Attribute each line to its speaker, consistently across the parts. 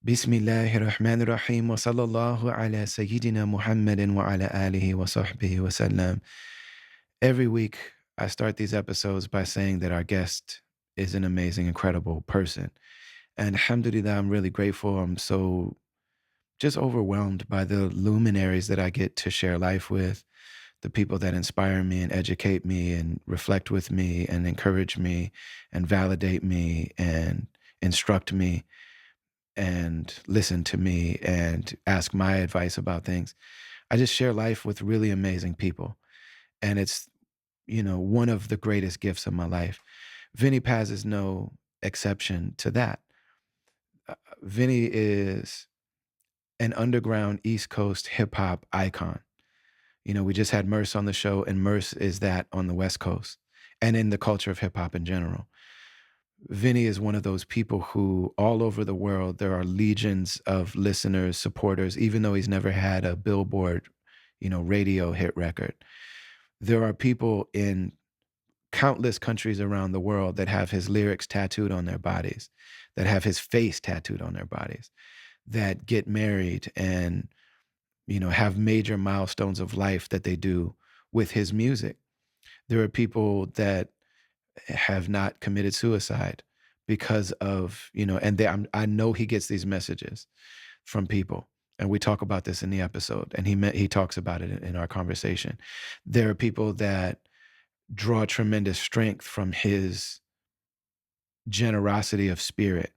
Speaker 1: Bismillahirrahmanirrahim wa sallallahu ala Sayyidina Muhammadin wa ala alihi wa sahbihi wa sallam. Every week, I start these episodes by saying that our guest is an amazing, incredible person. And alhamdulillah, I'm really grateful. I'm so just overwhelmed by the luminaries that I get to share life with, the people that inspire me and educate me and reflect with me and encourage me and validate me and instruct me and listen to me and ask my advice about things. I just share life with really amazing people. And it's, one of the greatest gifts of my life. Vinnie Paz is no exception to that. Vinnie is an underground East Coast hip hop icon. We just had Merce on the show, and Merce is that on the West Coast and in the culture of hip hop in general. Vinny is one of those people who all over the world, there are legions of listeners, supporters, even though he's never had a Billboard, radio hit record. There are people in countless countries around the world that have his lyrics tattooed on their bodies, that have his face tattooed on their bodies, that get married and, have major milestones of life that they do with his music. There are people that have not committed suicide because of, and I know he gets these messages from people. And we talk about this in the episode, and he talks about it in our conversation. There are people that draw tremendous strength from his generosity of spirit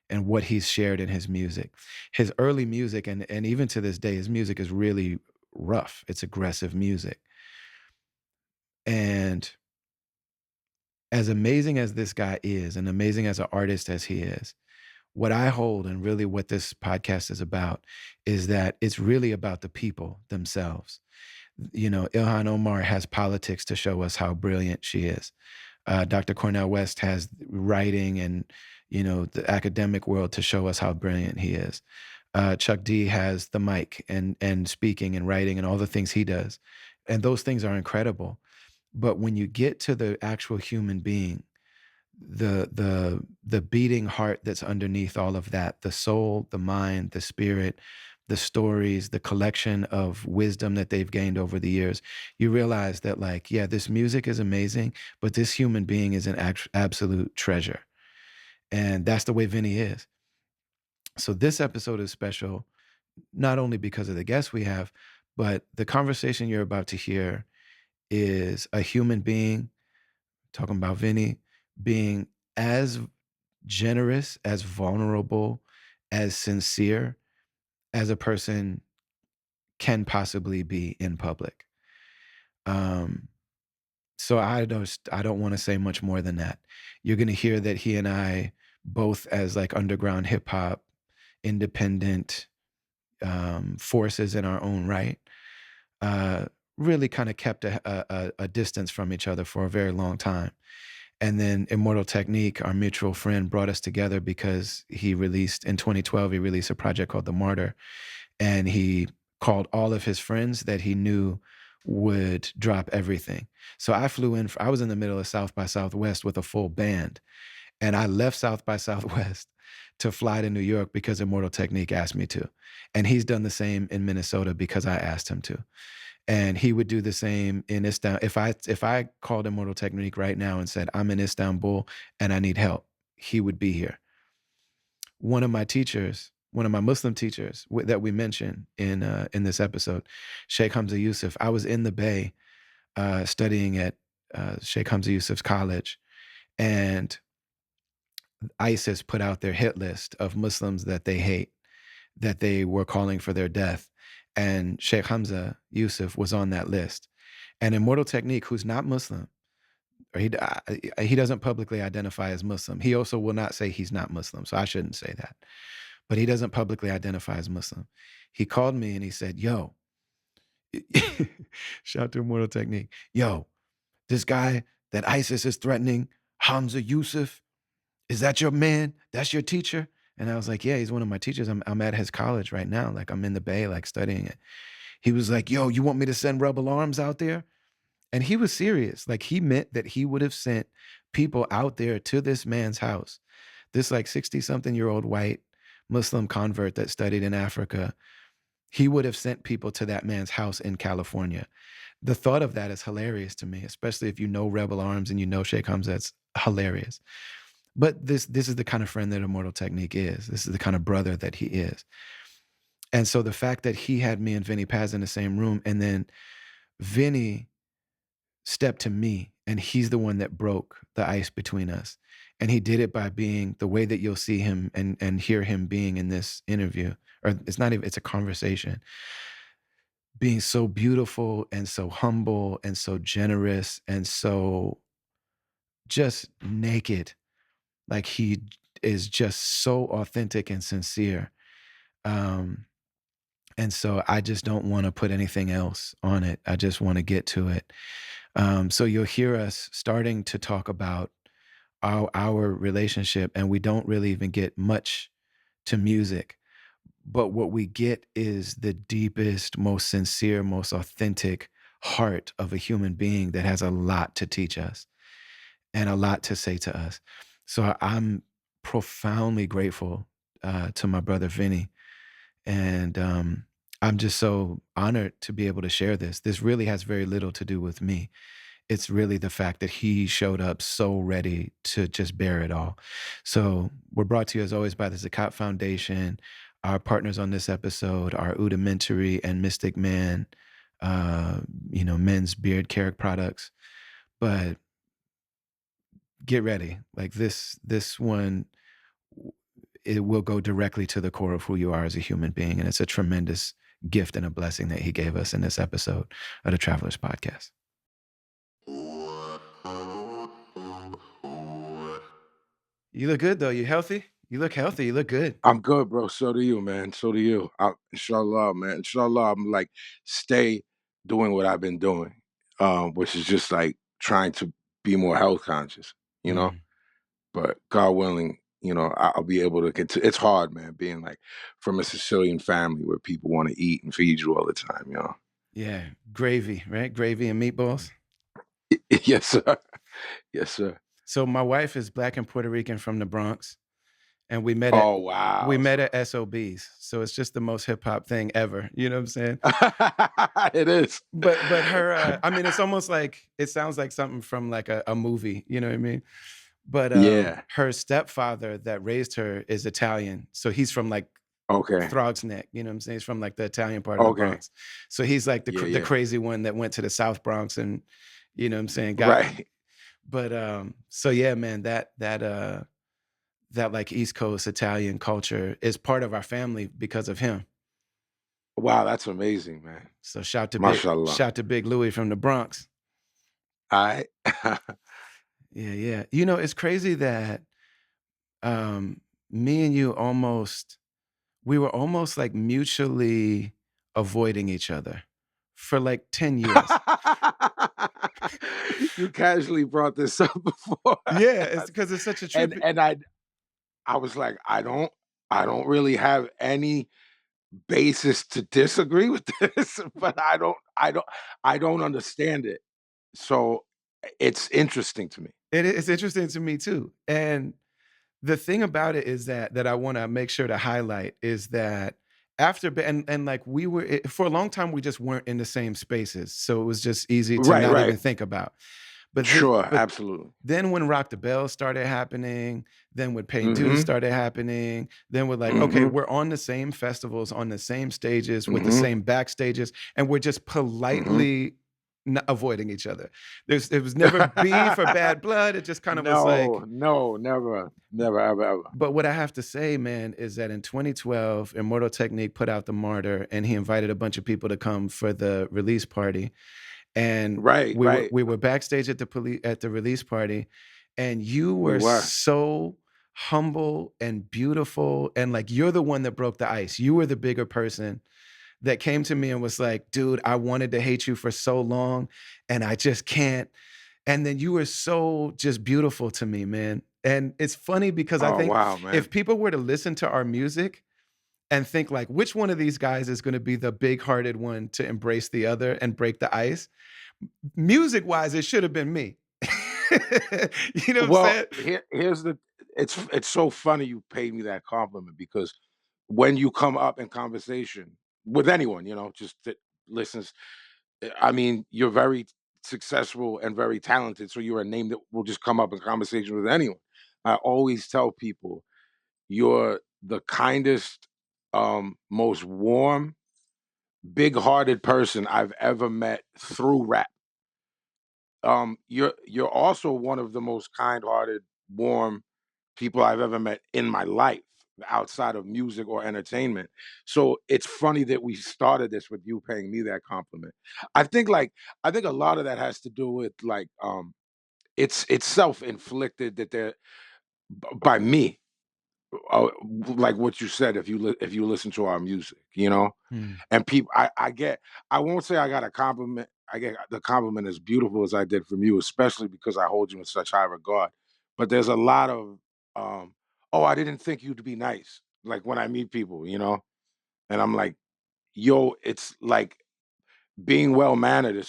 Speaker 1: and what he's shared in his music. His early music, and even to this day, his music is really rough. It's aggressive music. And as amazing as this guy is, and amazing as an artist as he is, what I hold and really what this podcast is about is that it's really about the people themselves. Ilhan Omar has politics to show us how brilliant she is. Dr. Cornel West has writing and, the academic world to show us how brilliant he is. Chuck D has the mic and speaking and writing and all the things he does. And those things are incredible. But when you get to the actual human being, the beating heart that's underneath all of that, the soul, the mind, the spirit, the stories, the collection of wisdom that they've gained over the years, you realize that this music is amazing, but this human being is an absolute treasure. And that's the way Vinny is. So this episode is special, not only because of the guests we have, but the conversation you're about to hear is a human being, talking about Vinny, being as generous, as vulnerable, as sincere as a person can possibly be in public. So I don't want to say much more than that. You're going to hear that he and I, both as underground hip hop, independent forces in our own right, really kind of kept a distance from each other for a very long time. And then Immortal Technique, our mutual friend, brought us together because in 2012, he released a project called The Martyr. And he called all of his friends that he knew would drop everything. So I flew in, I was in the middle of South by Southwest with a full band. And I left South by Southwest to fly to New York because Immortal Technique asked me to. And he's done the same in Minnesota because I asked him to. And he would do the same in Istanbul. If I called Immortal Technique right now and said, I'm in Istanbul and I need help, he would be here. One of my Muslim teachers that we mentioned in this episode, Sheikh Hamza Yusuf, I was in the Bay studying at Sheikh Hamza Yusuf's college, and ISIS put out their hit list of Muslims that they hate, that they were calling for their death. And Sheikh Hamza Yusuf was on that list. And Immortal Technique, who's not Muslim, or he doesn't publicly identify as Muslim. He also will not say he's not Muslim, so I shouldn't say that. But he doesn't publicly identify as Muslim. He called me and he said, yo, shout out to Immortal Technique. Yo, this guy that ISIS is threatening, Hamza Yusuf, is that your man? That's your teacher? And I was like, yeah, he's one of my teachers. I'm at his college right now. I'm in the Bay, studying it. He was like, yo, you want me to send rebel arms out there? And he was serious. He meant that he would have sent people out there to this man's house. This 60-something-year-old white Muslim convert that studied in Africa, he would have sent people to that man's house in California. The thought of that is hilarious to me, especially if you know Rebel Arms and you know Sheikh Hamza. It's hilarious. But this is the kind of friend that Immortal Technique is. This is the kind of brother that he is. And so the fact that he had me and Vinnie Paz in the same room, and then Vinnie stepped to me, and he's the one that broke the ice between us. And he did it by being the way that you'll see him and hear him being in this interview, or it's not even, it's a conversation, being so beautiful and so humble and so generous and so just naked. Like he is just so authentic and sincere. Um, and so I just don't want to put anything else on it. I just want to get to it. So you'll hear us starting to talk about our relationship, and we don't really even get much to music. But what we get is the deepest, most sincere, most authentic heart of a human being that has a lot to teach us and a lot to say to us. So I'm profoundly grateful to my brother Vinny, and I'm just so honored to be able to share this. This really has very little to do with me. It's really the fact that he showed up so ready to just bear it all. So we're brought to you as always by the Zakat Foundation. Our partners on this episode are Udamentary and Mystic Man, men's beard care products. But get ready. Like this one, it will go directly to the core of who you are as a human being. And it's a tremendous gift and a blessing that he gave us in this episode of the Travelers Podcast. You look good though. You healthy? You look healthy. You look good.
Speaker 2: I'm good, bro. So do you, man. So do you. Inshallah, man. Inshallah, I'm like stay doing what I've been doing, which is just like trying to be more health conscious, you know.
Speaker 1: Mm.
Speaker 2: But God willing, I'll be able to get to. It's hard, man, being like from a Sicilian family where people want to eat and feed you all the time, you know.
Speaker 1: Yeah, gravy, right? Gravy and meatballs.
Speaker 2: Yes, sir. Yes, sir.
Speaker 1: So my wife is Black and Puerto Rican from the Bronx, and we met at
Speaker 2: Oh
Speaker 1: we
Speaker 2: wow.
Speaker 1: met at SOBs. So it's just the most hip hop thing ever. You know what I'm saying?
Speaker 2: It is.
Speaker 1: But her, I mean, it's almost like it sounds like something from like a movie. You know what I mean? But
Speaker 2: Yeah.
Speaker 1: her stepfather that raised her is Italian, so he's from like
Speaker 2: Okay.
Speaker 1: Throgs Neck. You know what I'm saying? He's from like the Italian part of the
Speaker 2: Okay.
Speaker 1: Bronx. So he's like
Speaker 2: Yeah.
Speaker 1: the
Speaker 2: Yeah.
Speaker 1: crazy one that went to the South Bronx and you know what I'm saying got.
Speaker 2: Right.
Speaker 1: But so yeah, man, that like East Coast Italian culture is part of our family because of him.
Speaker 2: Wow, that's amazing, man.
Speaker 1: So
Speaker 2: Mashallah.
Speaker 1: shout to Big Louie from the Bronx.
Speaker 2: I
Speaker 1: Yeah, yeah. You know, it's crazy that me and you we were almost like mutually avoiding each other for like 10 years.
Speaker 2: You casually brought this up before.
Speaker 1: Yeah, it's because it's such a
Speaker 2: and
Speaker 1: trip.
Speaker 2: and I was like, I don't really have any basis to disagree with this, but I don't understand it. So it's interesting to me.
Speaker 1: It's interesting to me too. And the thing about it is that I wanna make sure to highlight is that after and like we were for a long time, we just weren't in the same spaces, so it was just easy to
Speaker 2: Right,
Speaker 1: not
Speaker 2: right.
Speaker 1: even think about. But then
Speaker 2: Sure,
Speaker 1: but
Speaker 2: absolutely.
Speaker 1: then when Rock the Bell started happening, then when Paint Dues
Speaker 2: Mhm.
Speaker 1: started happening, then we're like, "Okay,
Speaker 2: Mhm.
Speaker 1: we're on the same festivals, on the same stages, with the
Speaker 2: Mhm.
Speaker 1: same backstages, and we're just
Speaker 2: Mhm.
Speaker 1: politely avoiding each other." It was never beef or bad blood, it just kind of was
Speaker 2: No,
Speaker 1: like.
Speaker 2: no, never, never, ever, ever.
Speaker 1: But what I have to say, man, is that in 2012, Immortal Technique put out The Martyr, and he invited a bunch of people to come for the release party. And
Speaker 2: Right, right.
Speaker 1: we were backstage at the release party, and you
Speaker 2: We
Speaker 1: were
Speaker 2: were.
Speaker 1: so humble and beautiful, and like you're the one that broke the ice. You were the bigger person that came to me and was like, "Dude, I wanted to hate you for so long, and I just can't." And then you were so just beautiful to me, man. And it's funny because I
Speaker 2: Oh
Speaker 1: think
Speaker 2: wow,
Speaker 1: if
Speaker 2: man.
Speaker 1: people were to listen to our music and think like, which one of these guys is going to be the big-hearted one to embrace the other and break the ice? Music-wise, it should have been me. You know what I'm
Speaker 2: Well,
Speaker 1: saying?
Speaker 2: here's the. It's so funny you paid me that compliment because when you come up in conversation with anyone, just that listens. I mean, you're very successful and very talented, so you're a name that will just come up in conversation with anyone. I always tell people you're the kindest, most warm, big-hearted person I've ever met through rap. You're also one of the most kind-hearted, warm people I've ever met in my life outside of music or entertainment. So it's funny that we started this with you paying me that compliment. I think like I think a lot of that has to do with like it's self-inflicted that by me. Like what you said, if you listen to our music.
Speaker 1: Mm,
Speaker 2: And people, I get, I won't say I got a compliment. I get the compliment as beautiful as I did from you, especially because I hold you in such high regard. But there's a lot of, um, oh, I didn't think you'd be nice. Like when I meet people, and I'm like, yo, it's like being well mannered is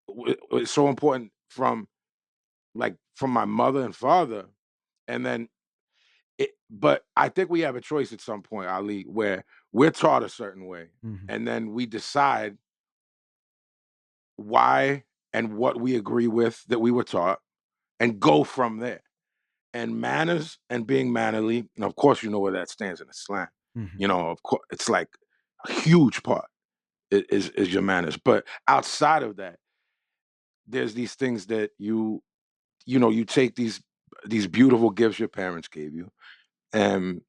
Speaker 2: it's so important from my mother and father, and then but I think we have a choice at some point, Ali, where we're taught a certain way,
Speaker 1: mhm,
Speaker 2: and then we decide why and what we agree with that we were taught and go from there. And manners and being mannerly, and of course, you know where that stands in Islam.
Speaker 1: mhm.
Speaker 2: Of course, it's like a huge part is your manners. But outside of that, there's these things that you take these beautiful gifts your parents gave you, and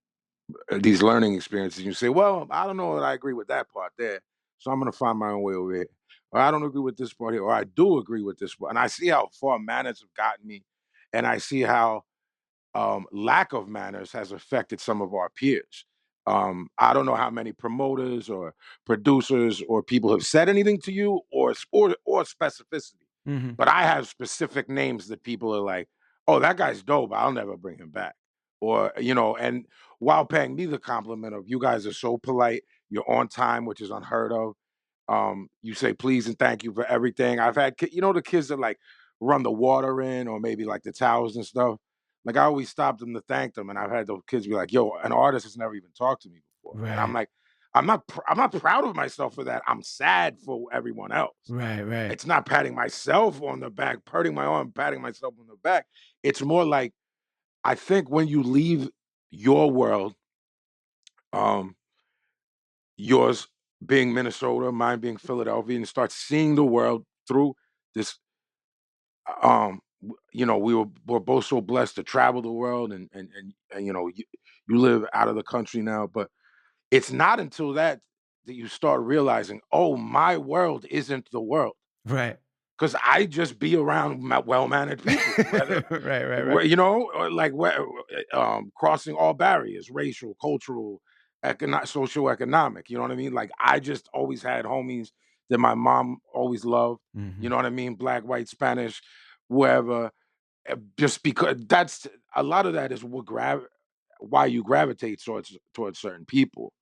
Speaker 2: these learning experiences, you say, "Well, I don't know that I agree with that part there, so I'm gonna find my own way over here." Or I don't agree with this part here, or I do agree with this part. And I see how far manners have gotten me, and I see how lack of manners has affected some of our peers. I don't know how many promoters or producers or people have said anything to you or specificity,
Speaker 1: Mhm.
Speaker 2: but I have specific names that people are like, "Oh, that guy's dope. I'll never bring him back." And while paying me the compliment of you guys are so polite, you're on time, which is unheard of. You say please and thank you for everything. I've had, the kids that like run the water in or maybe like the towels and stuff. Like I always stop them to thank them, and I've had those kids be like, "Yo, an artist has never even talked to me before," and I'm
Speaker 1: Right.
Speaker 2: like, I'm not proud of myself for that. I'm sad for everyone else.
Speaker 1: Right, right.
Speaker 2: It's not patting myself on the back, hurting my arm, patting myself on the back. It's more like I think when you leave your world, um, yours being Minnesota, mine being Philadelphia, and start seeing the world through this we're both so blessed to travel the world and you live out of the country now, but it's not until that you start realizing, oh, my world isn't the world
Speaker 1: Right.
Speaker 2: because I just be around well-mannered people, whether
Speaker 1: Right, right, right.
Speaker 2: where or like where crossing all barriers, racial, cultural, socio-economic. You know what I mean? Like I just always had homies that my mom always loved. You
Speaker 1: Mhm.
Speaker 2: know what I mean? Black, white, Spanish, wherever. Just because that's a lot of that is why you gravitate towards certain people.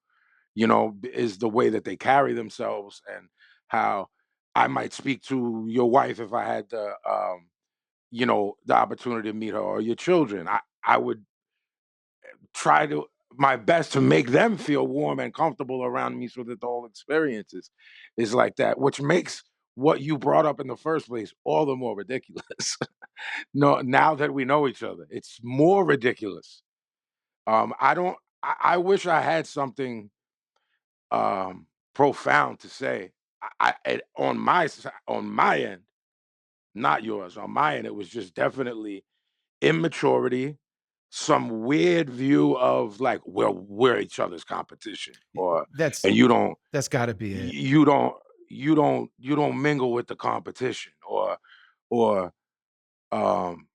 Speaker 2: Is the way that they carry themselves and how I might speak to your wife if I had the opportunity to meet her or your children. I would try to my best to make them feel warm and comfortable around me so that the whole experience is like that, which makes what you brought up in the first place all the more ridiculous. No, now that we know each other, it's more ridiculous. I don't I wish I had something profound to say. On my end, not yours. On my end, it was just definitely immaturity, some weird view of like, well, we're each other's competition,
Speaker 1: Y
Speaker 2: and you don't,
Speaker 1: that's gotta be it.
Speaker 2: you don't, you don't mingle with the competition, or um,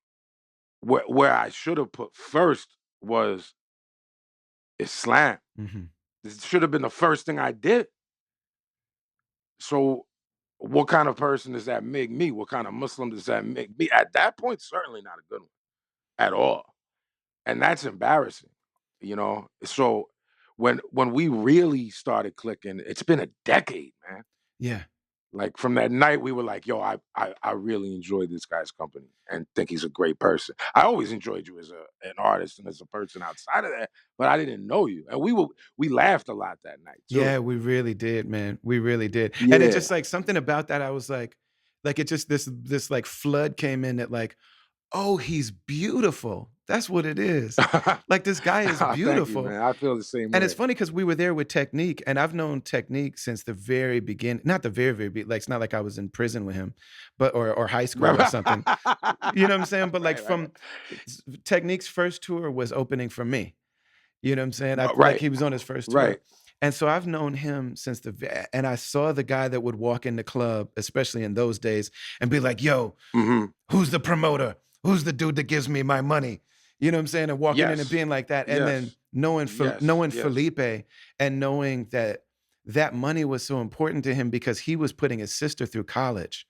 Speaker 2: where I should have put first was Islam.
Speaker 1: Mhm.
Speaker 2: This should have been the first thing I did. So, what kind of person does that make me? What kind of Muslim does that make me? At that point, certainly not a good one at all. And that's embarrassing. So when we really started clicking, it's been a decade, man.
Speaker 1: Yeah.
Speaker 2: Like from that night, we were like, "Yo, I really enjoy this guy's company and think he's a great person." I always enjoyed you as an artist and as a person outside of that, but I didn't know you, and we laughed a lot that night too.
Speaker 1: Yeah, we really did, man. We really did. And it
Speaker 2: Yeah,
Speaker 1: just like something about that, I was like it just this like flood came in that like, oh, he's beautiful. That's what it is. Like this guy is
Speaker 2: thank you,
Speaker 1: beautiful.
Speaker 2: man. I feel the same
Speaker 1: And it's
Speaker 2: way.
Speaker 1: funny because we were there with Technique, and I've known Technique since the very beginning. Not the very, very like it's not like I was in prison with him, but or high school or
Speaker 2: Right,
Speaker 1: something. You know what I'm saying? But like
Speaker 2: right,
Speaker 1: from Technique's first tour was opening for me. You know what I'm saying? Like
Speaker 2: right,
Speaker 1: he was on his first tour.
Speaker 2: right.
Speaker 1: And so I've known him since and I saw the guy that would walk in the club, especially in those days, and be like, "Yo,
Speaker 2: Mhm.
Speaker 1: who's the promoter? Who's the dude that gives me my money?" You know what I'm saying? And walking in and
Speaker 2: Yes,
Speaker 1: being like that, and then
Speaker 2: yes, yes,
Speaker 1: knowing
Speaker 2: yes.
Speaker 1: Felipe and knowing that that money was so important to him because he was putting his sister through college.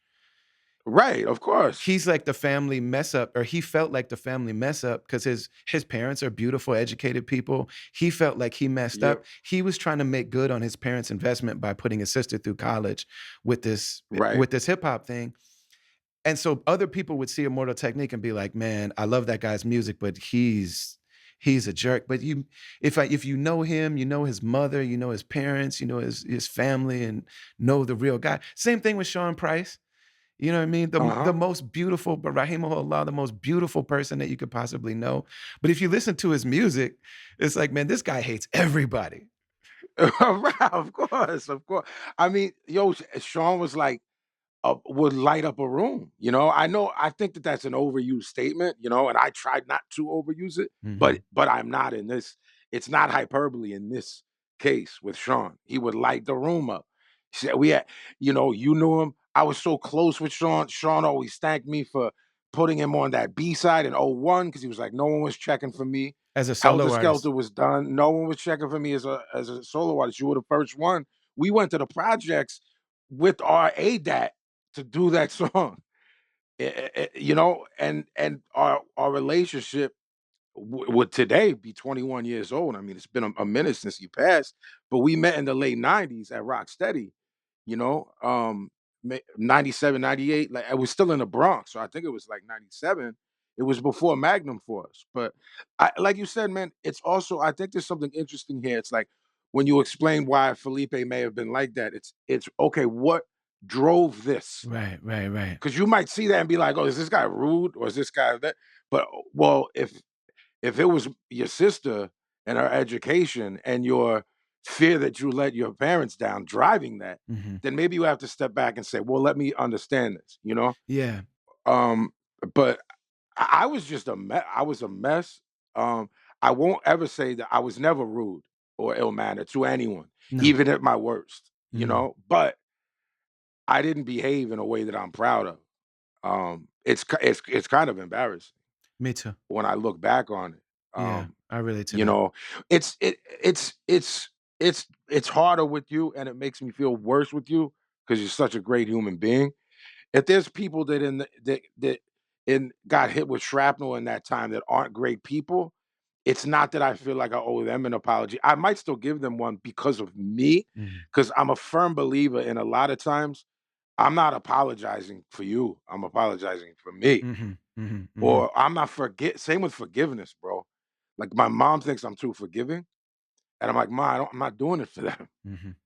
Speaker 2: Right, of course.
Speaker 1: He's like the family mess up, or he felt like the family mess up because his parents are beautiful, educated people. He felt like he messed
Speaker 2: Yep.
Speaker 1: up. He was trying to make good on his parents' investment by putting his sister through college
Speaker 2: Right.
Speaker 1: with this hip hop thing. And so other people would see Immortal Technique and be like, "Man, I love that guy's music, but he's a jerk." But if you know him, you know his mother, you know his parents, you know his family, and know the real guy. Same thing with Sean Price. You know what I mean? The
Speaker 2: Uh-huh.
Speaker 1: most beautiful, but rahimahullah, the most beautiful person that you could possibly know. But if you listen to his music, it's like, man, this guy hates everybody.
Speaker 2: Right, of course, of course. I mean, yo, Sean was like would light up a room. I think that that's an overused statement. And I tried not to overuse it, but
Speaker 1: Mhm.
Speaker 2: I'm not in this. It's not hyperbole in this case with Sean. He would light the room up. He said we had, you knew him. I was so close with Sean. Sean always thanked me for putting him on that B side in '01 because he was like, no one was checking for me.
Speaker 1: As a
Speaker 2: Helter
Speaker 1: solo
Speaker 2: Skelter
Speaker 1: artist.
Speaker 2: was done. No one was checking for me as a solo artist. You were the first one. We went to the projects with our ADAT to do that song. And our relationship would today be 21 years old. I mean, it's been a minute since he passed, but we met in the late '90s at Rocksteady. 97, 98. Like I was still in the Bronx, so I think it was like '97. It was before Magnum for us, but like you said, man, it's also I think there's something interesting here. It's like when you explain why Felipe may have been like that. It's okay. What drove this?
Speaker 1: Right, right, right.
Speaker 2: Because you might see that and be like, "Oh, is this guy rude or is this guy that?" But well, if it was your sister and her education and your fear that you let your parents down driving that,
Speaker 1: Mhm.
Speaker 2: then maybe you have to step back and say, "Well, let me understand this."
Speaker 1: Yeah.
Speaker 2: Um, but I was just a mess. I was a mess. Um, I won't ever say that I was never rude or ill mannered to anyone,
Speaker 1: No.
Speaker 2: even at my worst.
Speaker 1: Mhm.
Speaker 2: But I didn't behave in a way that I'm proud of. It's kind of embarrassing
Speaker 1: Me too.
Speaker 2: when I look back on it.
Speaker 1: Yeah,
Speaker 2: Um,
Speaker 1: I relate to
Speaker 2: you
Speaker 1: that.
Speaker 2: know, it's it it's harder with you, and it makes me feel worse with you because you're such a great human being. If there's people that in the, that in got hit with shrapnel in that time that aren't great people, it's not that I feel like I owe them an apology. I might still give them one because of me,
Speaker 1: Mhm.
Speaker 2: because I'm a firm believer in a lot of times I'm not apologizing for you. I'm apologizing for me.
Speaker 1: Mhm. Mhm. Mhm.
Speaker 2: Or I'm not forget same with forgiveness, bro. Like my mom thinks I'm too forgiving. And I'm like, Ma, I'm not doing it for them.
Speaker 1: Mhm.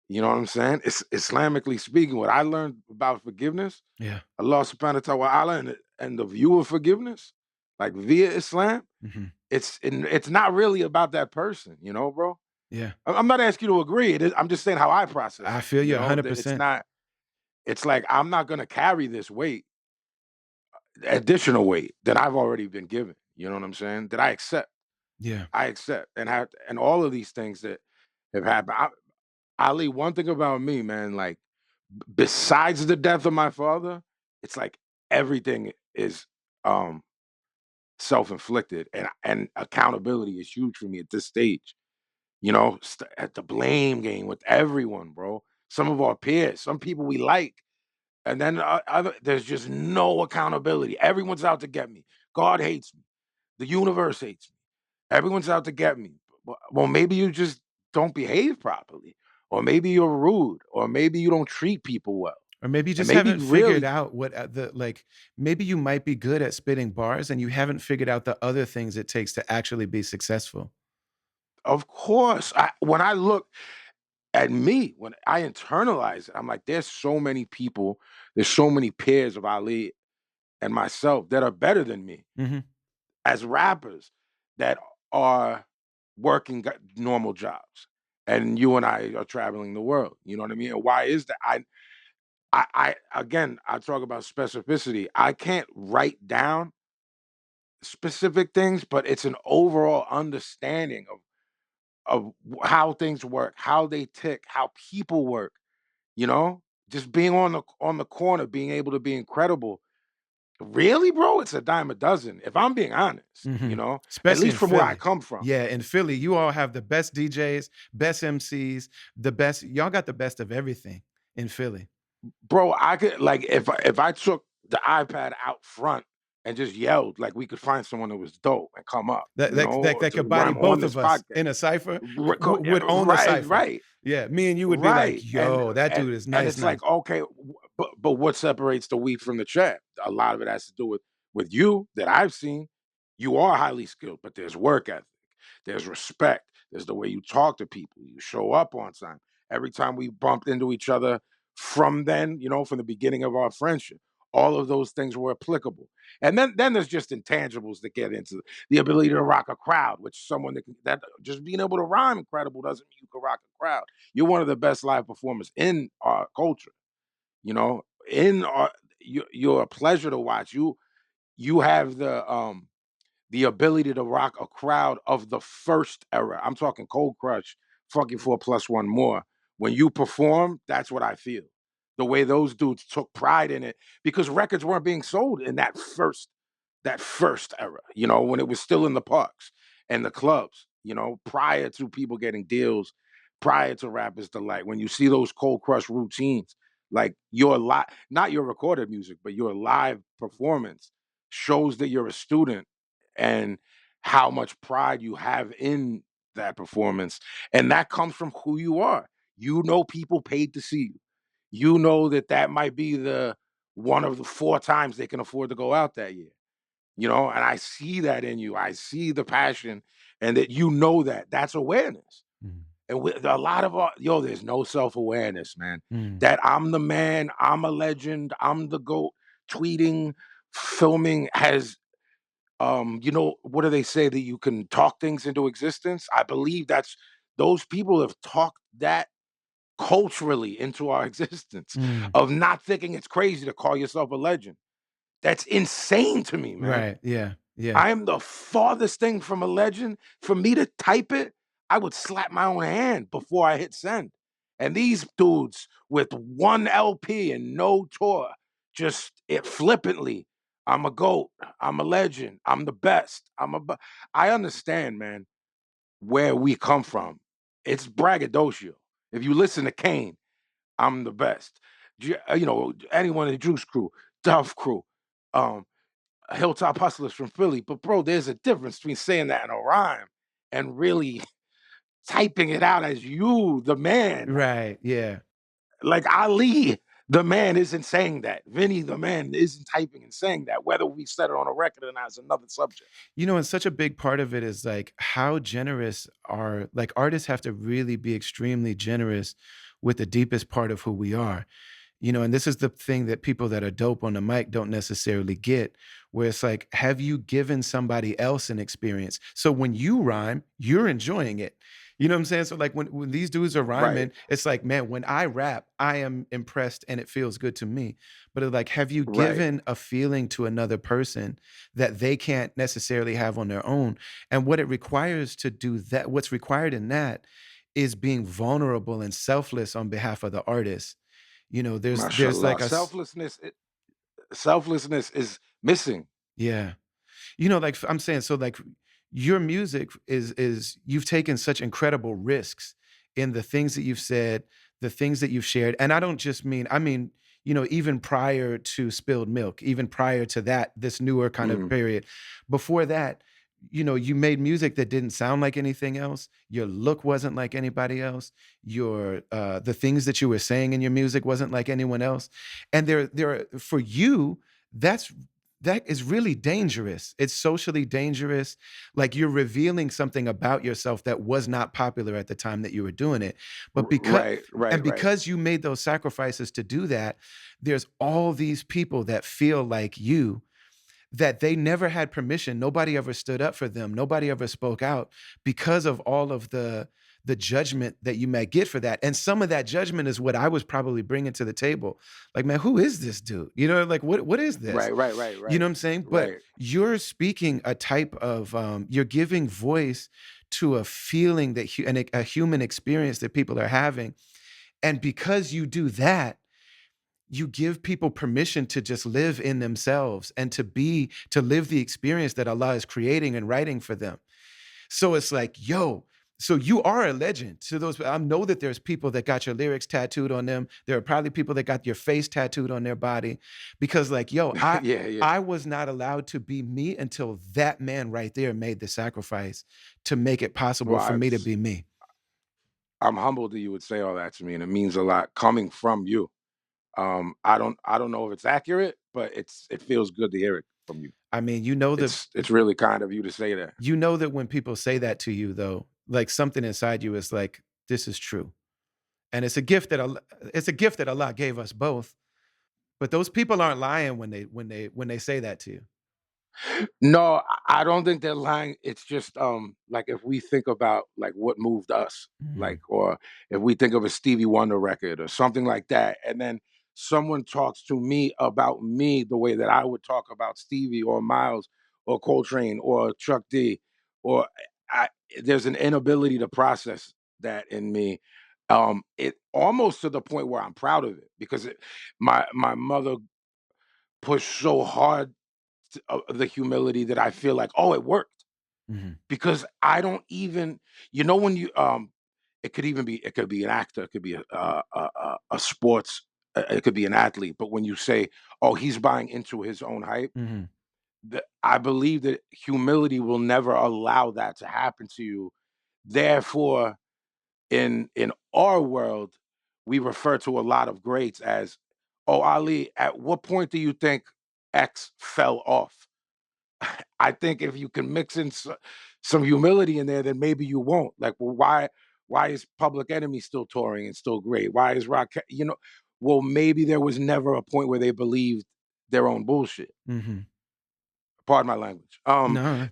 Speaker 2: You know what I'm saying? It's Islamically speaking, what I learned about forgiveness,
Speaker 1: Yeah.
Speaker 2: Allah subhanahu wa ta'ala and the view of forgiveness, like via Islam,
Speaker 1: Mhm.
Speaker 2: it's not really about that person, bro.
Speaker 1: Yeah.
Speaker 2: I'm not asking you to agree. I'm just saying how I process
Speaker 1: I
Speaker 2: it.
Speaker 1: feel you
Speaker 2: That it's
Speaker 1: 100%.
Speaker 2: not, it's like I'm not gonna carry this weight additional weight that I've already been given. You know what I'm saying? That I accept.
Speaker 1: Yeah.
Speaker 2: I accept and all of these things that have happened. Ali, one thing about me, man, like besides the death of my father, it's like everything is um self-inflicted and accountability is huge for me at this stage. At the blame game with everyone, bro. Some of our peers, some people we like, and then there's just no accountability. Everyone's out to get me. God hates me. The universe hates me. Everyone's out to get me. Well, maybe you just don't behave properly, or maybe you're rude, or maybe you don't treat people well,
Speaker 1: Or maybe you
Speaker 2: and
Speaker 1: just
Speaker 2: maybe
Speaker 1: haven't figured
Speaker 2: really,
Speaker 1: out what, the like, maybe you might be good at spitting bars and you haven't figured out the other things it takes to actually be successful.
Speaker 2: of course, when I look at me, when I internalize it, I'm like, there's so many peers of Ali and myself that are better than me
Speaker 1: Mhm,
Speaker 2: as rappers that are working normal jobs. And you and I are traveling the world. You know what I mean? And why is that? I again, I talk about specificity. I can't write down specific things, but it's an overall understanding of how things work, how they tick, how people work. You know, just being on the corner, being able to be incredible. Really, bro, it's a dime a dozen. If I'm being honest,
Speaker 1: mhm.
Speaker 2: at
Speaker 1: Especially
Speaker 2: least
Speaker 1: in
Speaker 2: from where I
Speaker 1: Philly.
Speaker 2: come from.
Speaker 1: Yeah, in Philly, you all have the best DJs, best MCs, the best y'all got the best of everything in Philly.
Speaker 2: Bro, I could like if I took the iPad out front and just yelled, like we could find someone that was dope and come up,
Speaker 1: That
Speaker 2: to
Speaker 1: could
Speaker 2: when
Speaker 1: body
Speaker 2: I'm on
Speaker 1: both
Speaker 2: this
Speaker 1: of us
Speaker 2: podcast.
Speaker 1: in a cipher,
Speaker 2: Yeah,
Speaker 1: would own the
Speaker 2: right,
Speaker 1: cipher.
Speaker 2: right,
Speaker 1: Yeah, me and you would be like,
Speaker 2: right. And
Speaker 1: "Yo, that
Speaker 2: and
Speaker 1: dude is
Speaker 2: and
Speaker 1: nice,
Speaker 2: it's
Speaker 1: nice."
Speaker 2: like, okay, but what separates the wheat from the chaff? A lot of it has to do with you that I've seen. You are highly skilled, but there's work ethic, there's respect, there's the way you talk to people, you show up on time. Every time we bumped into each other from then, from the beginning of our friendship, all of those things were applicable. And then there's just intangibles that get into the ability to rock a crowd, which someone that just being able to rhyme incredible doesn't mean you can rock a crowd. You're one of the best live performers in our culture. You know, in our you're a pleasure to watch. You have the ability to rock a crowd of the first era. I'm talking Cold Crush, Funky 4 plus one more. When you perform, that's what I feel. The way those dudes took pride in it because records weren't being sold in that first era, when it was still in the parks and the clubs, prior to people getting deals, prior to Rappers Delight. When you see those Cold Crush routines, like your live, not your recorded music, but your live performance shows that you're a student and how much pride you have in that performance. And that comes from who you are. People paid to see you. That might be the one of the four times they can afford to go out that year. And I see that in you. I see the passion and that that's awareness.
Speaker 1: Mhm,
Speaker 2: And with a lot of there's no self-awareness, man.
Speaker 1: mm.
Speaker 2: That I'm the man, I'm a legend, I'm the GOAT. Tweeting, filming has what do they say that you can talk things into existence? I believe those people have talked that culturally into our existence
Speaker 1: Mm,
Speaker 2: of not thinking it's crazy to call yourself a legend. That's insane to me, man.
Speaker 1: right, yeah, yeah.
Speaker 2: I am the farthest thing from a legend. For me to type it, I would slap my own hand before I hit send. And these dudes with one LP and no tour, just it flippantly. I'm a GOAT. I'm a legend. I'm the best. I understand, man, where we come from. It's braggadocio. If you listen to Kane, I'm the best. Anyone in the Juice Crew, Duff Crew, um, Hilltop Hustlers from Philly. But bro, there's a difference between saying that in a rhyme and really typing it out as you, the man.
Speaker 1: Right, yeah.
Speaker 2: Like Ali, the man isn't saying that. Vinnie, the man, isn't typing and saying that. Whether we said it on a record or not is another subject.
Speaker 1: And such a big part of it is like how generous are like artists have to really be extremely generous with the deepest part of who we are. And this is the thing that people that are dope on the mic don't necessarily get, where it's like, have you given somebody else an experience? So when you rhyme, you're enjoying it. You know what I'm saying? So like when these dudes are
Speaker 2: Right,
Speaker 1: rhyming, it's like, man, when I rap, I am impressed and it feels good to me. But it's like, have you
Speaker 2: right.
Speaker 1: given a feeling to another person that they can't necessarily have on their own? And what it requires to do that, what's required in that is being vulnerable and selfless on behalf of the artist. There's like
Speaker 2: Mashallah.
Speaker 1: a
Speaker 2: Selflessness is missing.
Speaker 1: yeah. Like I'm saying, so like your music is you've taken such incredible risks in the things that you've said, the things that you've shared. And I don't just mean, I mean, even prior to Spilled Milk, even prior to that, this newer kind of
Speaker 2: Mhm.
Speaker 1: period. Before that, you made music that didn't sound like anything else. Your look wasn't like anybody else. The things that you were saying in your music wasn't like anyone else. And for you, that's that is really dangerous. It's socially dangerous. Like you're revealing something about yourself that was not popular at the time that you were doing it. But
Speaker 2: Right, right, right.
Speaker 1: because you made those sacrifices to do that, there's all these people that feel like you, that they never had permission. Nobody ever stood up for them. Nobody ever spoke out because of all of the judgment that you might get for that. And some of that judgment is what I was probably bringing to the table. Like, man, who is this dude? Like what is this?
Speaker 2: Right, right, right,
Speaker 1: You know
Speaker 2: right,
Speaker 1: what I'm saying? But
Speaker 2: right.
Speaker 1: you're speaking a type of you're giving voice to a feeling that a human experience that people are having. And because you do that, you give people permission to just live in themselves and to live the experience that Allah is creating and writing for them. So it's like, yo, so you are a legend to those. I know that there's people that got your lyrics tattooed on them. There are probably people that got your face tattooed on their body because, like, yo, I
Speaker 2: Yeah, yeah.
Speaker 1: I was not allowed to be me until that man right there made the sacrifice to make it possible for
Speaker 2: Well,
Speaker 1: me to
Speaker 2: it's
Speaker 1: be me.
Speaker 2: I'm humbled that you would say all that to me, and it means a lot coming from you. I don't know if it's accurate, but it feels good to hear it from you.
Speaker 1: I mean,
Speaker 2: It's really kind of you to say that.
Speaker 1: when people say that to you, though, like something inside you is like, this is true. And it's a gift that Allah gave us both. But those people aren't lying when they say that to you.
Speaker 2: No, I don't think they're lying. It's just like if we think about like what moved us, like
Speaker 1: Mhm,
Speaker 2: or if we think of a Stevie Wonder record or something like that, and then someone talks to me about me the way that I would talk about Stevie or Miles or Coltrane or Chuck D, or I there's an inability to process that in me. It almost to the point where I'm proud of it because my mother pushed so hard the humility that I feel like, "Oh, it worked."
Speaker 1: mhm,
Speaker 2: Because I don't even when it could be an actor, it could be a sports, it could be an athlete, but when you say, "Oh, he's buying into his own hype,"
Speaker 1: mhm,
Speaker 2: I believe that humility will never allow that to happen to you. Therefore, in our world, we refer to a lot of greats as, "Oh, Ali, at what point do you think X fell off?" I think if you can mix in some humility in there, then maybe you won't. Like, well, why is Public Enemy still touring and still great? Why is Well, maybe there was never a point where they believed their own bullshit.
Speaker 1: mhm.
Speaker 2: Pardon my language.
Speaker 1: No.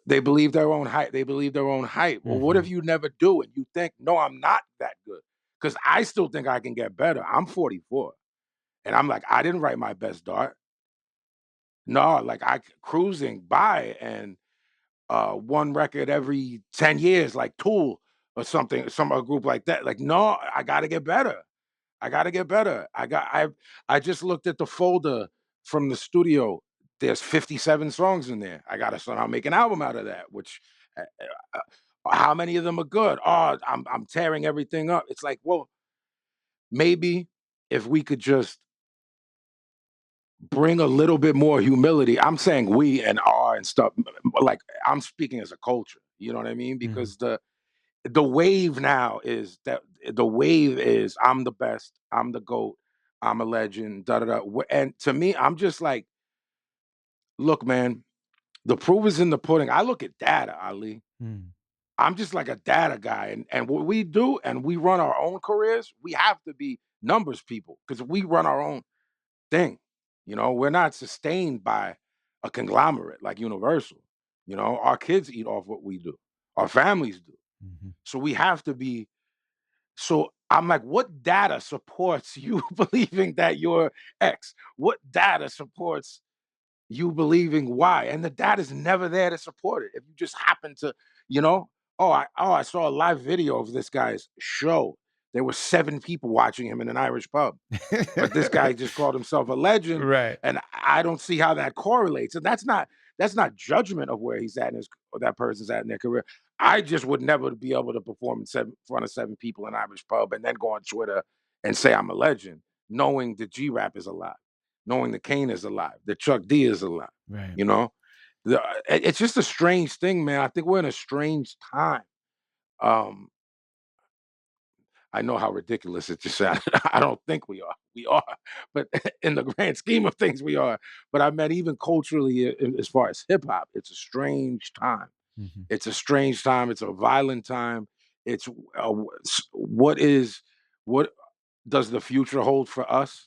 Speaker 2: They believe their own hype. They believe their own hype. Well, what if
Speaker 1: Mhm,
Speaker 2: you never do it? You think, no, I'm not that good. Because I still think I can get better. I'm 44. And I'm like, I didn't write my best dart. No, like cruising by and one record every 10 years, like Tool or something, a group like that. Like, no, I gotta get better. I gotta get better. I just looked at the folder from the studio. There's 57 songs in there. I gotta somehow make an album out of that, which how many of them are good? Oh, I'm tearing everything up. It's like, well, maybe if we could just bring a little bit more humility. I'm saying we and are and stuff. Like I'm speaking as a culture. You know what I mean?
Speaker 1: mhm,
Speaker 2: Because the wave now is that the wave is I'm the best, I'm the GOAT, I'm a legend, da da da. And to me, I'm just like, look, man, the proof is in the pudding. I look at data, Ali.
Speaker 1: mm,
Speaker 2: I'm just like a data guy. And what we do, and we run our own careers, we have to be numbers people because we run our own thing. We're not sustained by a conglomerate like Universal. Our kids eat off what we do, our families do.
Speaker 1: mhm.
Speaker 2: So we have to be. So I'm like, what data supports you believing that you're X? What data supports you believing Y? And the data's never there to support it. If you just happen to, you know, I saw a live video of this guy's show. There were 7 people watching him in an Irish pub, but this guy just called himself a legend,
Speaker 1: Right.
Speaker 2: and I don't see how that correlates. And that's not judgment of where he's at in his or that person's at in their career. I just would never be able to perform in front of 7 people in an Irish pub and then go on Twitter and say I'm a legend, knowing the G Rap is alive, knowing the Kane is alive, the Chuck D is alive.
Speaker 1: Right.
Speaker 2: You know, It's just a strange thing, man. I think we're in a strange time. Um, I know how ridiculous it just sounded. I don't think we are. We are, but in the grand scheme of things, we are. But I meant even culturally, as far as hip hop, it's a strange time.
Speaker 1: Mhm.
Speaker 2: It's a strange time. It's a violent time. It's what is what does the future hold for us?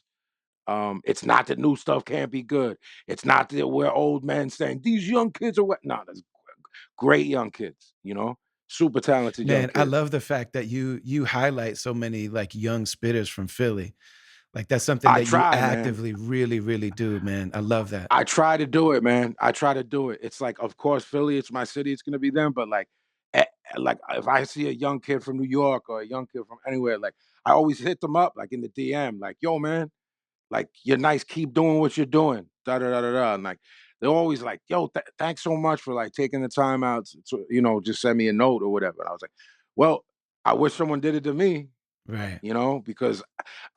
Speaker 2: It's not that new stuff can't be good. It's not that we're old men saying these young kids are what. No, there's great young kids. Super talented young
Speaker 1: Man, I
Speaker 2: kids.
Speaker 1: love the fact that you highlight so many, like, young spitters from Philly. Like, that's something
Speaker 2: I
Speaker 1: that you
Speaker 2: try, man.
Speaker 1: actively really, really do, man. I love that.
Speaker 2: I try to do it, man. I try to do it. It's like, of course, Philly, it's my city, it's gonna be them, but eh, like if I see a young kid from New York or a young kid from anywhere, like I always hit them up, like in the DM, like, yo, man, like you're nice, keep doing what you're doing. Da da da da da. And like they're always like, yo, thanks so much for like taking the time out to, just send me a note or whatever. And I was like, well, I wish someone did it to me,
Speaker 1: Right.
Speaker 2: because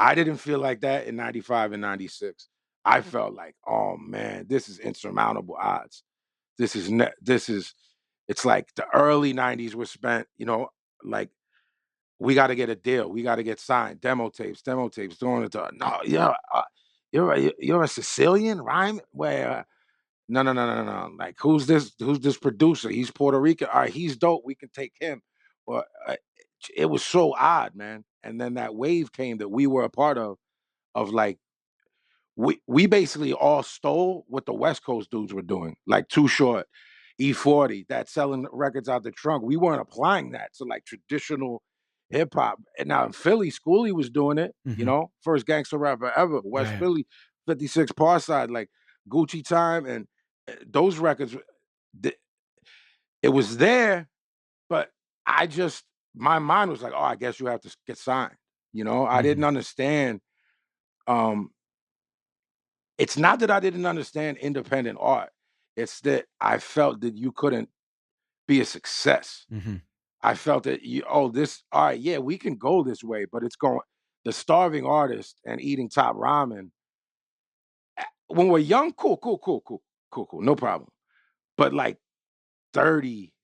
Speaker 2: I didn't feel like that in 95 and 96. I felt like, oh man, this is insurmountable odds. This is it's like the early 90s were spent, like we got to get a deal. We got to get signed. Demo tapes, throwing it to no, yeah, you're a Sicilian rhyme where no, no, no, no, no. Like Who's this producer? He's Puerto Rican. All right, he's dope. We can take him. Well, it was so odd, man. And then that wave came that we were a part of like we basically all stole what the West Coast dudes were doing, like Too Short, E40, that selling records out the trunk. We weren't applying that to like traditional hip hop. And now in Philly, Schoolie was doing it,
Speaker 1: Mhm.
Speaker 2: first gangster rapper ever. West
Speaker 1: Right.
Speaker 2: Philly, 56 Parside, like Gucci Time, and those records, th- it was there, but I just, my mind was like, oh, I guess you have to get signed. I didn't
Speaker 1: Mhm.
Speaker 2: understand. Um, It's not that I didn't understand independent art. It's that I felt that you couldn't be a success.
Speaker 1: Mhm.
Speaker 2: I felt that this, all right, yeah, we can go this way, but it's going the starving artist and eating top ramen. When we're young, cool, cool, cool, cool, cool, cool, no problem. But like 30,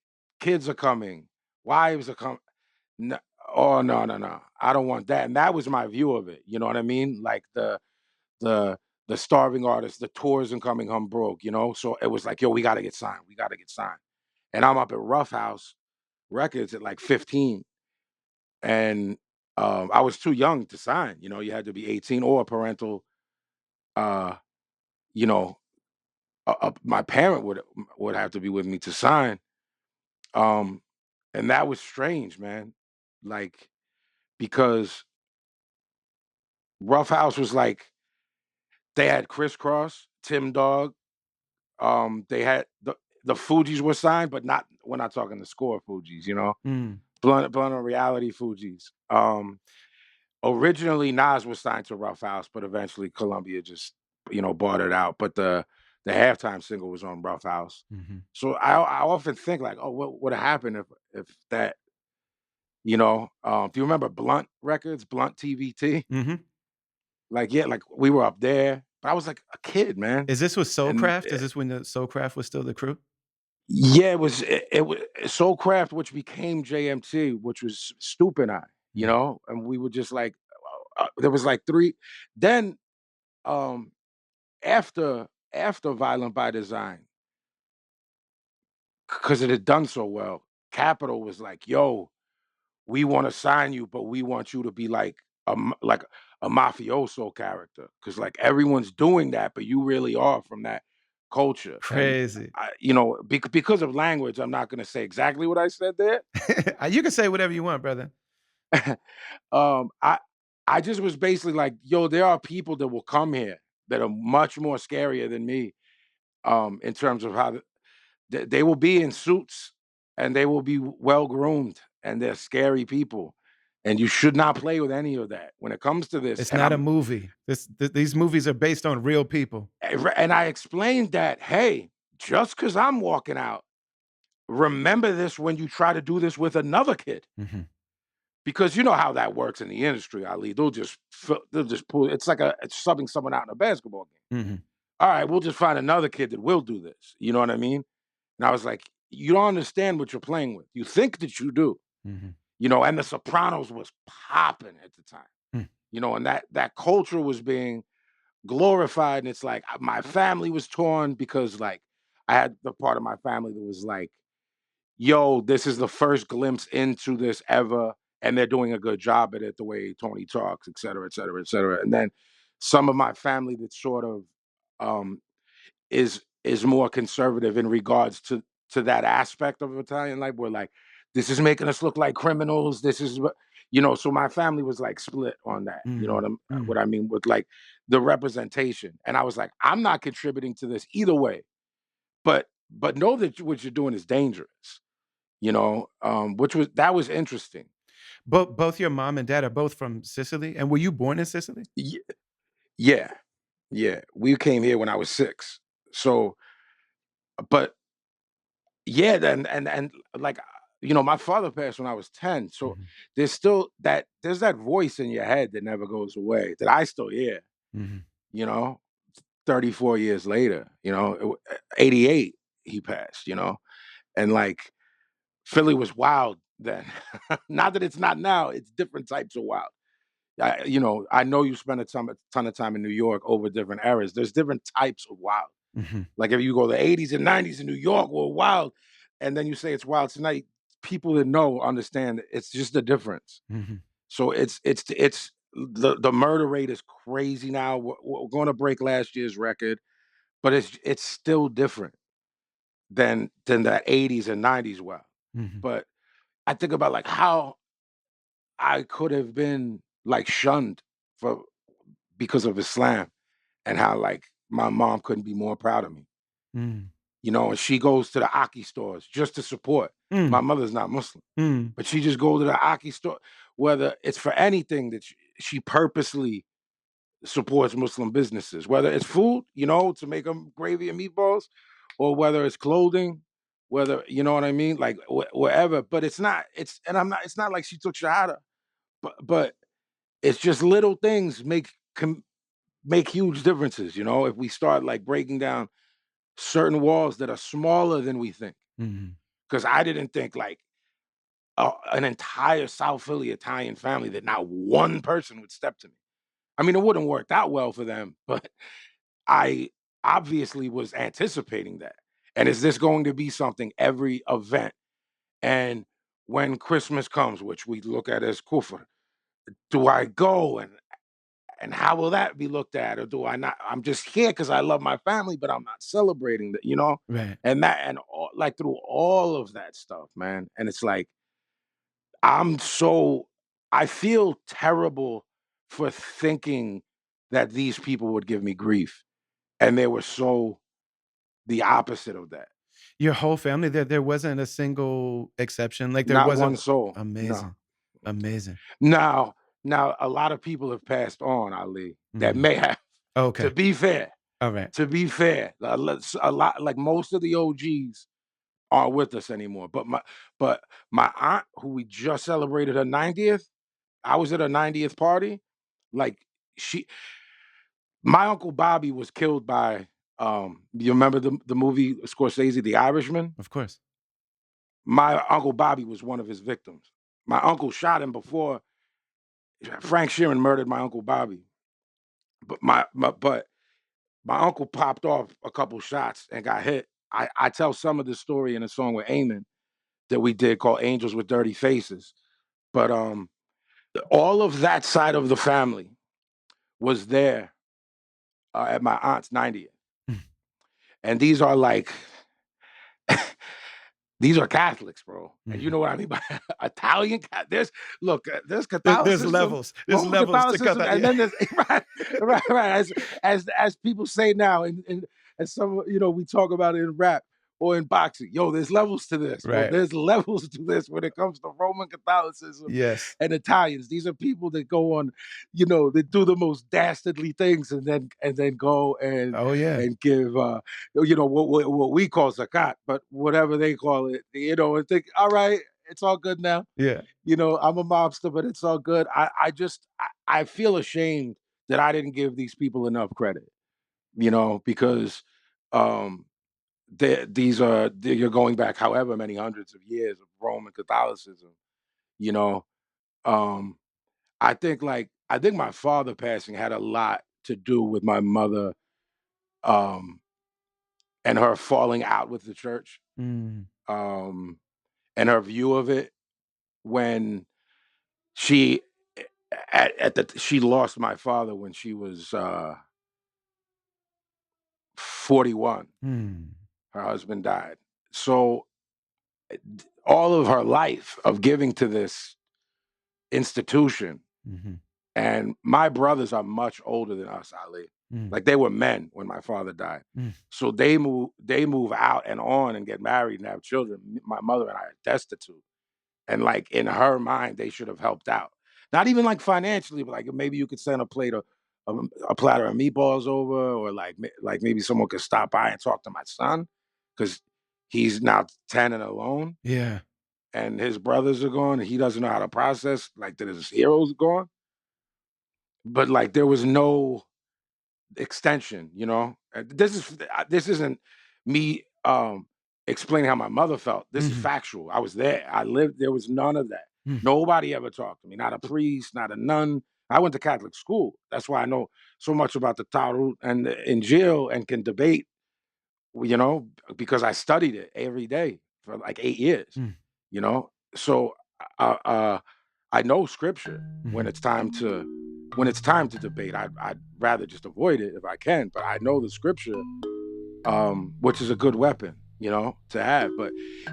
Speaker 2: kids are coming, wives are coming. No, oh no, no, no. I don't want that. And that was my view of it. You know what I mean? Like the the starving artists, the tours and coming home broke, So it was like, yo, we gotta get signed. We gotta get signed. And I'm up at Rough House Records at like 15. And I was too young to sign. You had to be 18 or parental, uh, you know, my parent would have to be with me to sign. Um, and that was strange, man. Like, because Rough House was like they had Crisscross, Tim Dog. They had the Fugees were signed, but not we're not talking the score Fugees,
Speaker 1: Mm.
Speaker 2: Blunt on Reality Fugees. Originally Nas was signed to Rough House, but eventually Columbia just bought it out. But the halftime single was on Rough House.
Speaker 1: Mhm.
Speaker 2: So I often think like, oh, what would have happened if that, do you remember Blunt Records, Blunt TVT?
Speaker 1: Mhm.
Speaker 2: Like, yeah, like we were up there, but I was like a kid, man.
Speaker 1: Is this with
Speaker 2: And
Speaker 1: Soulcraft? Is this when the Soulcraft was still the crew?
Speaker 2: yeah, it was Soulcraft, which became JMT, which was Stupid Eye,
Speaker 1: Mm.
Speaker 2: and we were just like, there was like three. Then um, after Violent by Design, because it had done so well, Capitol was like, "Yo, we want to sign you, but we want you to be like like a mafioso character, because like everyone's doing that, but you really are from that culture." And
Speaker 1: Crazy.
Speaker 2: because of language, I'm not going to say exactly what I said there.
Speaker 1: You can say whatever you want, brother.
Speaker 2: um, I I just was basically like, yo, there are people that will come here that are much more scarier than me. In terms of how they will be in suits and they will be well groomed and they're scary people, and you should not play with any of that when it comes to this.
Speaker 1: It's not a movie. These movies are based on real people.
Speaker 2: And I explained that, hey, just because I'm walking out, remember this when you try to do this with another kid.
Speaker 1: Mhm.
Speaker 2: Because you know how that works in the industry, Ali. They'll just pull. It's like it's subbing someone out in a basketball game.
Speaker 1: Mhm.
Speaker 2: all right, we'll just find another kid that will do this. You know what I mean? And I was like, you don't understand what you're playing with. You think that you do,
Speaker 1: Mhm.
Speaker 2: and The Sopranos was popping at the time,
Speaker 1: Mm.
Speaker 2: and that culture was being glorified. And it's like my family was torn because like I had the part of my family that was like, yo, this is the first glimpse into this ever, and they're doing a good job at it the way Tony talks, et cetera, et cetera, et cetera. And then some of my family that sort of um is more conservative in regards to that aspect of Italian life, where like this is making us look like criminals. This is what so my family was like split on that. You know
Speaker 1: Mm.
Speaker 2: what
Speaker 1: Mm.
Speaker 2: I mean with like the representation. And I was like, I'm not contributing to this either way, but know that what you're doing is dangerous. Which was that was interesting.
Speaker 1: Both your mom and dad are both from Sicily, and were you born in Sicily?
Speaker 2: Ye- Yeah, yeah. We came here when I was 6. So, but yeah, then and like my father passed when I was 10. So
Speaker 1: Mhm.
Speaker 2: there's that voice in your head that never goes away that I still hear,
Speaker 1: Mhm.
Speaker 2: you know, 34 years later, 88 he passed, and like Philly was wild then. Not that it's not now, it's different types of wild. I know you spent a ton of time in New York over different eras. There's different types of wild.
Speaker 1: Mhm.
Speaker 2: Like if you go the 80s and 90s in New York were wild, and then you say it's wild tonight, people that know understand that it's just the difference.
Speaker 1: Mhm.
Speaker 2: So it's the murder rate is crazy now. We're going to break last year's record, but it's still different than the 80s and 90s wild.
Speaker 1: Mhm.
Speaker 2: But I think about like how I could have been like shunned for because of Islam, and how like my mom couldn't be more proud of me.
Speaker 1: Mm.
Speaker 2: And she goes to the Aki stores just to support. My
Speaker 1: Mm.
Speaker 2: mother's not Muslim,
Speaker 1: Mm.
Speaker 2: but she just goes to the Aki store, whether it's for anything that she purposely supports Muslim businesses, whether it's food, to make them gravy and meatballs, or whether it's clothing, whether you know what I mean, like wherever. But it's not. And I'm not. It's not like she took shahada, but it's just little things make huge differences. If we start like breaking down certain walls that are smaller than we think.
Speaker 1: Mhm.
Speaker 2: Because I didn't think like an entire South Philly Italian family that not one person would step to me. I mean, it wouldn't work out well for them, but I obviously was anticipating that. And is this going to be something every event? And when Christmas comes, which we look at as kufr, do I go and how will that be looked at? Or do I not? I'm just here because I love my family, but I'm not celebrating that.
Speaker 1: Right.
Speaker 2: And like through all of that stuff, man. And it's like, I'm so I feel terrible for thinking that these people would give me grief, and they were so the opposite of that.
Speaker 1: Your whole family, there wasn't a single exception, like, there
Speaker 2: Not one
Speaker 1: wasn't.
Speaker 2: soul. No.
Speaker 1: Amazing. Amazing.
Speaker 2: Now now a lot of people have passed on, Ali, that
Speaker 1: Mhm.
Speaker 2: may have. To
Speaker 1: Okay.
Speaker 2: be fair,
Speaker 1: Alright.
Speaker 2: a lot like most of the OGs aren't with us anymore. But my aunt, who we just celebrated her 90th, I was at her 90th party. Like she my Uncle Bobby was killed by you remember the movie Scorsese, The Irishman?
Speaker 1: Of course.
Speaker 2: My Uncle Bobby was one of his victims. My uncle shot him before Frank Sheeran murdered my Uncle Bobby. But my uncle popped off a couple shots and got hit. I tell some of this story in a song with Eamon that we did called Angels with Dirty Faces. But all of that side of the family was there at my aunt's 90th.
Speaker 1: Mm.
Speaker 2: And these are like these are Catholics, bro. And you
Speaker 1: Mhm.
Speaker 2: know what I mean by Italian. There's
Speaker 1: There's
Speaker 2: Catholicism,
Speaker 1: levels. There's
Speaker 2: Roman
Speaker 1: levels to cut
Speaker 2: Catholicism,
Speaker 1: that,
Speaker 2: and
Speaker 1: yeah.
Speaker 2: then there's right. As people say now, and as some we talk about it in rap or in boxing. Yo, there's levels to this. Well,
Speaker 1: Right.
Speaker 2: there's levels to this when it comes to Roman Catholicism
Speaker 1: Yes.
Speaker 2: and Italians. These are people that go on, that do the most dastardly things, and then go
Speaker 1: Oh, yeah.
Speaker 2: and give what we call zakat, but whatever they call it, and think, all right, it's all good now.
Speaker 1: Yeah.
Speaker 2: I'm a mobster, but it's all good. I feel ashamed that I didn't give these people enough credit. because um, you're going back however many hundreds of years of Roman Catholicism. You know, um, I think my father passing had a lot to do with my mother um, and her falling out with the church,
Speaker 1: Mm,
Speaker 2: um, and her view of it when she at the she lost my father when she was 41.
Speaker 1: mm,
Speaker 2: Her husband died. So all of her life of giving to this institution,
Speaker 1: mhm,
Speaker 2: and my brothers are much older than us, Ali.
Speaker 1: mm,
Speaker 2: Like they were men when my father died.
Speaker 1: mm,
Speaker 2: So they move out and on and get married and have children. My mother and I are destitute. And like in her mind, they should have helped out. Not even like financially, but like maybe you could send a platter of meatballs over, or like maybe someone could stop by and talk to my son because he's now 10 and alone,
Speaker 1: yeah,
Speaker 2: and his brothers are gone, and he doesn't know how to process like that his heroes gone. But like there was no extension, you know? This isn't me, explaining how my mother felt. This is
Speaker 1: mhm,
Speaker 2: factual. I was there. I lived there was none of that.
Speaker 1: mm,
Speaker 2: Nobody ever talked to me, not a priest, not a nun. I went to Catholic school. That's why I know so much about the Tarot and the Injil and can debate, because I studied it every day for like 8 years,
Speaker 1: mm,
Speaker 2: you know? So, uh, uh, I know scripture when
Speaker 1: mhm.
Speaker 2: it's time to debate. I'd rather just avoid it if I can, but I know the scripture, which is a good weapon, to have. But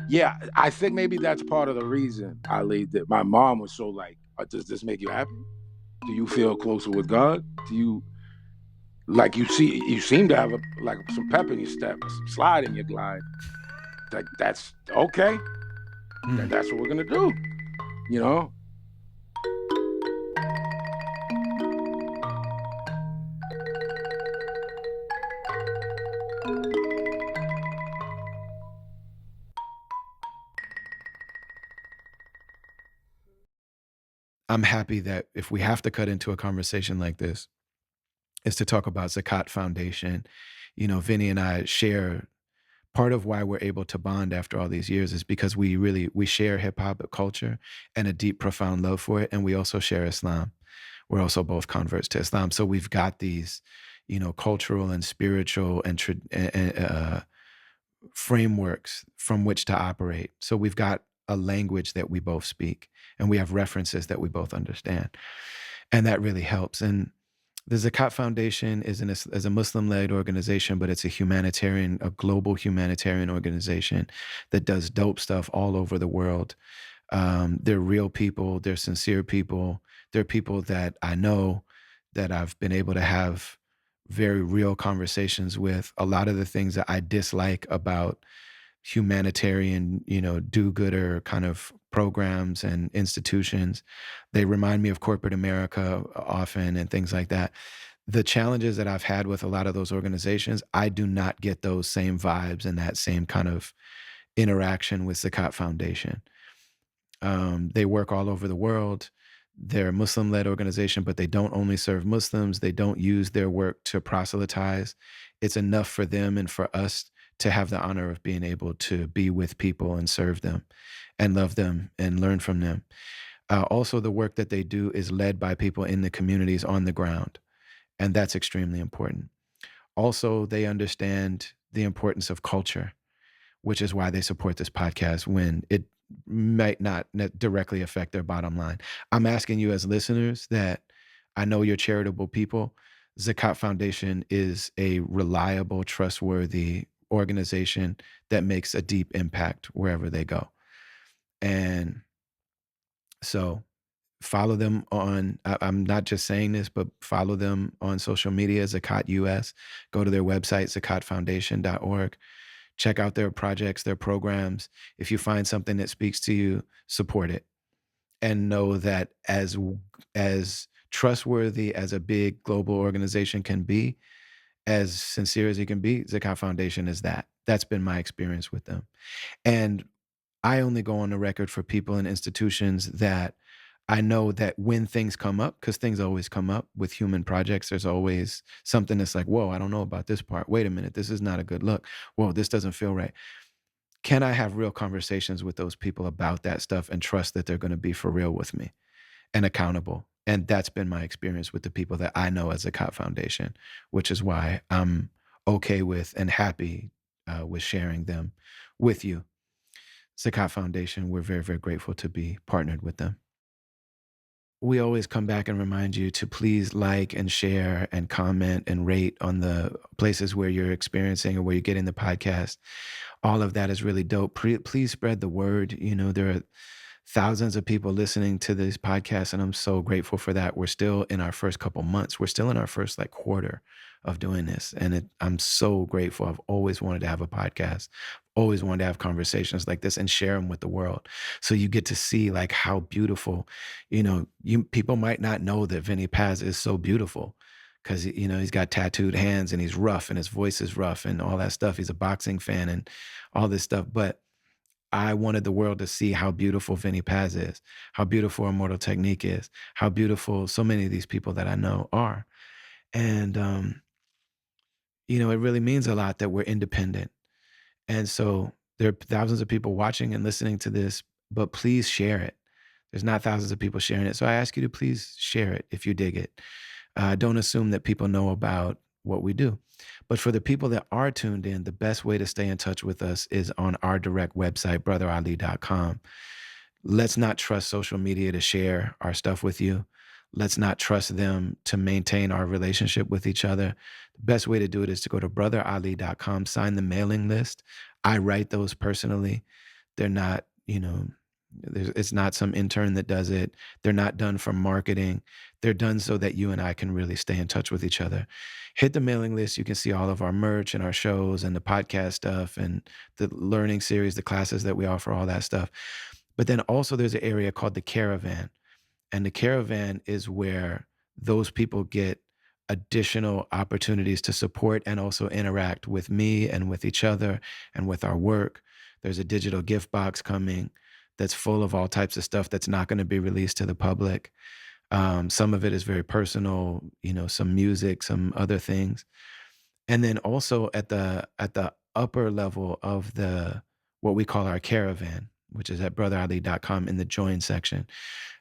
Speaker 2: yeah, I think maybe that's part of the reason, Ali, that my mom was so like, "Does this make you happy? Do you feel closer with God? Do you like you seem to have like some pep in your step, some slide in your glide? Like that's okay. Then
Speaker 1: Mm.
Speaker 2: that's what we're gonna do." You know?
Speaker 1: I'm happy that if we have to cut into a conversation like this, is to talk about Zakat Foundation. Vinny and I share part of why we're able to bond after all these years is because we share hip hop culture and a deep, profound love for it, and we also share Islam. We're also both converts to Islam, so we've got these, cultural and spiritual and frameworks from which to operate. So we've got a language that we both speak, and we have references that we both understand, and that really helps. And the Zakat Foundation is a Muslim-led organization, but it's a global humanitarian organization that does dope stuff all over the world. They're real people, they're sincere people, they're people that I know that I've been able to have very real conversations with. A lot of the things that I dislike about humanitarian, do-gooder kind of programs and institutions, they remind me of corporate America often and things like that. The challenges that I've had with a lot of those organizations, I do not get those same vibes and that same kind of interaction with Zakat Foundation. They work all over the world. They're a Muslim-led organization, but they don't only serve Muslims. They don't use their work to proselytize. It's enough for them and for us to have the honor of being able to be with people and serve them and love them and learn from them. Also, the work that they do is led by people in the communities on the ground, and that's extremely important. Also, they understand the importance of culture, which is why they support this podcast when it might not directly affect their bottom line. I'm asking you as listeners that I know you're charitable people. Zakat Foundation is a reliable, trustworthy organization that makes a deep impact wherever they go. And so follow them I'm not just saying this, but follow them on social media, Zakat US. Go to their website, zakatfoundation.org. Check out their projects, their programs. If you find something that speaks to you, support it. And know that as trustworthy as a big global organization can be, as sincere as it can be, Zakat Foundation is that. That's been my experience with them. And I only go on the record for people and institutions that I know that when things come up, because things always come up with human projects, there's always something that's like, whoa, I don't know about this part. Wait a minute, this is not a good look. Whoa, this doesn't feel right. Can I have real conversations with those people about that stuff and trust that they're going to be for real with me and accountable? And that's been my experience with the people that I know as a Cop Foundation, which is why I'm okay with and happy with sharing them with you. Sakat Foundation, we're very, very grateful to be partnered with them. We always come back and remind you to please like and share and comment and rate on the places where you're experiencing or where you're getting the podcast. All of that is really dope. Please spread the word. You know, there are thousands of people listening to this podcast, and I'm so grateful for that. We're still in our first couple months. We're still in our first like quarter of doing this, and I'm so grateful. I've always wanted to have a podcast, always wanted to have conversations like this and share them with the world, so you get to see like how beautiful. You know, you people might not know that Vinny Paz is so beautiful because you know he's got tattooed hands and he's rough and his voice is rough and all that stuff. He's a boxing fan and all this stuff, but I wanted the world to see how beautiful Vinny Paz is, how beautiful Immortal Technique is, how beautiful so many of these people that I know are. And, you know, it really means a lot that we're independent. And so there are thousands of people watching and listening to this, but please share it. There's not thousands of people sharing it. So I ask you to please share it if you dig it. Don't assume that people know about what we do. But for the people that are tuned in, the best way to stay in touch with us is on our direct website, brotherali.com. Let's not trust social media to share our stuff with you. Let's not trust them to maintain our relationship with each other. The best way to do it is to go to brotherali.com, sign the mailing list. I write those personally. They're not, you know, it's not some intern that does it. They're not done for marketing. They're done so that you and I can really stay in touch with each other. Hit the mailing list. You can see all of our merch and our shows and the podcast stuff and the learning series, the classes that we offer, all that stuff. But then also there's an area called the Caravan. And the Caravan is where those people get additional opportunities to support and also interact with me and with each other and with our work. There's a digital gift box coming that's full of all types of stuff that's not going to be released to the public. Some of it is very personal, you know, some music, some other things. And then also at the upper level of the what we call our caravan, which is at brotherali.com in the join section.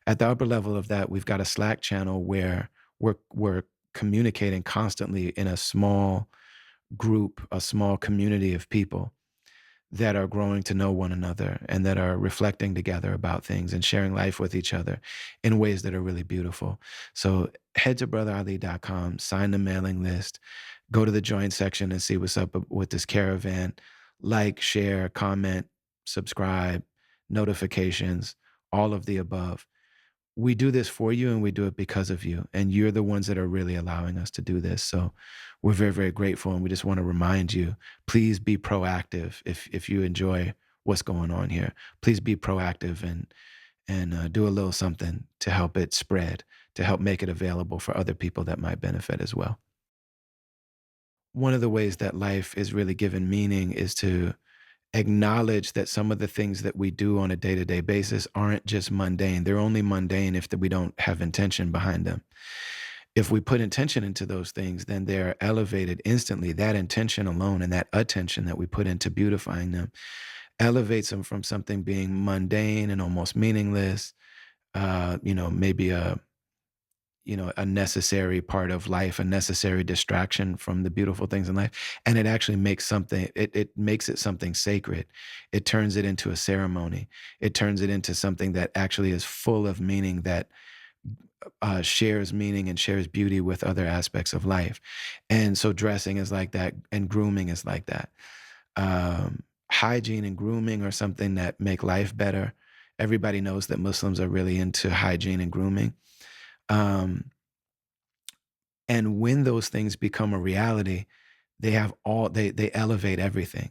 Speaker 1: At the upper level of that, we've got a Slack channel where we're communicating constantly in a small group, a small community of people that are growing to know one another and that are reflecting together about things and sharing life with each other in ways that are really beautiful. So head to brotherali.com, sign the mailing list, go to the join section and see what's up with this caravan. Like, share, comment, subscribe, notifications, all of the above. We do this for you and we do it because of you. And you're the ones that are really allowing us to do this. So we're very, very grateful. And we just want to remind you, please be proactive if you enjoy what's going on here. Please be proactive and do a little something to help it spread, to help make it available for other people that might benefit as well. One of the ways that life is really given meaning is to acknowledge that some of the things that we do on a day-to-day basis aren't just mundane. They're only mundane if we don't have intention behind them. If we put intention into those things, then they're elevated instantly. That intention alone and that attention that we put into beautifying them elevates them from something being mundane and almost meaningless, you know, maybe a necessary part of life, a necessary distraction from the beautiful things in life. And it actually makes it makes it something sacred. It turns it into a ceremony. It turns it into something that actually is full of meaning, that shares meaning and shares beauty with other aspects of life. And so dressing is like that, and grooming is like that. Hygiene and grooming are something that make life better. Everybody knows that Muslims are really into hygiene and grooming. Um, and when those things become a reality, they elevate everything.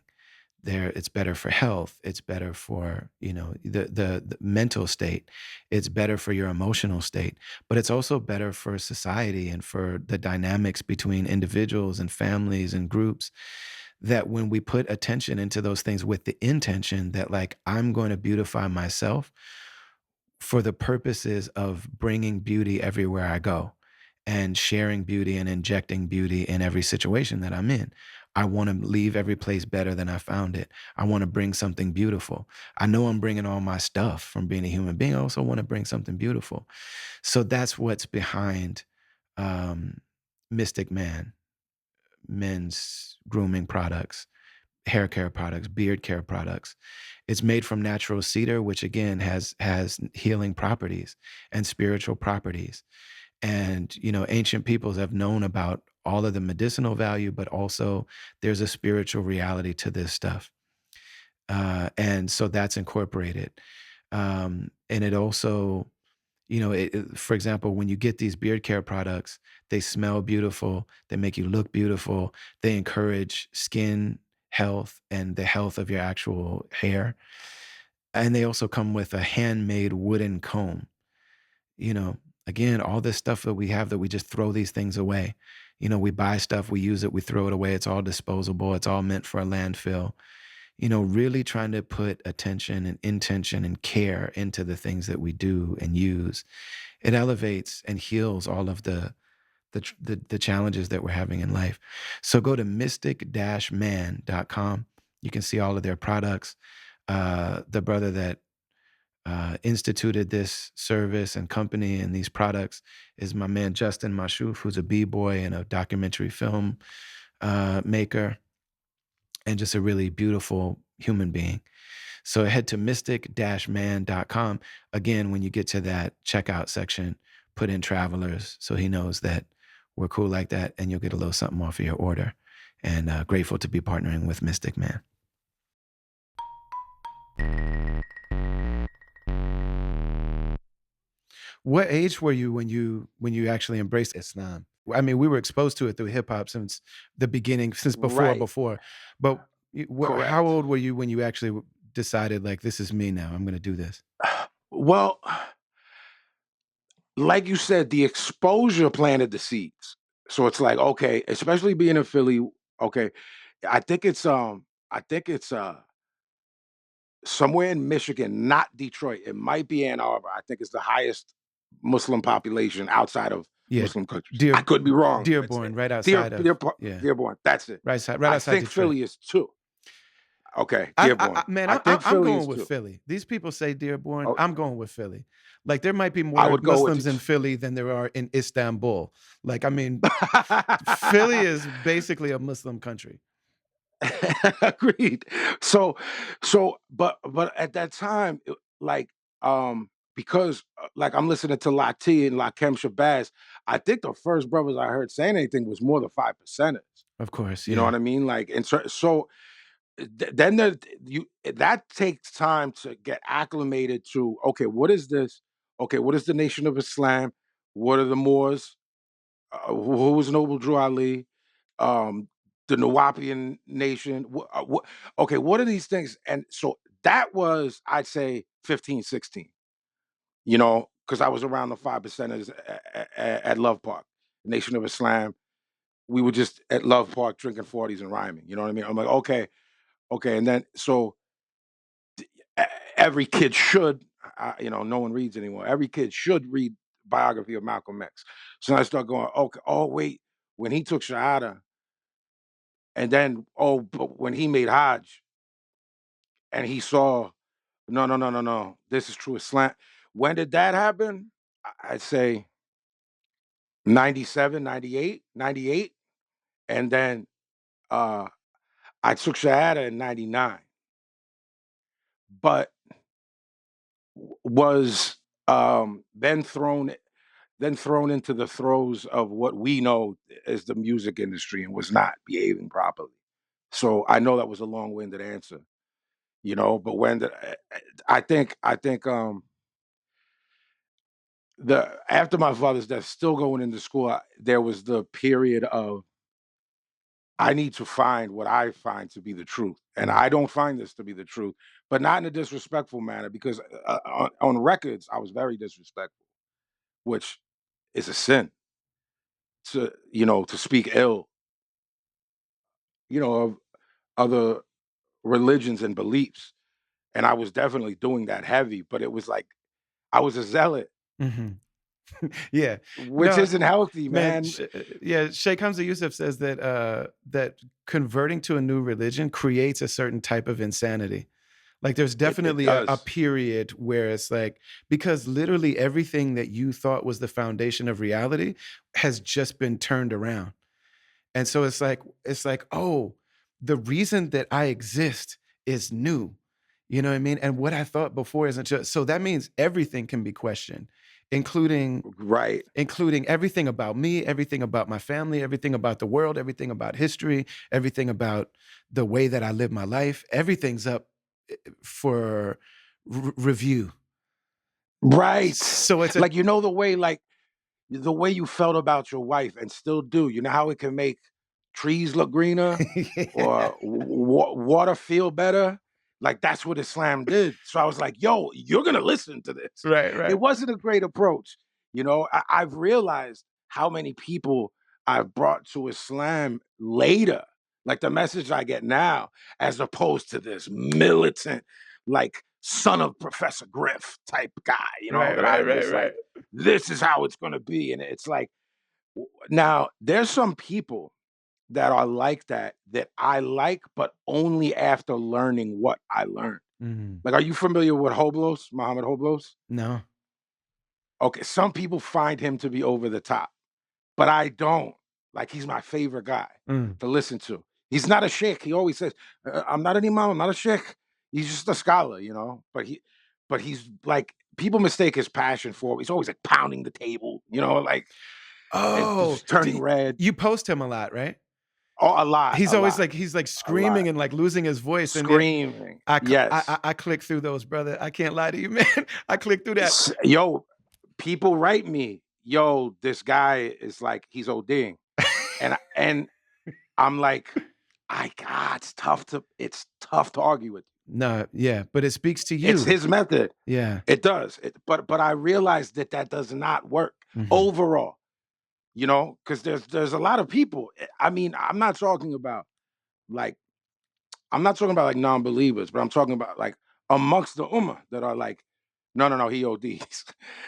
Speaker 1: It's better for health. It's better for, you know, the mental state. It's better for your emotional state, but it's also better for society and for the dynamics between individuals and families and groups. That when we put attention into those things with the intention that like I'm going to beautify myself, for the purposes of bringing beauty everywhere I go and sharing beauty and injecting beauty in every situation that I'm in. I want to leave every place better than I found it. I want to bring something beautiful. I know I'm bringing all my stuff from being a human being. I also want to bring something beautiful. So that's what's behind um, Mystic Man, men's grooming products, hair care products, beard care products. It's made from natural cedar, which again has healing properties and spiritual properties. And ancient peoples have known about all of the medicinal value, but also there's a spiritual reality to this stuff. And so that's incorporated. And it also, for example, when you get these beard care products, they smell beautiful, they make you look beautiful, they encourage skin health and the health of your actual hair. And they also come with a handmade wooden comb. You know, again, all this stuff that we have that we just throw these things away. We buy stuff, we use it, we throw it away. It's all disposable. It's all meant for a landfill. Really trying to put attention and intention and care into the things that we do and use. It elevates and heals all of the challenges that we're having in life. So go to mystic-man.com. You can see all of their products. The brother that instituted this service and company and these products is my man Justin Mashouf, who's a b-boy and a documentary film maker, and just a really beautiful human being. So head to mystic-man.com. Again, when you get to that checkout section, put in travelers so he knows that we're cool like that, and you'll get a little something off of your order. And grateful to be partnering with Mystic Man. What age were you when you actually embraced Islam? I mean, we were exposed to it through hip hop since the beginning, since before
Speaker 2: Right.
Speaker 1: before. But how
Speaker 2: Correct.
Speaker 1: old were you when you actually decided like this is me now? I'm going to do this.
Speaker 2: Well, like you said, the exposure planted the seeds. So it's like, okay, especially being in Philly, okay, I think it's I think it's somewhere in Michigan, not Detroit. It might be Ann Arbor. I think it's the highest Muslim population outside of
Speaker 1: Yeah,
Speaker 2: Muslim countries. I
Speaker 1: Dear
Speaker 2: could be wrong.
Speaker 1: Dearborn, right outside of yeah,
Speaker 2: Dearborn. That's it.
Speaker 1: right
Speaker 2: I
Speaker 1: outside
Speaker 2: think
Speaker 1: Detroit.
Speaker 2: Philly is too. Okay, Dearborn.
Speaker 1: Man,
Speaker 2: I think
Speaker 1: I'm
Speaker 2: Philly
Speaker 1: going
Speaker 2: is
Speaker 1: with
Speaker 2: too.
Speaker 1: Philly. These people say Dearborn.
Speaker 2: Oh,
Speaker 1: I'm going with Philly. Like there might be
Speaker 2: I
Speaker 1: more
Speaker 2: would go with
Speaker 1: Muslims in
Speaker 2: it.
Speaker 1: Philly than there are in Istanbul. Like I mean, Philly is basically a Muslim country.
Speaker 2: Agreed. But at that time, like, because like I'm listening to Lati and Lakem Shabazz, I think the first brothers I heard saying anything was more the 5%ers.
Speaker 1: Of course,
Speaker 2: You know
Speaker 1: yeah.
Speaker 2: what I mean? Like, and so then that takes time to get acclimated to. Okay, what is this? Okay, what is the Nation of Islam? What are the Moors? Who was Noble Drew Ali? Um, the Nawapian Nation. Okay, what are these things? And so that was, I'd say, 15, 16. Because I was around the 5%ers at Love Park, Nation of Islam. We were just at Love Park drinking 40s and rhyming. You know what I mean? I'm like, okay, okay. And then so e- every kid should, no one reads anymore. Every kid should read biography of Malcolm X. So I start going, okay, oh wait, when he took Shahada, and then but when he made Hajj, and he saw, no, no, no, no, no, this is true Islam. When did that happen? I'd say 97, 98, 98, and then uh, I took Shahada in 99, but was then thrown into the throes of what we know as the music industry and was not behaving properly. So I know that was a long-winded answer, but I think the after my father's death, still going into school, there was the period of I need to find what I find to be the truth, and
Speaker 1: Mm.
Speaker 2: I don't find this to be the truth, but not in a disrespectful manner because on records I was very disrespectful, which is a sin to speak ill, of other religions and beliefs. And I was definitely doing that heavy, but it was like I was a zealot,
Speaker 1: Mhm. Yeah.
Speaker 2: which
Speaker 1: No,
Speaker 2: isn't healthy,
Speaker 1: man,
Speaker 2: man.
Speaker 1: yeah, Sheikh Hamza Yusuf says that, that converting to a new religion creates a certain type of insanity. Like, there's
Speaker 2: It
Speaker 1: definitely a
Speaker 2: does.
Speaker 1: period where it's like because literally everything that you thought was the foundation of reality has just been turned around. And so it's like, "Oh, the reason that I exist is new." You know what I mean? And what I thought before isn't just so that means everything can be questioned, including
Speaker 2: Right.
Speaker 1: everything about me, everything about my family, everything about the world, everything about history, everything about the way that I live my life. Everything's up for review.
Speaker 2: Right.
Speaker 1: So it's a
Speaker 2: Like, the way you felt about your wife and still do. You know how it can make trees look greener or water feel better? Like, that's what Islam did. So I was like, yo, you're going to listen to this.
Speaker 1: right,
Speaker 2: It
Speaker 1: right,
Speaker 2: wasn't a great approach. I've realized how many people I've brought to Islam later, like the message I get now, as opposed to this militant, like son of Professor Griff type guy,
Speaker 1: right,
Speaker 2: that
Speaker 1: right,
Speaker 2: I
Speaker 1: right,
Speaker 2: was
Speaker 1: right.
Speaker 2: like, this is how it's going to be. And it's like, now there's some people that are like that I like, but only after learning what I learned.
Speaker 1: Mhm.
Speaker 2: Like, are you familiar with Hoblos, Muhammad Hoblos?
Speaker 1: No.
Speaker 2: Okay, some people find him to be over the top, but I don't. Like, he's my favorite guy
Speaker 1: Mm.
Speaker 2: to listen to. He's not a sheikh. He always says, "I'm not an imam. I'm not a sheikh." He's just a scholar, But he's like people mistake his passion for. He's always like pounding the table, like and
Speaker 1: Oh,
Speaker 2: just turning red.
Speaker 1: you post him a lot, right?
Speaker 2: Oh,
Speaker 1: He's
Speaker 2: a
Speaker 1: always
Speaker 2: lot,
Speaker 1: like he's like
Speaker 2: a lot.
Speaker 1: screaming and like losing his voice, and yet
Speaker 2: Screaming.
Speaker 1: I cl-
Speaker 2: Yes.
Speaker 1: I click through those, brother. I can't lie to you, man. I click through that.
Speaker 2: Yo, people write me, "Yo, this guy is like he's ODing." And I'm like, I God, it's tough to argue with.
Speaker 1: No, yeah, but it speaks to
Speaker 2: It's
Speaker 1: you.
Speaker 2: his method.
Speaker 1: Yeah.
Speaker 2: It does. But I realized that does not work
Speaker 1: Mhm.
Speaker 2: overall, because there's a lot of people. I mean, like I'm not talking about like non-believers, but I'm talking about like amongst the ummah that are like, no, no, no, he ODs.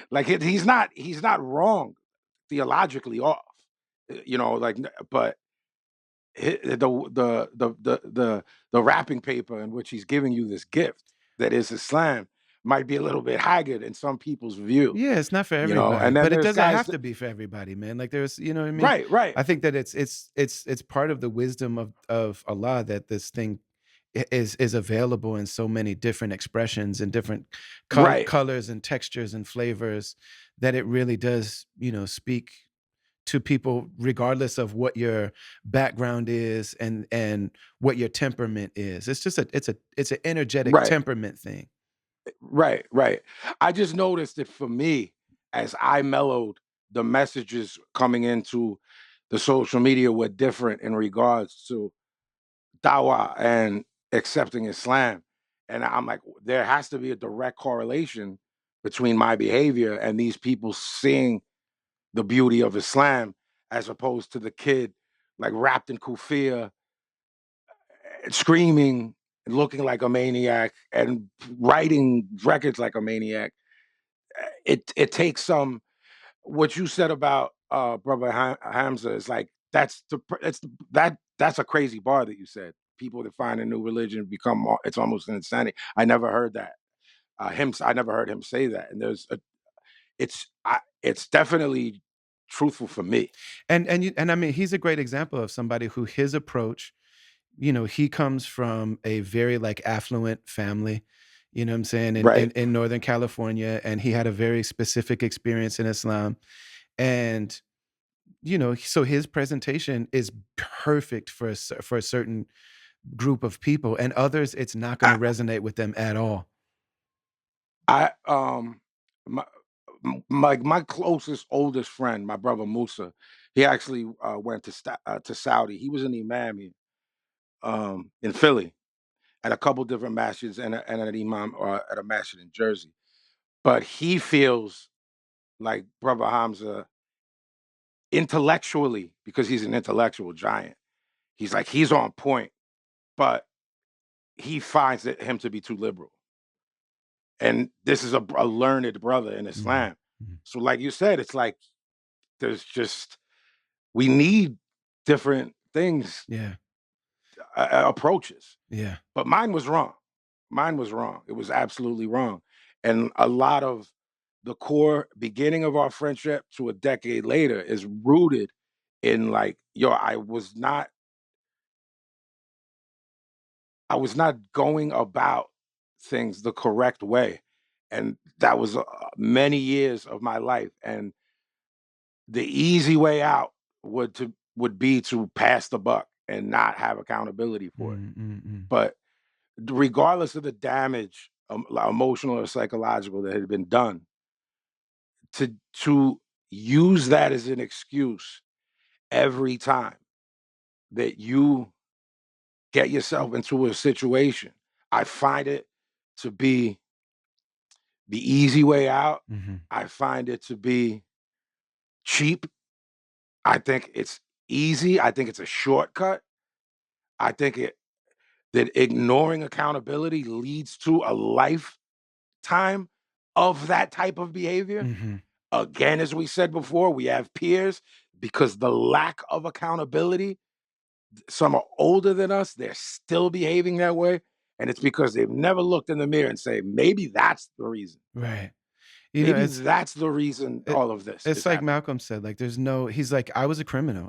Speaker 2: Like he's not wrong theologically off, like, but the wrapping paper in which he's giving you this gift that is Islam might be a little bit haggard in some people's view,
Speaker 1: Yeah, it's not for everybody,
Speaker 2: and then
Speaker 1: but it
Speaker 2: there's
Speaker 1: doesn't
Speaker 2: guys
Speaker 1: have
Speaker 2: that,
Speaker 1: to be for everybody, man. Like there's, you know what I mean?
Speaker 2: right, right,
Speaker 1: I think that it's part of the wisdom of Allah that this thing is available in so many different expressions and different
Speaker 2: right,
Speaker 1: colors and textures and flavors that it really does, speak to people regardless of what your background is and what your temperament is. It's just it's an energetic
Speaker 2: right,
Speaker 1: temperament thing.
Speaker 2: right, right. I just noticed that for me, as I mellowed, the messages coming into the social media were different in regards to dawah and accepting Islam. And I'm like, there has to be a direct correlation between my behavior and these people seeing the beauty of Islam as opposed to the kid like wrapped in kufiya, screaming, looking like a maniac, and writing records like a maniac. It takes some what you said about brother Hamza is like that's a crazy bar that you said. People that find a new religion it's almost an insanity. I never heard that. I never heard him say that. And it's definitely truthful for me.
Speaker 1: And I mean, he's a great example of somebody who his approach, he comes from a very like affluent family, you know what I'm saying, in,
Speaker 2: Right,
Speaker 1: in Northern California, and he had a very specific experience in Islam. And so his presentation is perfect for for a certain group of people, and others it's not going to
Speaker 2: I
Speaker 1: resonate with them at all.
Speaker 2: I my my closest oldest friend, my brother Musa, he actually went to Saudi. He was an imam here, in Philly at a couple different masjids and an imam at a masjid in Jersey. But he feels like Brother Hamza intellectually, because he's an intellectual giant. He's like he's on point, but he finds him to be too liberal. and this is a learned brother in
Speaker 1: Mhm.
Speaker 2: Islam.
Speaker 1: Mhm.
Speaker 2: So, like you said, it's like there's just we need different things,
Speaker 1: Yeah.
Speaker 2: approaches.
Speaker 1: Yeah.
Speaker 2: But mine was wrong. Mine was wrong. It was absolutely wrong. And a lot of the core beginning of our friendship to a decade later is rooted in like, yo, I was not going about things the correct way. And that was many years of my life. And the easy way out would be to pass the buck and not have accountability for it.
Speaker 1: Mm, mm, mm.
Speaker 2: But regardless of the damage, emotional or psychological, that had been done, to use that as an excuse every time that you get yourself into a situation, I find it to be the easy way out.
Speaker 1: Mhm.
Speaker 2: I find it to be cheap. I think it's easy. I think it's a shortcut. I think it that ignoring accountability leads to a lifetime of that type of behavior.
Speaker 1: Mhm.
Speaker 2: Again, as we said before, we have peers because the lack of accountability, some are older than us, they're still behaving that way. And it's because they've never looked in the mirror and say, maybe that's the reason.
Speaker 1: Right. You know,
Speaker 2: Maybe that's the reason
Speaker 1: it
Speaker 2: all of this is
Speaker 1: it's like
Speaker 2: happening.
Speaker 1: Malcolm said, like, he's like, "I was a criminal.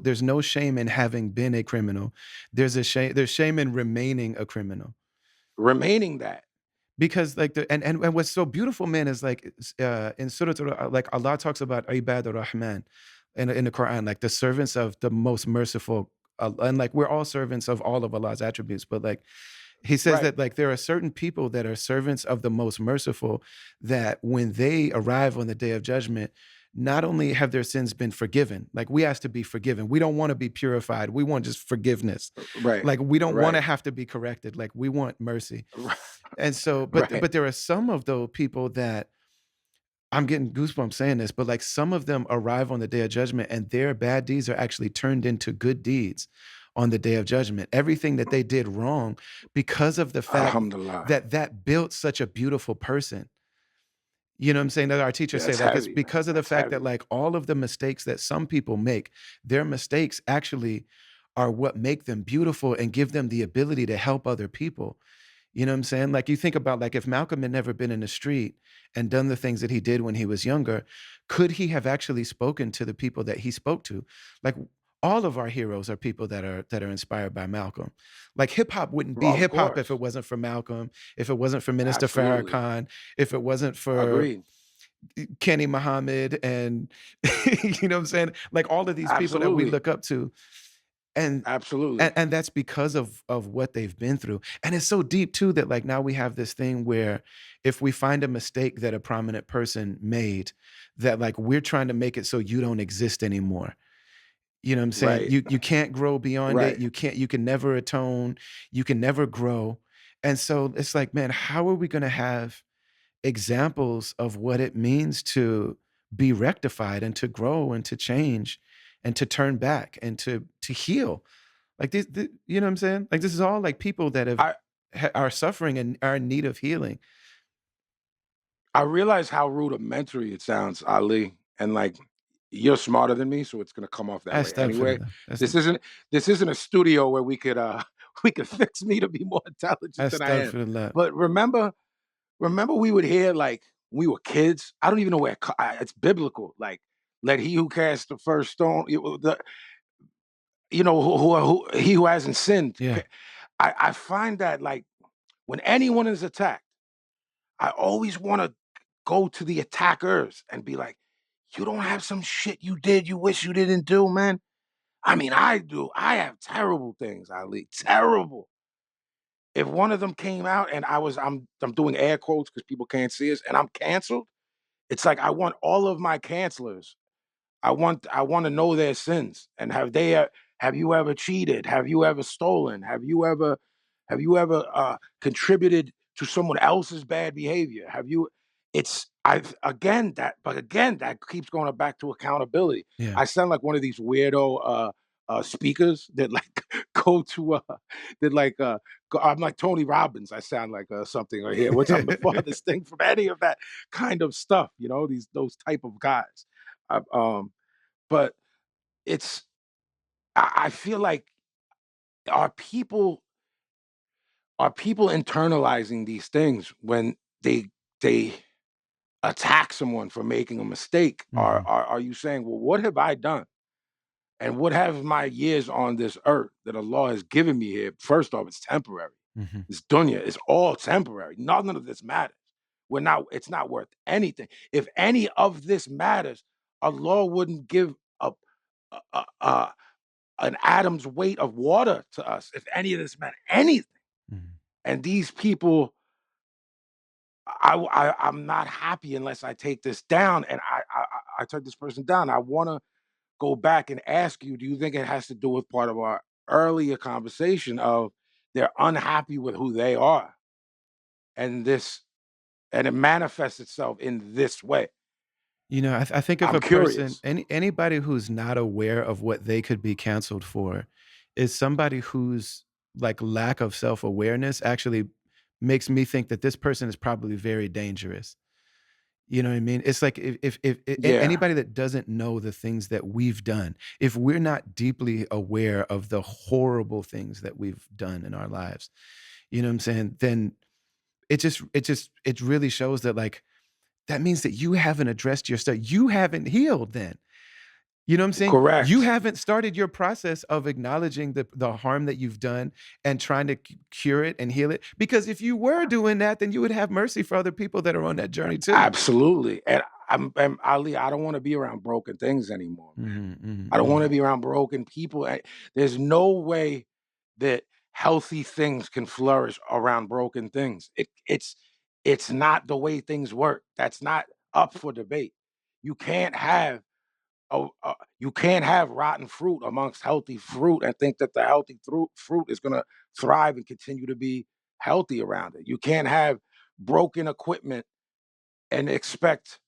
Speaker 1: There's no shame in having been a criminal. There's shame in remaining a criminal."
Speaker 2: Remaining that.
Speaker 1: Because like and what's so beautiful, man, is like in Surah like Allah talks about Ibad rahman in the Quran, like the servants of the most merciful. And like we're all servants of all of Allah's attributes, but like he says
Speaker 2: Right.
Speaker 1: that like there are certain people that are servants of the most merciful, that when they arrive on the day of judgment, not only have their sins been forgiven, like we ask to be forgiven. We don't want to be purified. We want just forgiveness.
Speaker 2: Right.
Speaker 1: Like we don't want to
Speaker 2: Right.
Speaker 1: have to be corrected. Like we want mercy.
Speaker 2: Right.
Speaker 1: And so,
Speaker 2: Right.
Speaker 1: but there are some of those people that I'm getting goosebumps saying this, but like some of them arrive on the day of judgment and their bad deeds are actually turned into good deeds on the day of judgment. Everything that they did wrong because of the fact
Speaker 2: Alhamdulillah.
Speaker 1: that that built such a beautiful person. You know what I'm saying? That our teachers say,
Speaker 2: That's
Speaker 1: like, it's
Speaker 2: heavy, man.
Speaker 1: because of the
Speaker 2: That's
Speaker 1: fact that,
Speaker 2: heavy.
Speaker 1: like, all of the mistakes that some people make, their mistakes actually are what make them beautiful and give them the ability to help other people. You know what I'm saying? Like you think about like if Malcolm had never been in the street and done the things that he did when he was younger, could he have actually spoken to the people that he spoke to? Like all of our heroes are people that are inspired by Malcolm. Like hip hop wouldn't be
Speaker 2: Well, of
Speaker 1: hip hop if it
Speaker 2: course.
Speaker 1: wasn't for Malcolm, if it wasn't for Minister
Speaker 2: Absolutely.
Speaker 1: Farrakhan, if it wasn't for
Speaker 2: Agreed.
Speaker 1: Kenny Muhammad and you know what I'm saying? Like all of these people that we
Speaker 2: Absolutely.
Speaker 1: look up to. And
Speaker 2: Absolutely.
Speaker 1: and that's because of what they've been through, and it's so deep too that, like, now we have this thing where if we find a mistake that a prominent person made, that, like, we're trying to make it so you don't exist anymore. You know what I'm saying?
Speaker 2: Right.
Speaker 1: You can't grow beyond it,
Speaker 2: Right.
Speaker 1: you can never atone, you can never grow, and so it's like, man, how are we gonna have examples of what it means to be rectified and to grow and to change and to turn back and to heal? Like this, you know what I'm saying? Like this is all like people that have
Speaker 2: I
Speaker 1: are suffering and are in need of healing.
Speaker 2: I realize how rudimentary it sounds, Ali, and like you're smarter than me, so it's gonna come off that way anyway.
Speaker 1: Astaghfirullah.
Speaker 2: This isn't this isn't a studio where we could we could fix me to be more intelligent than I am.
Speaker 1: Astaghfirullah.
Speaker 2: But remember we would hear like we were kids. I don't even know where it's biblical. Like let he who cast the first stone, who he who hasn't sinned.
Speaker 1: Yeah.
Speaker 2: I find that like when anyone is attacked, I always want to go to the attackers and be like, you don't have some shit you did you wish you didn't do, man. I mean, I do. I have terrible things, Ali. Terrible. If one of them came out and I'm doing air quotes because people can't see us, and I'm canceled, it's like I want all of my cancelers. I want to know their sins and have you ever cheated? Have you ever stolen? Have you ever contributed to someone else's bad behavior? Have you it's I've again that keeps going back to accountability.
Speaker 1: Yeah.
Speaker 2: I sound like one of these weirdo speakers that like go to did like I'm like Tony Robbins. I sound like something right here, which I'm the farthest thing from any of that kind of stuff. You know, these those type of guys. I, but it's I feel like are people are people internalizing these things when they attack someone for making a mistake?
Speaker 1: Mhm,
Speaker 2: Are you saying, well, what have I done? And what have my years on this earth that Allah has given me here? First off, it's temporary.
Speaker 1: mhm,
Speaker 2: This dunya is all temporary. None of this matters. It's not worth anything. If any of this matters, Allah wouldn't give a, a an atom's weight of water to us if any of this meant anything.
Speaker 1: mhm.
Speaker 2: And these people, I'm not happy unless I take this down, and I took this person down. I want to go back and ask you, do you think it has to do with part of our earlier conversation of they're unhappy with who they are, and this and it manifests itself in this way?
Speaker 1: You know, I think if
Speaker 2: I'm
Speaker 1: a person,
Speaker 2: curious.
Speaker 1: anybody who's not aware of what they could be canceled for, is somebody whose like lack of self awareness actually makes me think that this person is probably very dangerous. You know what I mean? It's like if
Speaker 2: Yeah,
Speaker 1: anybody that doesn't know the things that we've done, if we're not deeply aware of the horrible things that we've done in our lives, you know what I'm saying? Then it really shows that like that means that you haven't addressed your stuff. You haven't healed then. You know what I'm saying? You
Speaker 2: correct.
Speaker 1: haven't started your process of acknowledging the harm that you've done and trying to cure it and heal it. Because if you were doing that, then you would have mercy for other people that are on that journey too.
Speaker 2: Absolutely. And I'm Ali, I don't want to be around broken things anymore, man.
Speaker 1: Mhm, mhm,
Speaker 2: I don't want to
Speaker 1: mhm,
Speaker 2: be around broken people. There's no way that healthy things can flourish around broken things. It's not the way things work. That's not up for debate. You can't have you can't have rotten fruit amongst healthy fruit and think that the healthy fruit is going to thrive and continue to be healthy around it. You can't have broken equipment and expect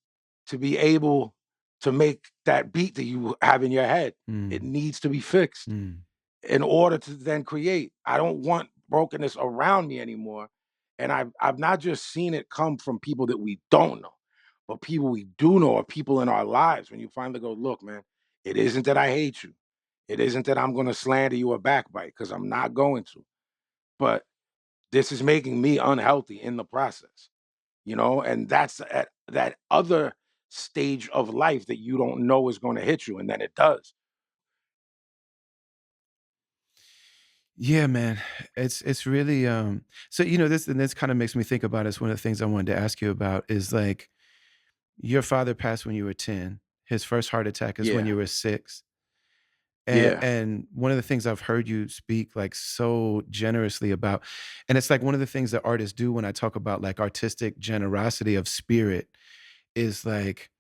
Speaker 2: to be able to make that beat that you have in your head. It
Speaker 1: mm,
Speaker 2: needs to be fixed
Speaker 1: mm.
Speaker 2: in order to then create. I don't want brokenness around me anymore. And I've not just seen it come from people that we don't know, but people we do know or people in our lives. When you finally go, look, man, it isn't that I hate you. It isn't that I'm going to slander you or backbite because I'm not going to. But this is making me unhealthy in the process, you know, and that's at that other stage of life that you don't know is going to hit you, and then it does.
Speaker 1: Yeah, man. It's really so you know this kind of makes me think about it's one of the things I wanted to ask you about is like your father passed when you were 10. His first heart attack is when
Speaker 2: Yeah,
Speaker 1: you were 6.
Speaker 2: yeah,
Speaker 1: And one of the things I've heard you speak like so generously about, and it's like one of the things that artists do when I talk about like artistic generosity of spirit is like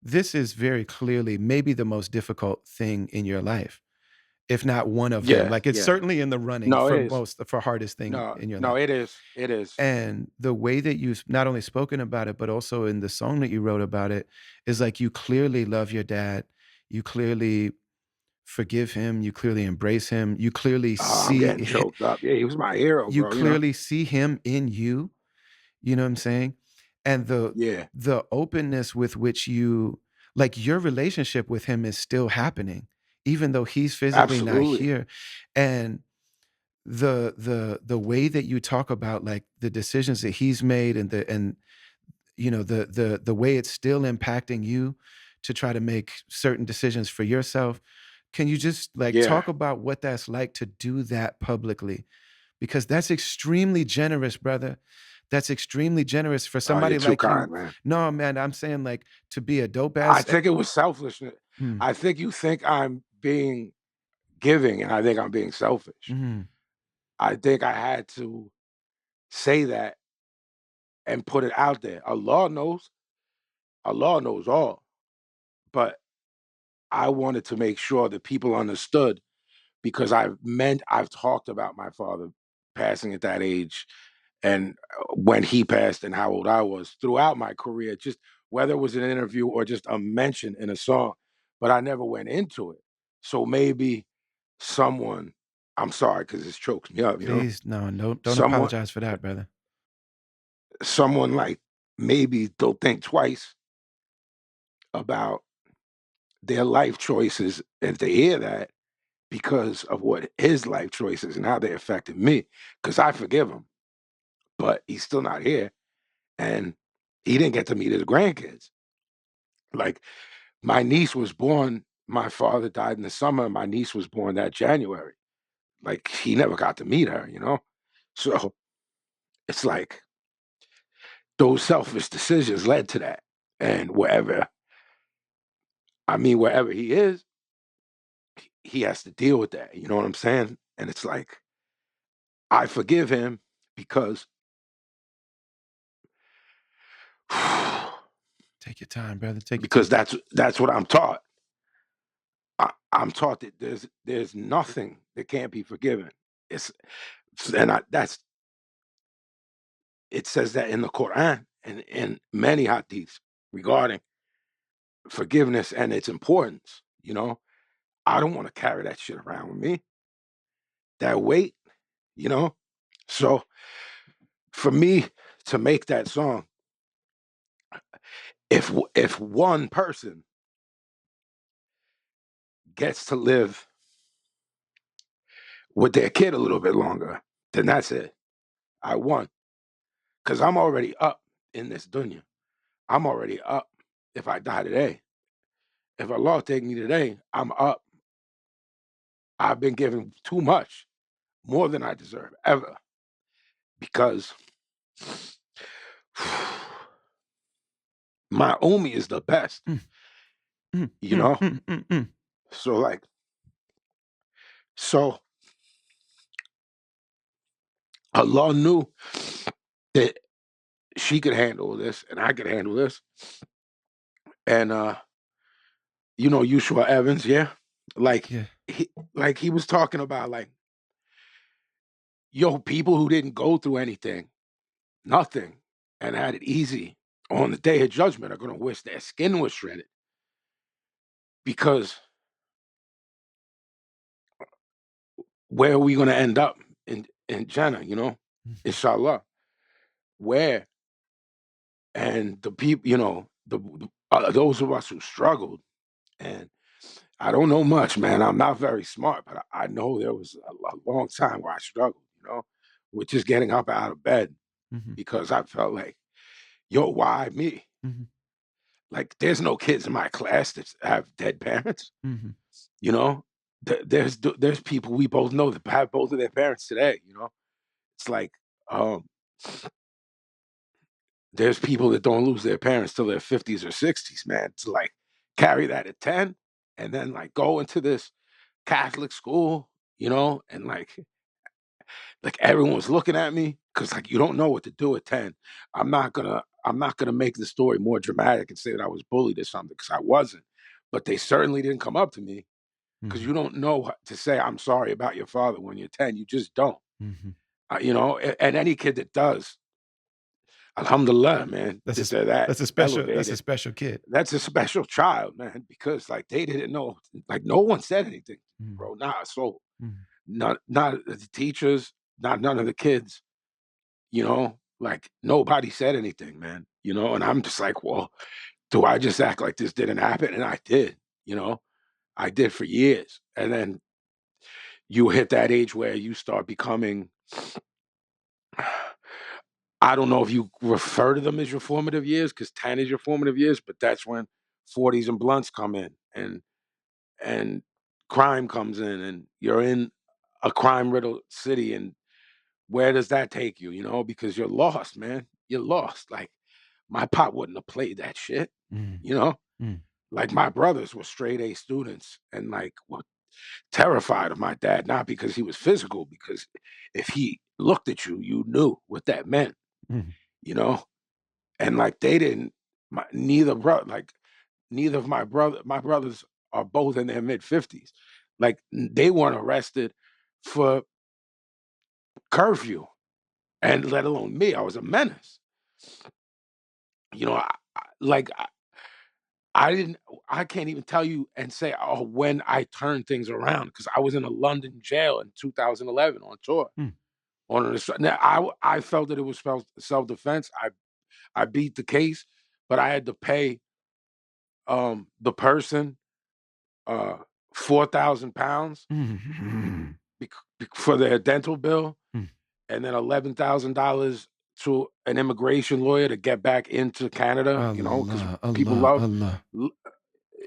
Speaker 1: this is very clearly maybe the most difficult thing in your life, if not one of them.
Speaker 2: yeah,
Speaker 1: Like it's
Speaker 2: yeah.
Speaker 1: certainly in the running
Speaker 2: No, it
Speaker 1: for
Speaker 2: is.
Speaker 1: most for hardest thing
Speaker 2: No,
Speaker 1: in your
Speaker 2: no,
Speaker 1: life.
Speaker 2: it is. It is.
Speaker 1: And the way that you've not only spoken about it, but also in the song that you wrote about it is like you clearly love your dad. You clearly forgive him, you clearly embrace him, you clearly
Speaker 2: Oh, I'm getting
Speaker 1: see
Speaker 2: choked up. Yeah, he was my hero,
Speaker 1: you
Speaker 2: bro. You know.
Speaker 1: clearly see him in you know what I'm saying? And
Speaker 2: Yeah,
Speaker 1: the openness with which you like your relationship with him is still happening, even though he's physically not
Speaker 2: absolutely.
Speaker 1: here. And the way that you talk about like the decisions that he's made and you know the way it's still impacting you to try to make certain decisions for yourself. Can you just like
Speaker 2: Yeah.
Speaker 1: talk about what that's like to do that publicly? Because that's extremely generous, brother. That's extremely generous for
Speaker 2: You're
Speaker 1: somebody
Speaker 2: too
Speaker 1: like you.
Speaker 2: kind, man.
Speaker 1: No, man, I'm saying like to be a dope
Speaker 2: I
Speaker 1: ass.
Speaker 2: think it was selfishness.
Speaker 1: Mm,
Speaker 2: I think you think I'm being giving, and I think I'm being selfish.
Speaker 1: mm,
Speaker 2: I think I had to say that and put it out there. Allah knows. Allah knows all. But I wanted to make sure that people understood because I've talked about my father passing at that age and when he passed and how old I was throughout my career, just whether it was an interview or just a mention in a song, but I never went into it. So maybe someone I'm sorry because this chokes me up, you know?
Speaker 1: Please, no, don't
Speaker 2: Someone
Speaker 1: apologize for that, brother.
Speaker 2: someone like maybe they'll think twice about their life choices if they hear that because of what his life choices and how they affected me. Because I forgive him, but he's still not here, and he didn't get to meet his grandkids. Like, my niece was born my father died in the summer, my niece was born that January. Like, he never got to meet her, you know? So, it's like those selfish decisions led to that, and wherever he is, he has to deal with that, you know what I'm saying? And it's like, I forgive him because
Speaker 1: Take your time, brother. Take your
Speaker 2: because
Speaker 1: time.
Speaker 2: that's what I'm taught. I'm taught that there's nothing that can't be forgiven. It's and I, that's it says that in the Quran and in many hadiths regarding forgiveness and its importance. You know, I don't want to carry that shit around with me. That weight, you know. So for me to make that song, if one person gets to live with their kid a little bit longer, then that's it. I won because I'm already up in this dunya. I'm already up if I die today. If Allah take me today, I'm up. I've been given too much, more than I deserve ever, because my Omi is the best,
Speaker 1: Mm, mm,
Speaker 2: you
Speaker 1: mm,
Speaker 2: know?
Speaker 1: mm, mm, mm.
Speaker 2: So like, so Allah knew that she could handle this and I could handle this. And you know, Yeshua Evans, yeah. Like
Speaker 1: Yeah.
Speaker 2: he was talking about like, yo, people who didn't go through anything, nothing, and had it easy on the day of judgment are gonna wish their skin was shredded because where are we gonna end up in Jannah, you know?
Speaker 1: Mhm,
Speaker 2: Inshallah. Where? And the people, you know, those of us who struggled, and I don't know much, man. I'm not very smart, but I know there was a long time where I struggled, you know, with just getting up out of bed
Speaker 1: mhm,
Speaker 2: because I felt like, yo, why me?
Speaker 1: mhm,
Speaker 2: Like, there's no kids in my class that have dead parents,
Speaker 1: mhm,
Speaker 2: you know. There's people we both know that have both of their parents today, you know. It's like, um, there's people that don't lose their parents till their 50s or 60s, man. To like carry that at 10 and then like go into this Catholic school, you know, and like everyone was looking at me because like you don't know what to do at 10. I'm not gonna make the story more dramatic and say that I was bullied or something because I wasn't. But they certainly didn't come up to me because
Speaker 1: mhm,
Speaker 2: you don't know what to say I'm sorry about your father when you're 10. You just don't.
Speaker 1: mhm.
Speaker 2: You know, and any kid that does, alhamdulillah, man,
Speaker 1: That's a
Speaker 2: that
Speaker 1: s
Speaker 2: they're that
Speaker 1: that's a
Speaker 2: elevated.
Speaker 1: special kid.
Speaker 2: That's a special child, man, because like they didn't know, like no one said anything,
Speaker 1: Mhm,
Speaker 2: bro. Not a soul.
Speaker 1: mhm,
Speaker 2: Not the teachers, not none of the kids, you know, like nobody said anything, man. You know, and I'm just like, well, do I just act like this didn't happen? And I did, you know, I did for years. And then you hit that age where you start becoming I don't know if you refer to them as your formative years, because 10 is your formative years, but that's when 40s and blunts come in and crime comes in and you're in a crime riddled city and where does that take you, you know? Because you're lost, man. You're lost. Like my pop wouldn't have played that shit,
Speaker 1: mhm,
Speaker 2: you know?
Speaker 1: mm,
Speaker 2: Like my brothers were straight A students and like were terrified of my dad, not because he was physical, because if he looked at you, you knew what that meant,
Speaker 1: mhm,
Speaker 2: you know? And like they didn't neither of my brothers are both in their mid 50s. Like they weren't arrested for curfew, and let alone me. I was a menace. You know, I didn't I can't even tell you and say, "Oh, when I turned things around," because I was in a London jail in 2011 on tour.
Speaker 1: Mm.
Speaker 2: Now, I felt that it was self-defense. I beat the case, but I had to pay, the person, uh, £4,000
Speaker 1: Mhm.
Speaker 2: for their dental bill,
Speaker 1: Mm.
Speaker 2: and then $11,000 to an immigration lawyer to get back into Canada, because
Speaker 1: Allah,
Speaker 2: people
Speaker 1: Allah,
Speaker 2: love
Speaker 1: Allah.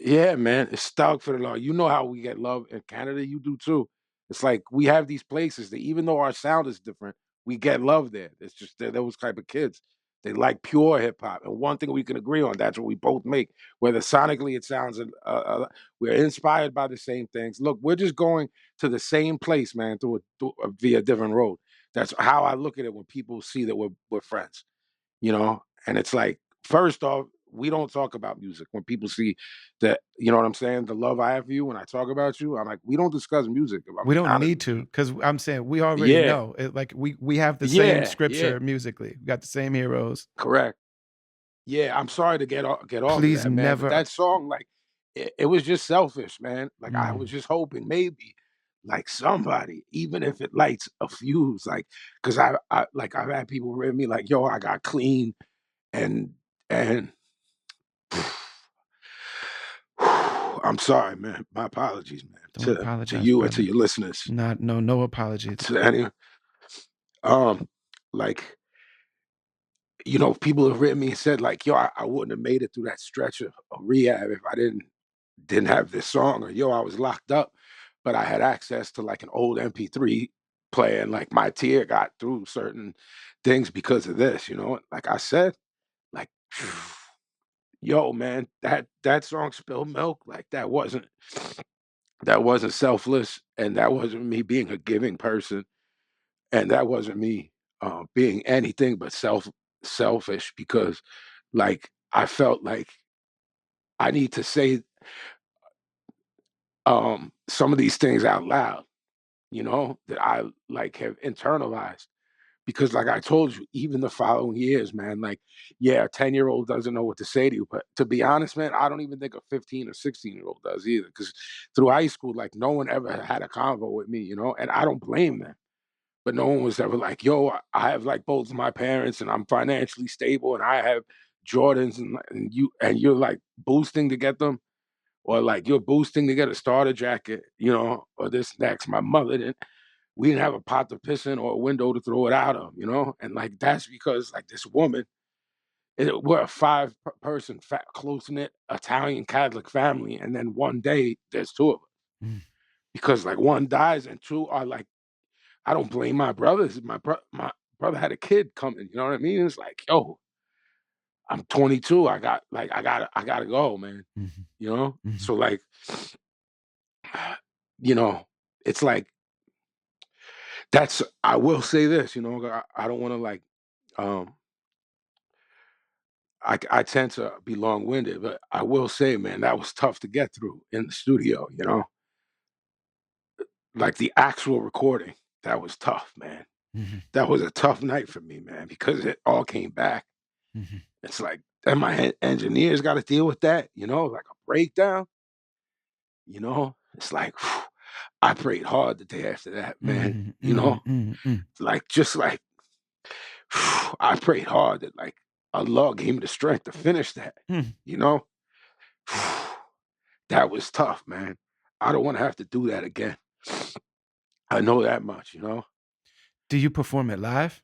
Speaker 2: yeah, man, it's stuck for the law. You know how we get love in Canada, you do too. It's like we have these places that even though our sound is different, we get love there. It's just they're those type of kids. They like pure hip hop. And one thing we can agree on, that's what we both make. Whether sonically it sounds, we're inspired by the same things. Look, we're just going to the same place, man, via a different road. That's how I look at it when people see that we're friends, and it's like, first off, we don't talk about music. When people see that, you know what I'm saying, the love I have for you when I talk about you, I'm like, we don't discuss music. I
Speaker 1: We
Speaker 2: mean,
Speaker 1: don't need to,
Speaker 2: honestly,
Speaker 1: because I'm saying we already
Speaker 2: yeah,
Speaker 1: know. Like we have the same
Speaker 2: yeah,
Speaker 1: scripture musically. We got the same heroes.
Speaker 2: correct. Yeah, I'm sorry to get off of
Speaker 1: Please
Speaker 2: that, man, but
Speaker 1: never.
Speaker 2: that song, like, it was just selfish, man. Like, I was
Speaker 1: Mm.
Speaker 2: just hoping maybe, like, somebody, even if it lights a fuse, like, because I've had people read me like, yo, I got clean, and and I'm sorry, man. My apologies, man,
Speaker 1: Don't
Speaker 2: to
Speaker 1: apologize,
Speaker 2: you and to
Speaker 1: brother.
Speaker 2: your listeners.
Speaker 1: Not no apologies.
Speaker 2: To any, um, like, people have written me and said, like, yo, I wouldn't have made it through that stretch of rehab if I didn't have this song, or yo, I was locked up, but I had access to like an old MP3 player, and like my tear got through certain things because of this. Like I said, like, yo, man, that song "Spilled Milk," like that wasn't selfless, and that wasn't me being a giving person, and that wasn't me, being anything but selfish, because, like, I felt like I need to say, some of these things out loud, that I, like, have internalized, because, like I told you, even the following years, man, like, yeah, a 10-year-old doesn't know what to say to you, but to be honest, man, I don't even think a 15 or 16-year-old does either, because through high school, like, no one ever had a convo with me, and I don't blame them. But no one was ever like, "Yo, I have, like, both of my parents, and I'm financially stable, and I have Jordans, and you're, like, boosting to get them, or, like, you're boosting to get a starter jacket, or this next." My mother didn't We didn't have a pot to piss in or a window to throw it out of. And, like, that's because, like, this woman we're a 5 person, close-knit Italian Catholic family, and then one day, there's 2 of us,
Speaker 1: Mm.
Speaker 2: because, like, 1 dies and 2 are, like, I don't blame my brothers. My brother had a kid coming, you know what I mean? It's like, "Yo, I'm 22. I gotta go, man."
Speaker 1: Mhm.
Speaker 2: So,
Speaker 1: Mhm.
Speaker 2: like, you know, it's like I will say this, I don't wanna, like, um I tend to be long-winded, but I will say, man, that was tough to get through in the studio. Like, the actual recording, that was tough, man.
Speaker 1: Mhm.
Speaker 2: That was a tough night for me, man, because it all came back.
Speaker 1: Mhm.
Speaker 2: It's like, and my engineers got to deal with that, like a breakdown. It's like, I prayed hard the day after that, man.
Speaker 1: Mhm. Mhm. Mhm.
Speaker 2: Like, just like, I prayed hard that, like, Allah gave me the strength to finish that.
Speaker 1: Mm.
Speaker 2: You know, that was tough, man. I don't want to have to do that again. I know that much.
Speaker 1: Do you perform it live?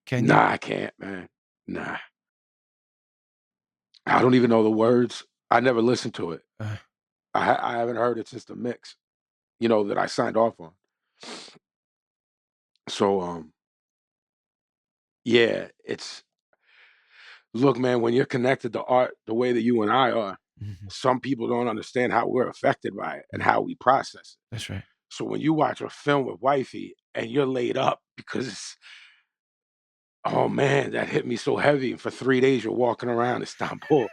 Speaker 1: Can you?
Speaker 2: Nah, I can't, man. Nah, I don't even know the words. I never listened to it.
Speaker 1: Uh,
Speaker 2: I haven't heard it since the mix, that I signed off on. So, yeah, look, man, when you're connected to art the way that you and I are,
Speaker 1: mhm.
Speaker 2: some people don't understand how we're affected by it and
Speaker 1: Mm.
Speaker 2: how we process it.
Speaker 1: That's right.
Speaker 2: So when you watch a film with wifey and you're laid up because oh man, that hit me so heavy. And for 3 days you're walking around Istanbul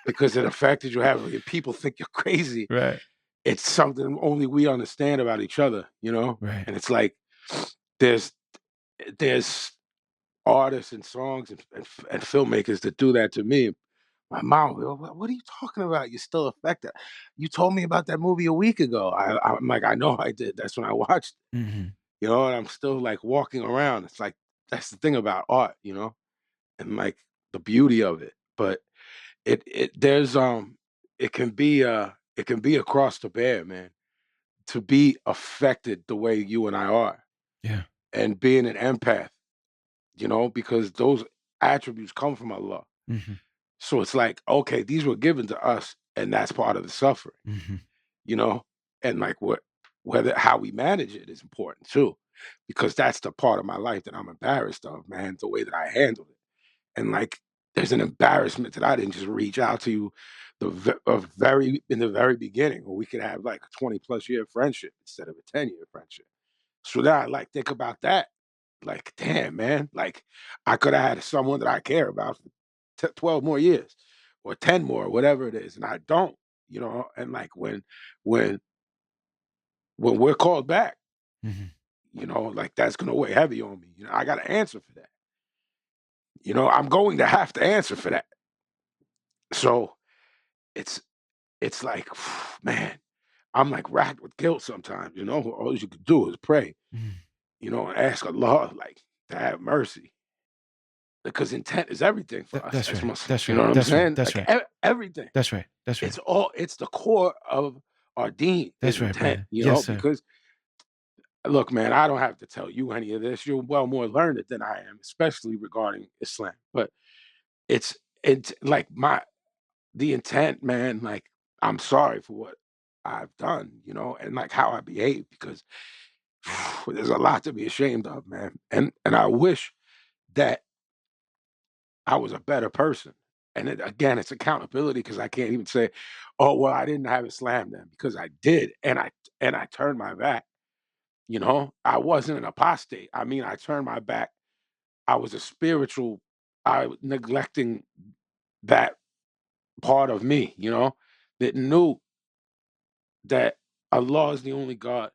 Speaker 2: because it affected you heavily and people think you're crazy.
Speaker 1: Right.
Speaker 2: It's something only we understand about each other.
Speaker 1: Right.
Speaker 2: And it's like there's there's artists and songs and filmmakers that do that to me. My mom, what are you talking about? You're still affected. You told me about that movie a week ago. I'm like, I know I did. That's when I watched.
Speaker 1: Mhm.
Speaker 2: You know, and I'm still like walking around. It's like that's the thing about art, and like the beauty of it. But it there's it can be across the bear, man, to be affected the way you and I are,
Speaker 1: Yeah.
Speaker 2: and being an empath, because those attributes come from Allah.
Speaker 1: Mhm.
Speaker 2: So it's like, okay, these were given to us, and that's part of the suffering,
Speaker 1: Mhm.
Speaker 2: you know? And like whether how we manage it is important too. Because that's the part of my life that I'm embarrassed of, man, the way that I handle it. And like there's an embarrassment that I didn't just reach out to you very in the very beginning, where we could have like a 20 plus year friendship instead of a 10-year friendship. So now I like think about that. Like, damn, man, like I could have had someone that I care about for 12 more years or 10 more, whatever it is, and I don't, and like when when we're called back,
Speaker 1: Mhm.
Speaker 2: like that's gonna weigh heavy on me. I gotta answer for that. I'm going to have to answer for that. So it's it's like, man, I'm like racked with guilt sometimes, all you could do is pray,
Speaker 1: Mhm.
Speaker 2: and ask Allah like to have mercy. Because intent is everything for us
Speaker 1: That's
Speaker 2: as
Speaker 1: right.
Speaker 2: Muslims,
Speaker 1: That's
Speaker 2: you know
Speaker 1: right.
Speaker 2: what I'm
Speaker 1: That's right.
Speaker 2: saying?
Speaker 1: That's
Speaker 2: Like,
Speaker 1: right.
Speaker 2: everything.
Speaker 1: That's right. That's right.
Speaker 2: It's the core of our deen is
Speaker 1: That's right,
Speaker 2: intent,
Speaker 1: brother. Yes, sir.
Speaker 2: because look, man, I don't have to tell you any of this. You're well more learned than I am, especially regarding Islam. But it's like the intent, man, like I'm sorry for what I've done, and like how I behave because there's a lot to be ashamed of, man. And I wish that I was a better person. And again, it's accountability because I can't even say, "Oh, well, I didn't have Islam then," because I did, and I turned my back. I wasn't an apostate. I mean, I turned my back. I was a spiritual. I was neglecting that part of me. That knew that Allah is the only God,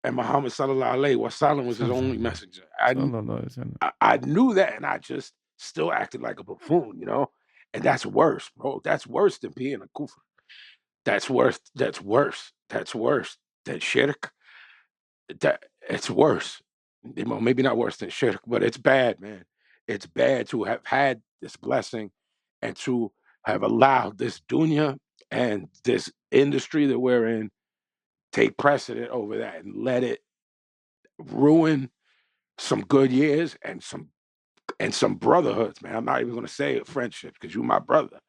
Speaker 2: and Muhammad sallallahu alaihi wasallam was his only
Speaker 1: Sallallahu
Speaker 2: messenger.
Speaker 1: sallallahu alaihi wasallam.
Speaker 2: I knew that, and I just still acted like a buffoon, and that's worse, bro. That's worse than being a kufr. That's worse. That's worse. That's worse than shirk. That it's worse. Well, maybe not worse than shirk, but it's bad, man. It's bad to have had this blessing and to have allowed this dunya and this industry that we're in take precedent over that and let it ruin some good years and some brotherhoods, man. I'm not even gonna say a friendship because you're my brother.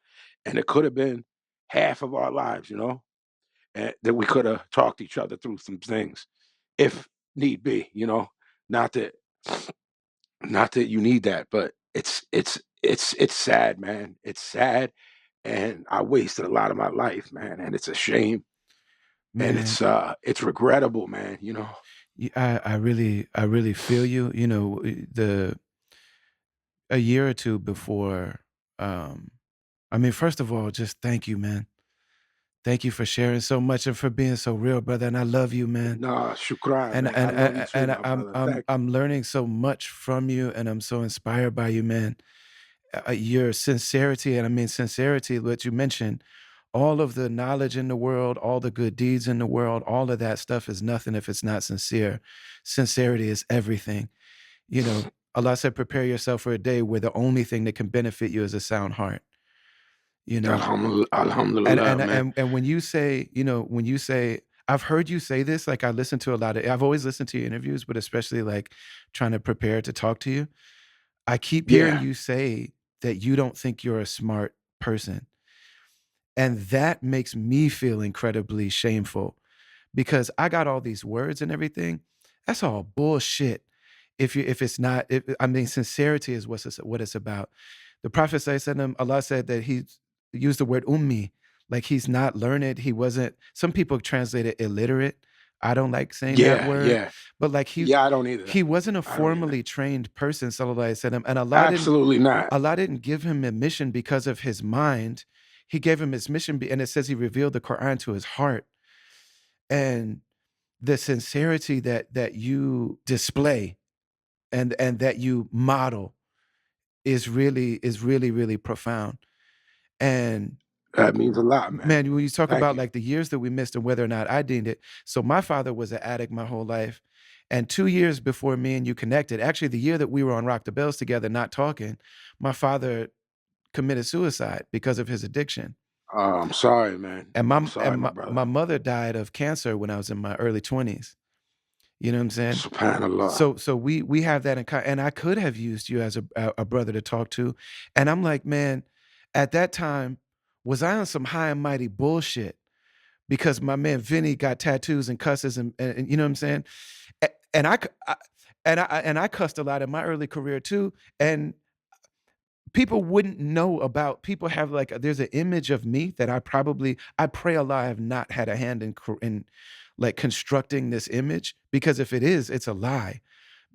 Speaker 2: And it could have been half of our lives, and that we could have talked each other through some things if need be, Not that not that you need that, but it's sad, man. It's sad. And I wasted a lot of my life, man. And it's a shame. And
Speaker 1: Man,
Speaker 2: it's regrettable, man,
Speaker 1: I really feel you. The a year or two before, um, I mean, first of all, just thank you, man. Thank you for sharing so much and for being so real, brother. And I love you, man.
Speaker 2: Nah, shukran,
Speaker 1: And
Speaker 2: man. I
Speaker 1: and
Speaker 2: love you
Speaker 1: and,
Speaker 2: too,
Speaker 1: and
Speaker 2: my
Speaker 1: I'm
Speaker 2: brother.
Speaker 1: I'm
Speaker 2: Thank you.
Speaker 1: I'm learning so much from you, and I'm so inspired by you, man. Your sincerity, and I mean sincerity, what you mentioned, all of the knowledge in the world, all the good deeds in the world, all of that stuff is nothing if it's not sincere. Sincerity is everything. Allah said, prepare yourself for a day where the only thing that can benefit you is a sound heart. You know,
Speaker 2: Alhamdulillah,
Speaker 1: and
Speaker 2: alhamdulillah,
Speaker 1: and
Speaker 2: man.
Speaker 1: and and when you say, I've heard you say this, like I listen to a lot of, I've always listened to your interviews, but especially like trying to prepare to talk to you. I keep hearing
Speaker 2: Yeah.
Speaker 1: you say that you don't think you're a smart person. And that makes me feel incredibly shameful because I got all these words and everything. That's all bullshit. If it's not, I mean, sincerity is what it's about. The Prophet sallallahu Allah said that he used the word ummi, like he's not learned. He wasn't. Some people translate it illiterate. I don't like saying that
Speaker 2: Yeah,
Speaker 1: word,
Speaker 2: yeah.
Speaker 1: but like
Speaker 2: Yeah, I don't either.
Speaker 1: he wasn't a
Speaker 2: I don't either.
Speaker 1: formally trained person, sallallahu alaihi wasallam, and
Speaker 2: Absolutely not.
Speaker 1: Allah didn't give him a mission because of his mind. He gave him his mission, and it says he revealed the Quran to his heart. And the sincerity that you display and that you model is really really profound. And
Speaker 2: That means a lot, man.
Speaker 1: man, when you talk
Speaker 2: Thank
Speaker 1: about
Speaker 2: you.
Speaker 1: like the years that we missed and whether or not I deemed it. So my father was an addict my whole life. And 2 years before me and you connected, actually the year that we were on Rock the Bells together, not talking, my father committed suicide because of his addiction.
Speaker 2: I'm sorry, man.
Speaker 1: And
Speaker 2: I'm
Speaker 1: my
Speaker 2: sorry,
Speaker 1: and
Speaker 2: my
Speaker 1: my
Speaker 2: brother.
Speaker 1: mother died of cancer when I was in my early 20s. You know what I'm saying?
Speaker 2: Subhanallah.
Speaker 1: So we have that in and I could have used you as a brother to talk to. And I'm like, man, at that time, was I on some high and mighty bullshit? Because my man Vinnie got tattoos and cusses and you know what I'm saying? And I cussed a lot in my early career too. And people wouldn't know about people have like there's an image of me that I pray Allah I have not had a hand in like constructing this image, because if it is, it's a lie.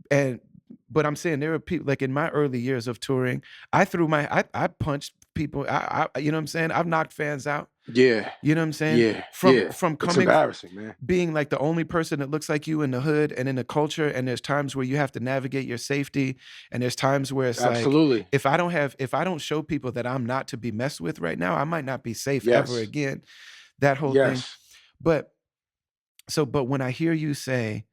Speaker 1: And but I'm saying there are people like in my early years of touring, I punched people. You know what I'm saying? I've knocked fans out.
Speaker 2: Yeah.
Speaker 1: You know what I'm saying?
Speaker 2: Yeah.
Speaker 1: From
Speaker 2: Yeah.
Speaker 1: from
Speaker 2: It's
Speaker 1: coming
Speaker 2: embarrassing, man.
Speaker 1: being like the only person that looks like you in the hood and in the culture, and there's times where you have to navigate your safety, and there's times where it's like
Speaker 2: Absolutely.
Speaker 1: if I don't show people that I'm not to be messed with right now, I might not be safe ever
Speaker 2: Yes.
Speaker 1: again. That whole thing.
Speaker 2: Yes.
Speaker 1: But but when I hear you say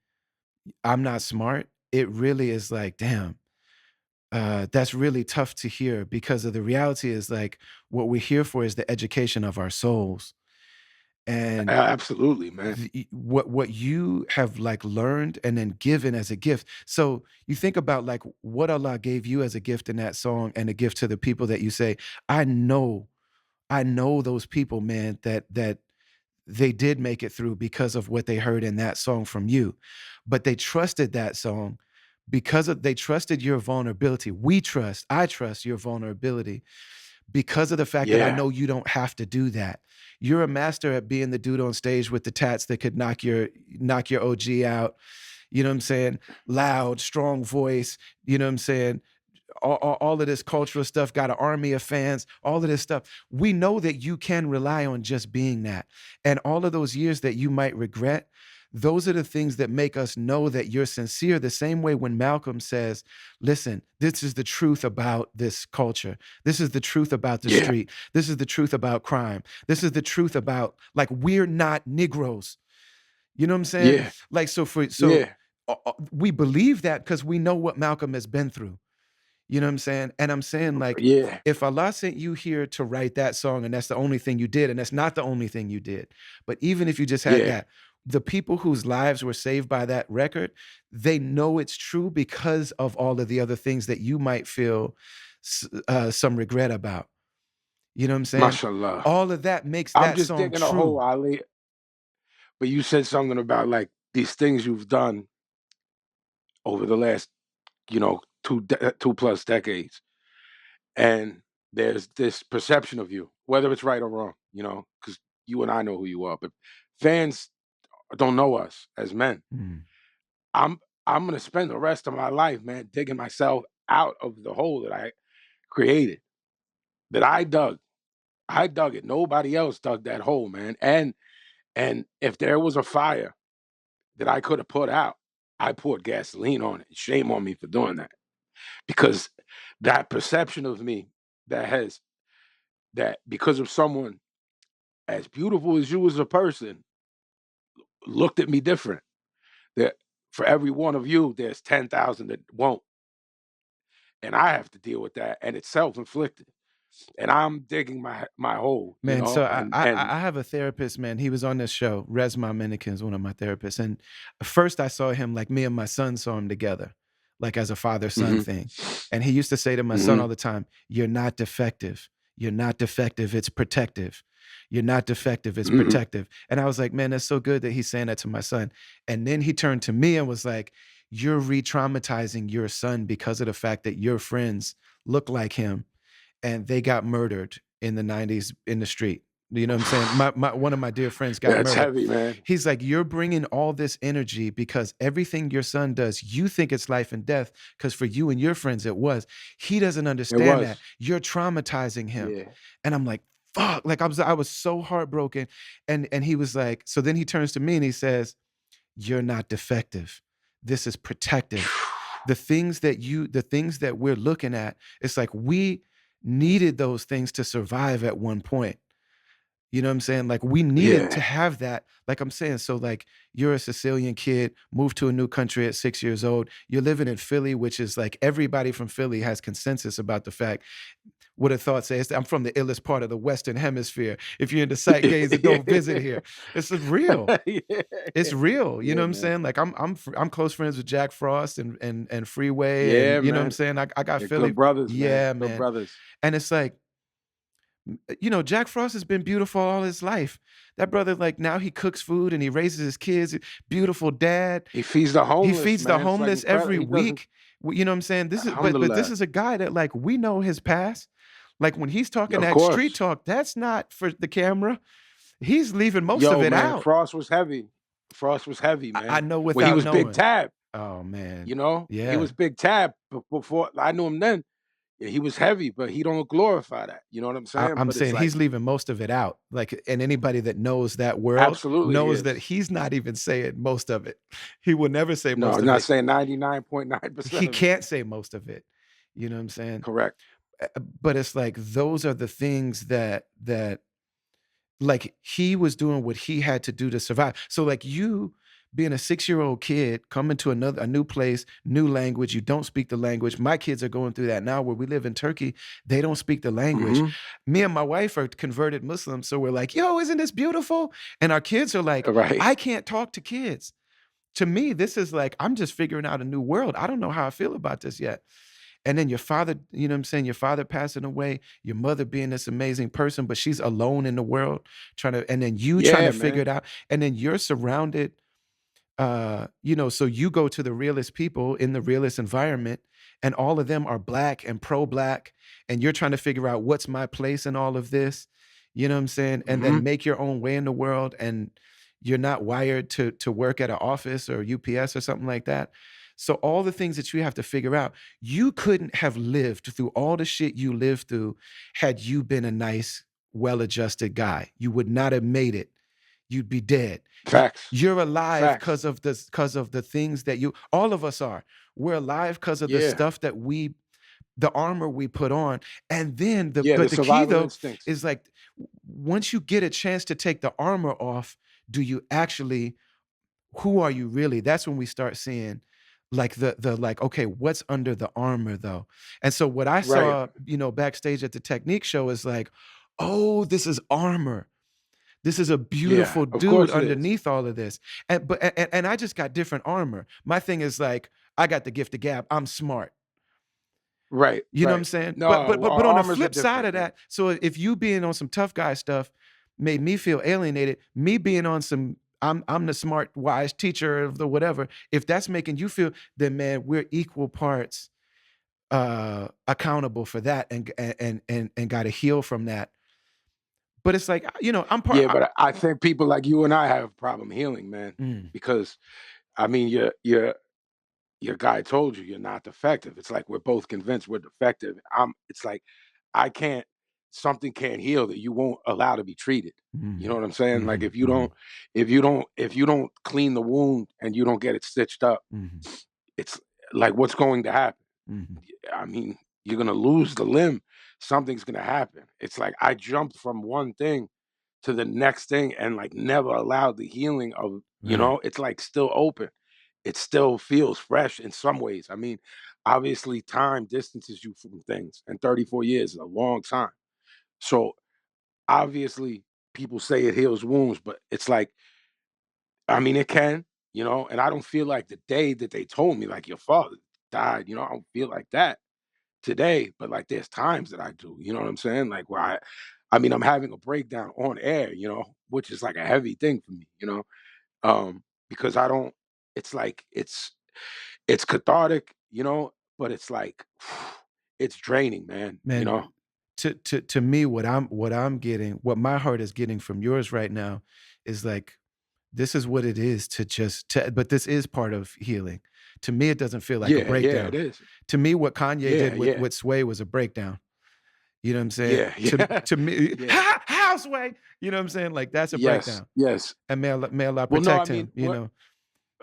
Speaker 1: I'm not smart, it really is like, damn, that's really tough to hear, because of the reality is like what we're here for is the education of our souls. And
Speaker 2: Absolutely, man.
Speaker 1: what you have like learned and then given as a gift. So you think about like what Allah gave you as a gift in that song, and a gift to the people that you say, I know, I know those people, man, that they did make it through because of what they heard in that song from you. But they trusted that song because of they trusted your vulnerability. I trust your vulnerability because of the fact that I
Speaker 2: Yeah.
Speaker 1: know you don't have to do that. You're a master at being the dude on stage with the tats that could knock your OG out. You know what I'm saying? Loud, strong voice. You know what I'm saying? All of this cultural stuff, got an army of fans, all of this stuff. We know that you can rely on just being that. And all of those years that you might regret, those are the things that make us know that you're sincere. The same way when Malcolm says, listen, this is the truth about this culture. This is the truth about the
Speaker 2: Yeah.
Speaker 1: street. This is the truth about crime. This is the truth about, like, we're not Negroes. You know what I'm saying?
Speaker 2: Yeah.
Speaker 1: Like,
Speaker 2: Yeah.
Speaker 1: we believe that because we know what Malcolm has been through. You know what I'm saying? And I'm saying, like,
Speaker 2: Yeah.
Speaker 1: if Allah sent you here to write that song and that's the only thing you did, and that's not the only thing you did, but even if you just had
Speaker 2: Yeah.
Speaker 1: that, the people whose lives were saved by that record, they know it's true because of all of the other things that you might feel some regret about. You know what I'm saying?
Speaker 2: Mashallah.
Speaker 1: All of that makes
Speaker 2: I'm
Speaker 1: that
Speaker 2: just
Speaker 1: song
Speaker 2: digging a hole,
Speaker 1: true.
Speaker 2: Ali. But you said something about like these things you've done over the last, 2 plus decades, and there's this perception of you, whether it's right or wrong, because you and I know who you are, but fans don't know us as men.
Speaker 1: Mm.
Speaker 2: I'm I'm gonna spend the rest of my life, man, digging myself out of the hole that I created, that I dug. I dug it. Nobody else dug that hole, man. And if there was a fire that I could have put out, I poured gasoline on it. Shame on me for doing that. Because that perception of me that has that because of someone as beautiful as you as a person looked at me different. That for every one of you, there's 10,000 that won't. And I have to deal with that. And it's self-inflicted. And I'm digging my hole,
Speaker 1: Man, so
Speaker 2: and
Speaker 1: I have a therapist, man. He was on this show. Resma Minikin is one of my therapists. And first I saw him like me and my son saw him together, like as a father-son
Speaker 2: mhm,
Speaker 1: thing. And he used to say to my son
Speaker 2: mhm,
Speaker 1: all the time, you're not defective. You're not defective. It's protective. You're not defective. It's
Speaker 2: mhm.
Speaker 1: protective. And I was like, man, that's so good that he's saying that to my son. And then he turned to me and was like, you're re-traumatizing your son because of the fact that your friends look like him and they got murdered in the 90s in the street. You know what I'm saying? My one of my dear friends got
Speaker 2: That's
Speaker 1: murdered.
Speaker 2: heavy, man.
Speaker 1: He's like, "You're bringing all this energy because everything your son does, you think it's life and death because for you and your friends it was. He doesn't
Speaker 2: It
Speaker 1: understand that.
Speaker 2: was.
Speaker 1: You're traumatizing him."
Speaker 2: Yeah.
Speaker 1: And I'm like, "Fuck." Like I was so heartbroken. And he was like, so then he turns to me and he says, "You're not defective. This is protective. The things that we're looking at, it's like needed those things to survive at one point. You know what I'm saying? Like, we needed to
Speaker 2: Yeah.
Speaker 1: have that. Like I'm saying, so like you're a Sicilian kid, moved to a new country at 6 years old. You're living in Philly, which is like everybody from Philly has consensus about the fact. What a thought says, I'm from the illest part of the Western Hemisphere. If you're into sight gaze and don't visit here, it's real.
Speaker 2: Yeah.
Speaker 1: It's real. You know
Speaker 2: Yeah,
Speaker 1: what I'm
Speaker 2: man.
Speaker 1: saying? Like I'm close friends with Jack Frost and Freeway,
Speaker 2: Yeah,
Speaker 1: and you know what I'm
Speaker 2: man.
Speaker 1: saying. I got
Speaker 2: They're
Speaker 1: Philly.
Speaker 2: good brothers, man.
Speaker 1: Yeah,
Speaker 2: Good
Speaker 1: man.
Speaker 2: brothers.
Speaker 1: And it's like, Jack Frost has been beautiful all his life. That brother, like, now he cooks food and he raises his kids. Beautiful dad.
Speaker 2: He feeds the
Speaker 1: He
Speaker 2: homeless,
Speaker 1: feeds the
Speaker 2: man. It's like
Speaker 1: homeless
Speaker 2: incredible.
Speaker 1: every
Speaker 2: He doesn't.
Speaker 1: week. You know what I'm saying? But this
Speaker 2: Alhamdulillah.
Speaker 1: is a guy that, like, we know his past. Like, when he's talking
Speaker 2: Of
Speaker 1: that street
Speaker 2: course.
Speaker 1: talk, that's not for the camera. He's leaving most of
Speaker 2: Yo,
Speaker 1: it
Speaker 2: man,
Speaker 1: out.
Speaker 2: Frost was heavy. Frost was heavy,
Speaker 1: I
Speaker 2: man.
Speaker 1: know
Speaker 2: Well, he
Speaker 1: without
Speaker 2: was Big
Speaker 1: knowing.
Speaker 2: Tab,
Speaker 1: Oh man,
Speaker 2: you know? He
Speaker 1: yeah.
Speaker 2: was Big Tab before I knew him then. Yeah, he was heavy, but he don't glorify that. You know what I'm saying?
Speaker 1: I'm
Speaker 2: But it's
Speaker 1: saying
Speaker 2: like
Speaker 1: he's leaving most of it out. Like, and anybody that knows that world
Speaker 2: absolutely he
Speaker 1: knows that
Speaker 2: is.
Speaker 1: he's not even saying most of it. He will never say
Speaker 2: No,
Speaker 1: most
Speaker 2: I'm
Speaker 1: of
Speaker 2: not
Speaker 1: it.
Speaker 2: saying 99.9%
Speaker 1: He
Speaker 2: of it.
Speaker 1: can't say most of it. You know what I'm saying?
Speaker 2: Correct.
Speaker 1: But it's like those are the things that like he was doing what he had to do to survive. So like you being a 6-year-old kid coming to a new place, new language, you don't speak the language. My kids are going through that now where we live in Turkey, they don't speak the language.
Speaker 2: Mhm.
Speaker 1: Me and my wife are converted Muslims, so we're like, "Yo, isn't this beautiful?" And our kids are like,
Speaker 2: Right.
Speaker 1: "I can't talk to kids." To me, this is like I'm just figuring out a new world. I don't know how I feel about this yet. And then your father, you know what I'm saying? Your father passing away, your mother being this amazing person, but she's alone in the world trying to, and then you trying
Speaker 2: Yeah,
Speaker 1: to figure
Speaker 2: man.
Speaker 1: it out. And then you're surrounded, so you go to the realest people in the realest environment, and all of them are black and pro-black, and you're trying to figure out what's my place in all of this. You know what I'm saying? And then
Speaker 2: Mhm.
Speaker 1: make your own way in the world, and you're not wired to work at an office or UPS or something like that. So all the things that you have to figure out, you couldn't have lived through all the shit you lived through had you been a nice, well-adjusted guy. You would not have made it. You'd be dead.
Speaker 2: Facts.
Speaker 1: You're alive
Speaker 2: Facts.
Speaker 1: because of this, because of the things that you, all of us are. We're alive because of the
Speaker 2: Yeah.
Speaker 1: stuff that the armor we put on. And then
Speaker 2: Yeah, the
Speaker 1: but the key
Speaker 2: survival
Speaker 1: though
Speaker 2: instincts.
Speaker 1: is like once you get a chance to take the armor off, do you actually, who are you really? That's when we start seeing like the like, okay, what's under the armor though? And so what I
Speaker 2: Right.
Speaker 1: saw, backstage at the technique show is like, oh, this is armor. This is a
Speaker 2: Yeah,
Speaker 1: beautiful
Speaker 2: of
Speaker 1: dude
Speaker 2: course it is.
Speaker 1: underneath all of this. And I just got different armor. My thing is like, I got the gift of gab. I'm smart.
Speaker 2: Right,
Speaker 1: You know what I'm
Speaker 2: right.
Speaker 1: saying? But
Speaker 2: No,
Speaker 1: but but
Speaker 2: our
Speaker 1: but on the
Speaker 2: armors are
Speaker 1: flip side
Speaker 2: different,
Speaker 1: of
Speaker 2: man.
Speaker 1: that, so if you being on some tough guy stuff made me feel alienated, me being on some I'm the smart, wise teacher of the whatever, if that's making you feel, then man, we're equal parts accountable for that, and got to heal from that. But it's like, I'm part
Speaker 2: Yeah, but I think people like you and I have a problem healing, man,
Speaker 1: mm,
Speaker 2: because I mean, your guy told you you're not defective. It's like we're both convinced we're defective. It's like I can't something can't heal that you won't allow to be treated. You know
Speaker 1: mhm,
Speaker 2: what I'm saying? Like
Speaker 1: mhm, mhm,
Speaker 2: if you don't clean the wound and you don't get it stitched up,
Speaker 1: mhm,
Speaker 2: it's like what's going to happen?
Speaker 1: mhm,
Speaker 2: I mean, you're gonna lose the limb. Something's gonna happen. It's like I jumped from one thing to the next thing and like never allowed the healing of,
Speaker 1: right,
Speaker 2: it's like still open. It still feels fresh in some ways. I mean, obviously time distances you from things, and 34 years is a long time. So obviously people say it heals wounds, but it's like, I mean, it can, and I don't feel like the day that they told me like your father died, I don't feel like that today, but like there's times that I do, you know what I'm saying? Like where I mean, I'm having a breakdown on air, which is like a heavy thing for me, because I don't, it's like, it's cathartic, but it's like, it's draining, man,
Speaker 1: man. To me, what I'm getting, what my heart is getting from yours right now, is like, this is what it is to but this is part of healing. To me, it doesn't feel like a
Speaker 2: Yeah, yeah, it
Speaker 1: breakdown.
Speaker 2: is.
Speaker 1: To me, what Kanye
Speaker 2: Yeah,
Speaker 1: did with
Speaker 2: yeah,
Speaker 1: Sway was a breakdown. You know what I'm saying?
Speaker 2: yeah,
Speaker 1: To
Speaker 2: yeah,
Speaker 1: to me,
Speaker 2: yeah.
Speaker 1: how Sway? You know what I'm saying? Like that's a
Speaker 2: Yes,
Speaker 1: breakdown.
Speaker 2: yes.
Speaker 1: And may Allah
Speaker 2: Well, no, I
Speaker 1: protect
Speaker 2: mean,
Speaker 1: him.
Speaker 2: what?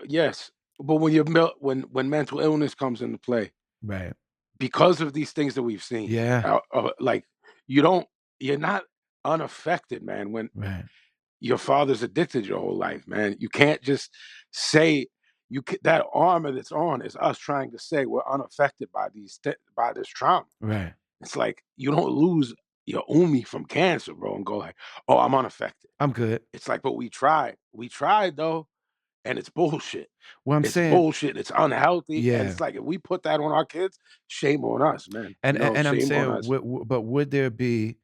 Speaker 2: Yes, but when when mental illness comes into play,
Speaker 1: Right.
Speaker 2: because of these things that we've seen,
Speaker 1: Yeah.
Speaker 2: like, you don't you're not unaffected, man, when
Speaker 1: Right.
Speaker 2: your father's addicted your whole life, man. You can't just say that armor that's on is us trying to say we're unaffected by by this trauma.
Speaker 1: Right.
Speaker 2: It's like you don't lose your umi from cancer, bro, and go like, "Oh, I'm unaffected."
Speaker 1: I'm good.
Speaker 2: It's like, but we tried. We tried though, and it's bullshit.
Speaker 1: Well, I'm
Speaker 2: It's
Speaker 1: saying,
Speaker 2: bullshit. It's unhealthy, and
Speaker 1: yeah.
Speaker 2: it's like if we put that on our kids, shame on us, man.
Speaker 1: And I'm
Speaker 2: Shame on
Speaker 1: saying,
Speaker 2: us.
Speaker 1: but would there be,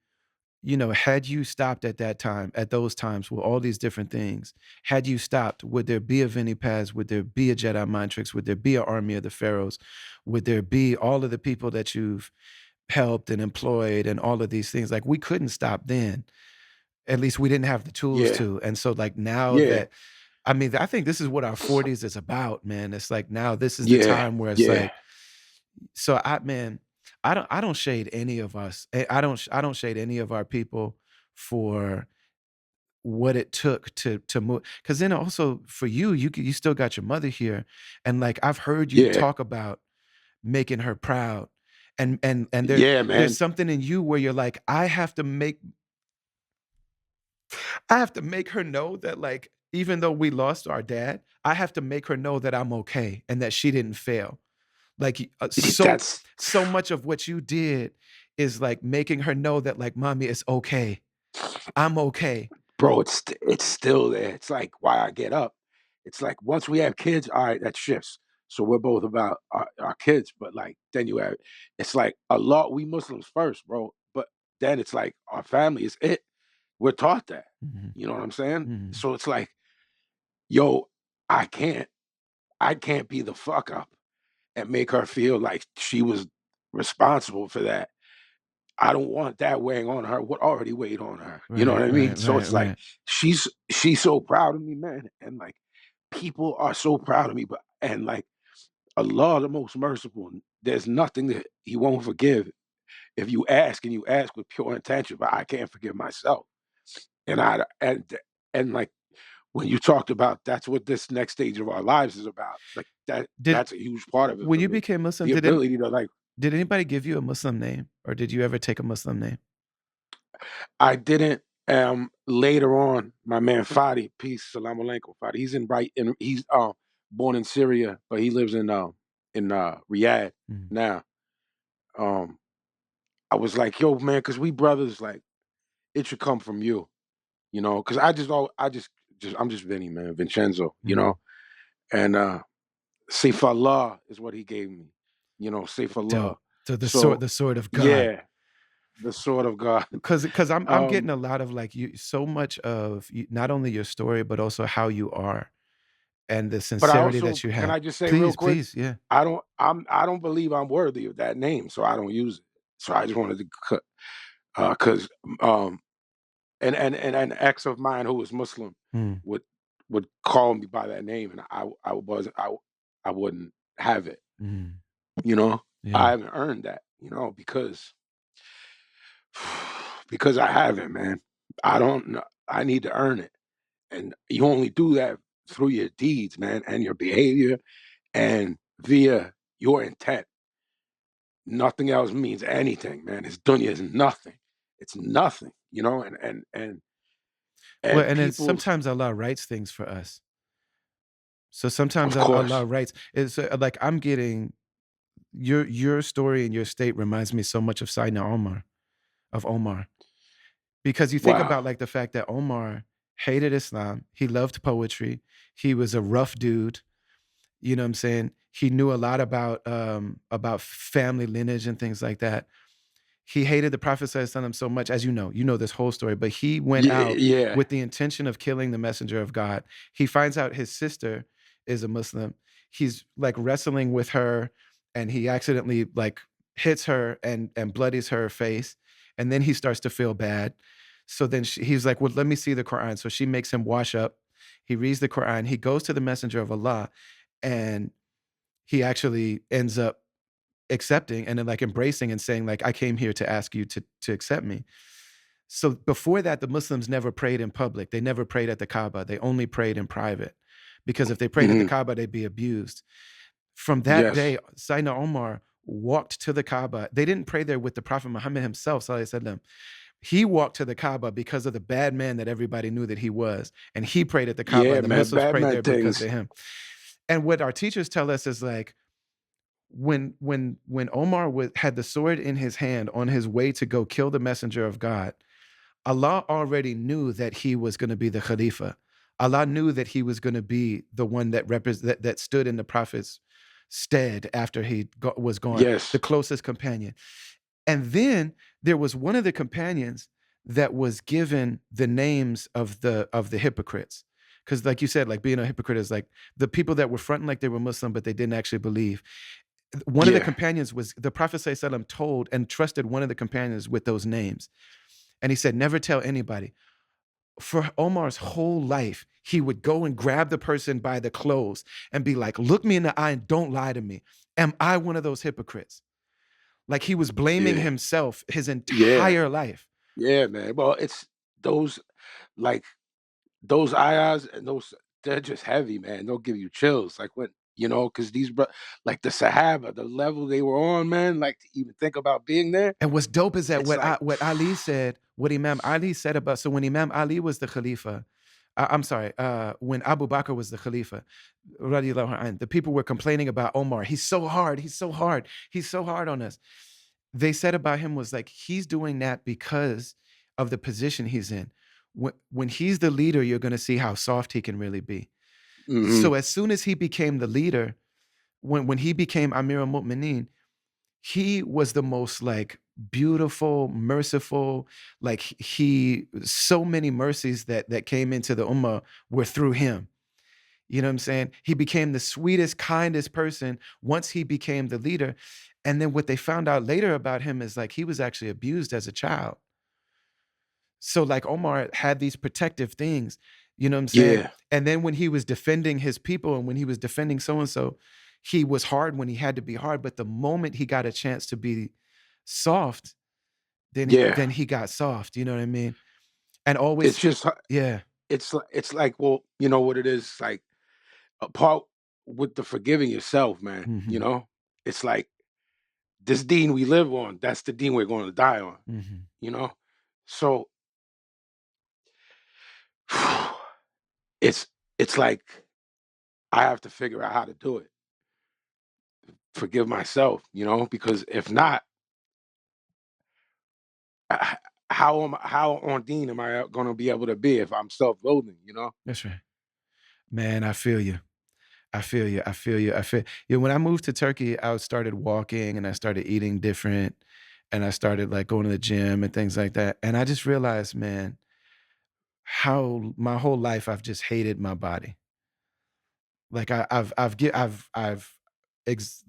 Speaker 1: had you stopped at that time, at those times with all these different things, had you stopped, would there be a Vinnie Paz? Would there be a Jedi Mind Tricks? Would there be an army of the Pharaohs? Would there be all of the people that you've helped and employed and all of these things? Like, we couldn't stop then. At least we didn't have the tools
Speaker 2: Yeah,
Speaker 1: to. And so, like, now
Speaker 2: yeah,
Speaker 1: that, I mean, I think this is what our 40s is about, man. It's like now this is the
Speaker 2: yeah,
Speaker 1: time where it's
Speaker 2: yeah,
Speaker 1: like, so man, I don't shade any of us. I don't shade any of our people for what it took to move. Because then also for you, you still got your mother here, and like I've heard you
Speaker 2: yeah,
Speaker 1: talk about making her proud, and
Speaker 2: yeah,
Speaker 1: there's
Speaker 2: man.
Speaker 1: something in you where you're like, I have to make her know that, like, even though we lost our dad, I have to make her know that I'm okay and that she didn't fail. Like,
Speaker 2: That's
Speaker 1: so much of what you did is, like, making her know that, like, "Mommy, it's okay. I'm okay."
Speaker 2: bro, it's still there. It's like why I get up. It's like once we have kids, all right, that shifts. So we're both about our kids, but like then you have it's like a lot we Muslims first, bro. But then it's like our family is it. We're taught that.
Speaker 1: Mhm,
Speaker 2: You know what I'm saying?
Speaker 1: mhm.
Speaker 2: So it's like, yo, I can't I can't be the fuck up and make her feel like she was responsible for that. I don't want that weighing on her, what already weighed on her, you know what
Speaker 1: Right,
Speaker 2: I mean?
Speaker 1: right,
Speaker 2: So
Speaker 1: right,
Speaker 2: it's like,
Speaker 1: right.
Speaker 2: she's so proud of me, man, and, like, people are so proud of me, but and, like, Allah the most merciful, there's nothing that He won't forgive if you ask and you ask with pure intention, but I can't forgive myself, and like, when you talked about that's what this next stage of our lives is about, like,
Speaker 1: Did
Speaker 2: that's a huge part of it
Speaker 1: when
Speaker 2: for
Speaker 1: you
Speaker 2: me.
Speaker 1: became Muslim,
Speaker 2: The ability to, like
Speaker 1: did anybody give you a Muslim name, or did you ever take a Muslim name?
Speaker 2: I didn't, later on, my man Fadi, peace, salam alaikum, Fadi, he's, born in Syria, but he lives in, Riyadh
Speaker 1: Mhm,
Speaker 2: now. Um, I was like, "Yo, man, cause we brothers, like, it should come from you," cause I'm just Vinny, man, Vincenzo,
Speaker 1: mhm.
Speaker 2: and, Saif Allah is what he gave me, Saif Allah.
Speaker 1: Dope. So
Speaker 2: So,
Speaker 1: the sword of God.
Speaker 2: yeah, the sword of God.
Speaker 1: 'Cause I'm
Speaker 2: Um,
Speaker 1: getting a lot of, like, you so much of you, not only your story, but also how you are and the
Speaker 2: But I
Speaker 1: sincerity
Speaker 2: also
Speaker 1: that you
Speaker 2: can
Speaker 1: have.
Speaker 2: I just say real
Speaker 1: Please,
Speaker 2: quick,
Speaker 1: please, yeah.
Speaker 2: I don't believe I'm worthy of that name, so I don't use it. So I just wanted to cut, 'cause, um, and an ex of mine who was Muslim
Speaker 1: Mm,
Speaker 2: would call me by that name, and I wasn't I wouldn't have it,
Speaker 1: mhm.
Speaker 2: you know? I
Speaker 1: Yeah.
Speaker 2: haven't earned that, because I haven't, man. I don't know. I need to earn it, and you only do that through your deeds, man, and your behavior and via your intent. Nothing else means anything, man. This dunya is nothing. It's nothing,
Speaker 1: Well,
Speaker 2: and
Speaker 1: and then
Speaker 2: people's
Speaker 1: sometimes Allah writes things for us. So sometimes
Speaker 2: of
Speaker 1: Allah
Speaker 2: course.
Speaker 1: writes it's, like, I'm getting your story and your state reminds me so much of Sayyidina Omar. Because you think
Speaker 2: Wow.
Speaker 1: about, like, the fact that Omar hated Islam, he loved poetry, he was a rough dude, you know what I'm saying? He knew a lot about family lineage and things like that. He hated the Prophet ﷺ so much, as you know this whole story, but he went out
Speaker 2: Yeah.
Speaker 1: with the intention of killing the messenger of God. He finds out his sister is a Muslim. He's, like, wrestling with her, and he accidentally, like, hits her and bloodies her face, and then he starts to feel bad. So then he's like, "Well, let me see the Quran." So she makes him wash up. He reads the Quran. He goes to the messenger of Allah, and he actually ends up accepting and then, like, embracing and saying, like, "I came here to ask you to accept me." So before that, the Muslims never prayed in public. They never prayed at the Kaaba. They only prayed in private, because if they prayed at the
Speaker 2: Mhm.
Speaker 1: Kaaba, they'd be abused. From that
Speaker 2: Yes.
Speaker 1: day, Sayyidina Omar walked to the Kaaba. They didn't pray there with the Prophet Muhammad himself, sallallahu alaihi wasallam. He walked to the Kaaba because of the bad man that everybody knew that he was, and he prayed at the Kaaba,
Speaker 2: Yeah,
Speaker 1: and the
Speaker 2: man.
Speaker 1: Muslims prayed
Speaker 2: Batman
Speaker 1: there because
Speaker 2: things.
Speaker 1: of him. And what our teachers tell us is like when Omar had the sword in his hand on his way to go kill the messenger of God, Allah already knew that he was going to be the Khalifa. Allah knew that he was going to be the one that stood in the Prophet's stead after was gone, the
Speaker 2: Yes.
Speaker 1: closest companion. And then there was one of the companions that was given the names of the hypocrites. Because, like you said, like being a hypocrite is like the people that were fronting like they were Muslim, but they didn't actually believe. One of the
Speaker 2: Yeah.
Speaker 1: companions was the Prophet ﷺ told and trusted one of the companions with those names. And he said, never tell anybody. For Omar's whole life, he would go and grab the person by the clothes and be like, look me in the eye and don't lie to me. Am I one of those hypocrites? Like he was blaming
Speaker 2: Yeah.
Speaker 1: himself his
Speaker 2: Yeah.
Speaker 1: entire life.
Speaker 2: Yeah, man. Well, it's those like those ayahs and those they're just heavy, man. They'll give you chills. Like when because these like the Sahaba, the level they were on, man, like to even think about being there,
Speaker 1: And what's dope is that
Speaker 2: it's like
Speaker 1: what Ali said, what Imam Ali said about, so when Imam Ali was the Khalifa, I'm sorry, when Abu Bakr was the Khalifa, radiallahu anh, the people were complaining about Omar. He's so hard. He's so hard. He's so hard on us. They said about him was like, he's doing that because of the position he's in. When he's the leader, you're going to see how soft he can really be. So
Speaker 2: mhm.
Speaker 1: as soon as he became the leader, when he became Amir al-Mu'mineen, he was the most like beautiful, merciful, like he so many mercies that came into the ummah were through him. You know what I'm saying? He became the sweetest, kindest person once he became the leader. And then what they found out later about him is like he was actually abused as a child. So like Omar had these protective things, you know what I'm saying?
Speaker 2: Yeah.
Speaker 1: And then when he was defending his people and when he was defending so and so, he was hard when he had to be hard. But the moment he got a chance to be soft,
Speaker 2: Yeah.
Speaker 1: then he got soft. You know what I mean? And
Speaker 2: It's
Speaker 1: always,
Speaker 2: just
Speaker 1: yeah.
Speaker 2: it's like, well, you know what it is, like a part with the forgiving yourself, man.
Speaker 1: Hmm.
Speaker 2: It's like this dean we live on, that's the dean we're going to die on,
Speaker 1: Hmm.
Speaker 2: you know? So it's it's like I have to figure out how to do it. Forgive myself, because if not, h- how on dean am I going to be able to be if I'm self-loathing?
Speaker 1: That's right. Man, I feel you. I feel you. I feel you. I feel you. When I moved to Turkey, I started walking and I started eating different and I started like going to the gym and things like that. And I just realized, man, how my whole life I've just hated my body. Like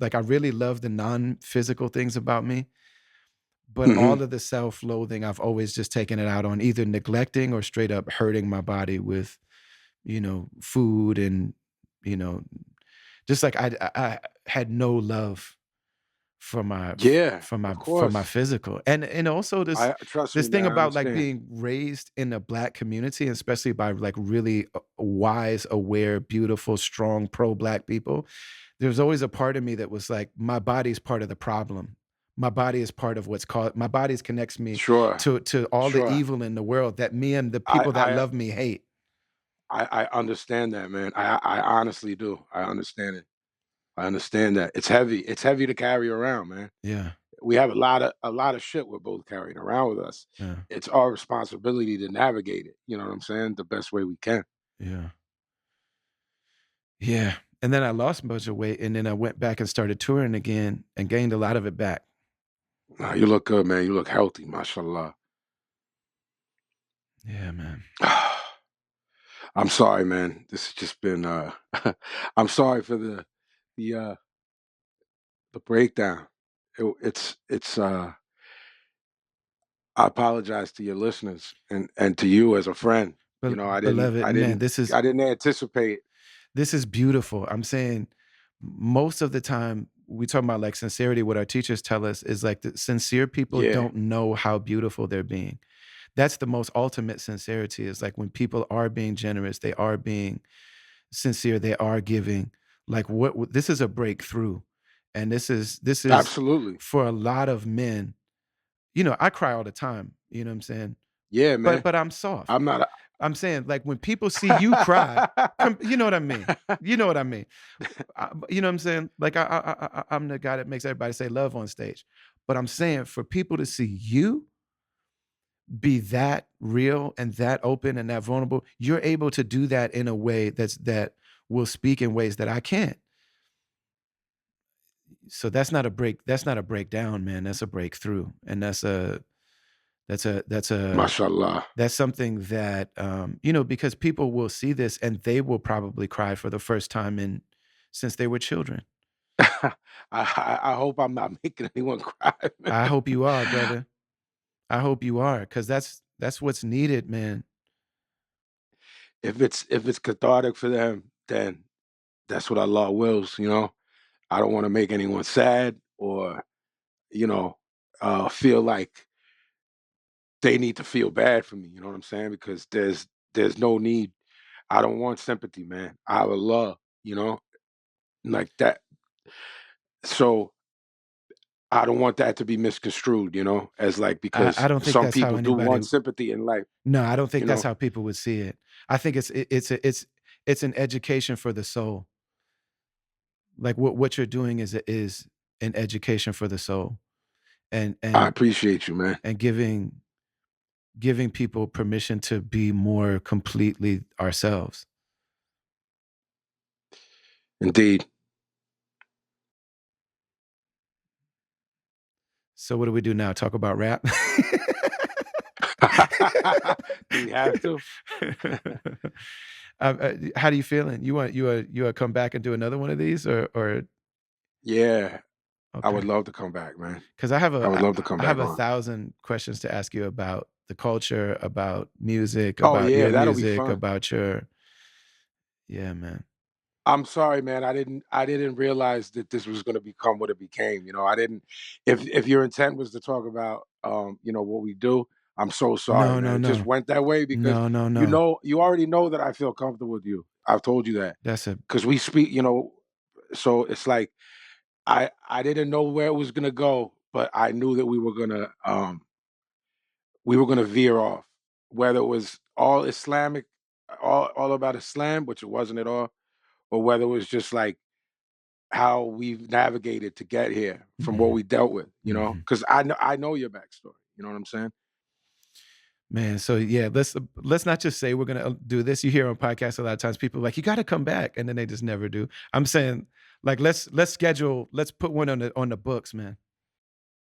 Speaker 1: like I really love the non-physical things about me, but
Speaker 2: Hmm.
Speaker 1: all of the self-loathing I've always just taken it out on either neglecting or straight up hurting my body with, food and, you know, just like I had no love for
Speaker 2: Yeah, of
Speaker 1: for my
Speaker 2: course.
Speaker 1: physical. And also
Speaker 2: I trust
Speaker 1: this
Speaker 2: me, man.
Speaker 1: thing
Speaker 2: I
Speaker 1: about like
Speaker 2: understand.
Speaker 1: being raised in a black community, especially by like really wise, aware, beautiful, strong, pro-black people. There's always a part of me that was like, my body's part of the problem. My body is part of what's called my body's connects me
Speaker 2: Sure,
Speaker 1: to all the
Speaker 2: sure.
Speaker 1: evil in the world that me and the
Speaker 2: I
Speaker 1: people that
Speaker 2: I
Speaker 1: love me hate.
Speaker 2: I understand that, man. I honestly do. I understand it. I understand that. It's heavy. It's heavy to carry around, man.
Speaker 1: Yeah.
Speaker 2: We have a lot of shit we're both carrying around with us.
Speaker 1: Yeah.
Speaker 2: It's our responsibility to navigate it. You know what I'm saying? The best way we can.
Speaker 1: Yeah. Yeah. And then I lost a bunch of weight and then I went back and started touring again and gained a lot of it back.
Speaker 2: Nah, you look good, man. You look healthy, mashallah.
Speaker 1: Yeah, man.
Speaker 2: I'm sorry, man. This has just been I'm sorry for the the breakdown. It's I apologize to your listeners and to you as a friend. You know, I didn't
Speaker 1: Beloved,
Speaker 2: I
Speaker 1: man,
Speaker 2: didn't I didn't anticipate.
Speaker 1: this is beautiful. I'm saying most of the time we talk about like sincerity. What our teachers tell us is like the sincere people
Speaker 2: Yeah,
Speaker 1: don't know how beautiful they're being. That's the most ultimate sincerity is like when people are being generous, they are being sincere, they are giving. Like this is a breakthrough. And this is
Speaker 2: Absolutely.
Speaker 1: for a lot of men. You know, I cry all the time, you know what I'm saying?
Speaker 2: Yeah, man.
Speaker 1: But I'm soft.
Speaker 2: I'm not
Speaker 1: I'm saying, like, when people see you cry, you know what I mean? You know what I mean? You know what I'm saying? Like, I'm the guy that makes everybody say love on stage. But I'm saying for people to see you be that real and that open and that vulnerable, you're able to do that in a way that will speak in ways that I can't. So that's not a breakdown, man. That's a breakthrough. And that's a
Speaker 2: mashallah.
Speaker 1: that's something that you know, because people will see this and they will probably cry for the first time in since they were children.
Speaker 2: I hope I'm not making anyone cry, man.
Speaker 1: I hope you are, brother. I hope you are, because that's what's needed, man.
Speaker 2: If it's cathartic for them, then that's what Allah wills, you know? I don't wanna make anyone sad or, you know, feel like they need to feel bad for me, you know what I'm saying? Because there's no need. I don't want sympathy, man. I have love, you know? Like that. So I don't want that to be misconstrued, you know, as like
Speaker 1: I
Speaker 2: because
Speaker 1: don't think
Speaker 2: some
Speaker 1: that's how
Speaker 2: people do
Speaker 1: anybody.
Speaker 2: want sympathy in life,
Speaker 1: No, I don't
Speaker 2: you
Speaker 1: think that's
Speaker 2: know.
Speaker 1: how people would see it. I think it's an education for the soul. Like what you're doing is an education for the soul, and
Speaker 2: I
Speaker 1: and
Speaker 2: appreciate you, man.
Speaker 1: and giving people permission to be more completely ourselves.
Speaker 2: Indeed.
Speaker 1: So what do we do now? Talk about rap?
Speaker 2: Do we have to?
Speaker 1: How do you feeling? You want to come back and do another one of these, or
Speaker 2: Yeah, I would
Speaker 1: okay?
Speaker 2: love to come back, man.
Speaker 1: Because I have
Speaker 2: I would
Speaker 1: a
Speaker 2: love to come
Speaker 1: I have
Speaker 2: back
Speaker 1: a
Speaker 2: on.
Speaker 1: thousand questions to ask you about the culture, about music,
Speaker 2: Oh
Speaker 1: about
Speaker 2: yeah,
Speaker 1: your
Speaker 2: that'll be
Speaker 1: music,
Speaker 2: fun.
Speaker 1: about your yeah, man.
Speaker 2: I'm sorry, man. I didn't realize that this was gonna become what it became. You know, I didn't if your intent was to talk about you know, what we do, I'm so sorry,
Speaker 1: No,
Speaker 2: man.
Speaker 1: no,
Speaker 2: It just
Speaker 1: no,
Speaker 2: went that way because
Speaker 1: no, no, no.
Speaker 2: you already know that I feel comfortable with you. I've told you that.
Speaker 1: That's a
Speaker 2: Because we speak, you know, so it's like I didn't know where it was gonna go, but I knew that we were gonna veer off. Whether it was all Islamic, all about Islam, which it wasn't at all, or whether it was just like how we've navigated to get here from what
Speaker 1: mhm,
Speaker 2: we dealt with, you know,
Speaker 1: mhm.
Speaker 2: because I know your backstory. You know what I'm saying?
Speaker 1: Man, so yeah, let's not just say we're gonna do this. You hear on podcasts a lot of times people are like, you got to come back, and then they just never do. I'm saying, like, let's schedule, let's put one on the books, man.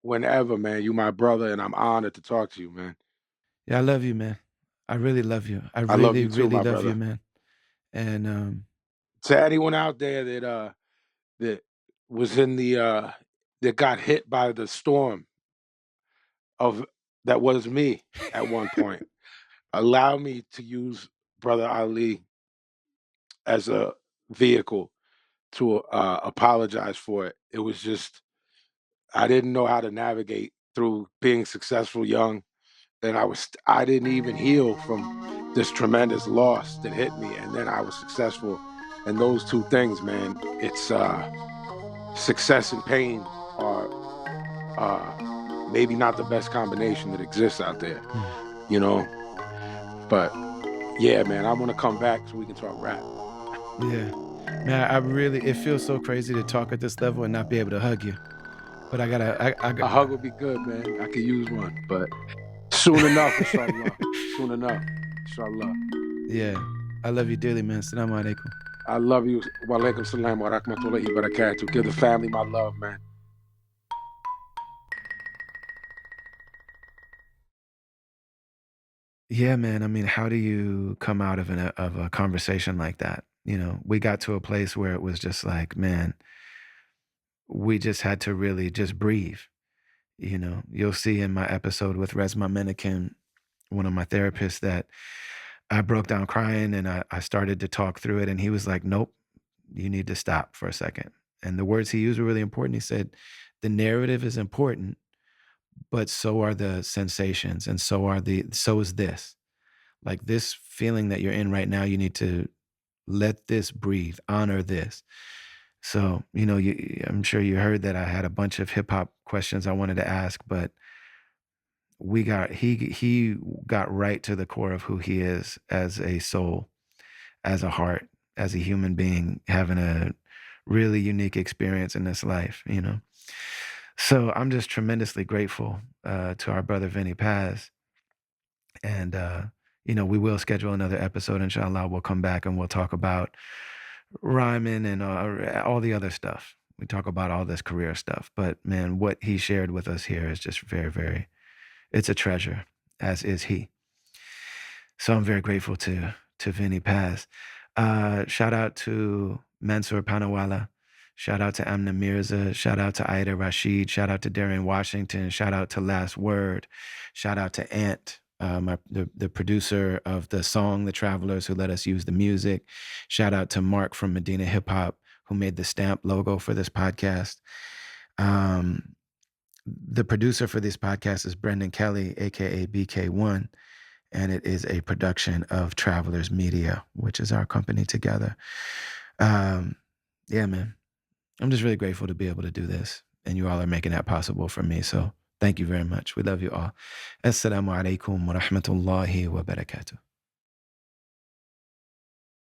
Speaker 2: Whenever, man, you my brother, and I'm honored to talk to you, man.
Speaker 1: Yeah, I love you, man. I really love you. I
Speaker 2: I love
Speaker 1: really,
Speaker 2: you too,
Speaker 1: really
Speaker 2: my
Speaker 1: love you,
Speaker 2: brother.
Speaker 1: man. And
Speaker 2: To anyone out there that was in the that got hit by the storm of that was me at one point, allow me to use Brother Ali as a vehicle to apologize for it. It was just I didn't know how to navigate through being successful young, and I didn't even heal from this tremendous loss that hit me, and then I was successful, and those two things, man, it's success and pain are uh, maybe not the best combination that exists out there,
Speaker 1: mm,
Speaker 2: you know. But yeah, man, I want to come back so we can talk rap.
Speaker 1: yeah, man, I really it feels so crazy to talk at this level and not be able to hug you. But I gotta, I got,
Speaker 2: A hug would be good, man. I could use one, but soon enough, inshallah. Soon enough, inshallah.
Speaker 1: yeah. I love you dearly, man. Assalamu alaikum.
Speaker 2: I love you. Wa alaikum salam wa rahmatullahi wa barakatuh. Give the family my love, man.
Speaker 1: Yeah, man. I mean, how do you come out of a conversation like that? You know, we got to a place where it was just like, man, we just had to really just breathe. You know, you'll see in my episode with Resma Menikin, one of my therapists, that I broke down crying and I started to talk through it. And he was like, nope, you need to stop for a second. And the words he used were really important. He said, the narrative is important, but so are the sensations. And so is this. Like this feeling that you're in right now, you need to let this breathe, honor this. So, you know, I'm sure you heard that I had a bunch of hip hop questions I wanted to ask, but he got right to the core of who he is as a soul, as a heart, as a human being, having a really unique experience in this life, you know. So I'm just tremendously grateful to our brother Vinny Paz. And, you know, we will schedule another episode, inshallah. We'll come back and we'll talk about rhyming and all the other stuff. We talk about all this career stuff. But man, what he shared with us here is just very, very, it's a treasure, as is he. So I'm very grateful to Vinny Paz. Shout out to Mansour Panawala. Shout out to Amna Mirza. Shout out to Aida Rashid. Shout out to Darian Washington. Shout out to Last Word. Shout out to Ant, the producer of the song The Travelers, who let us use the music. Shout out to Mark from Medina Hip Hop, who made the stamp logo for this podcast. Um, the producer for this podcast is Brendan Kelly, aka BK1, and it is a production of Travelers Media, which is our company together. Um, yeah, man, I'm just really grateful to be able to do this, and you all are making that possible for me. So thank you very much. We love you all. Assalamu alaikum wa rahmatullahi wa barakatuh.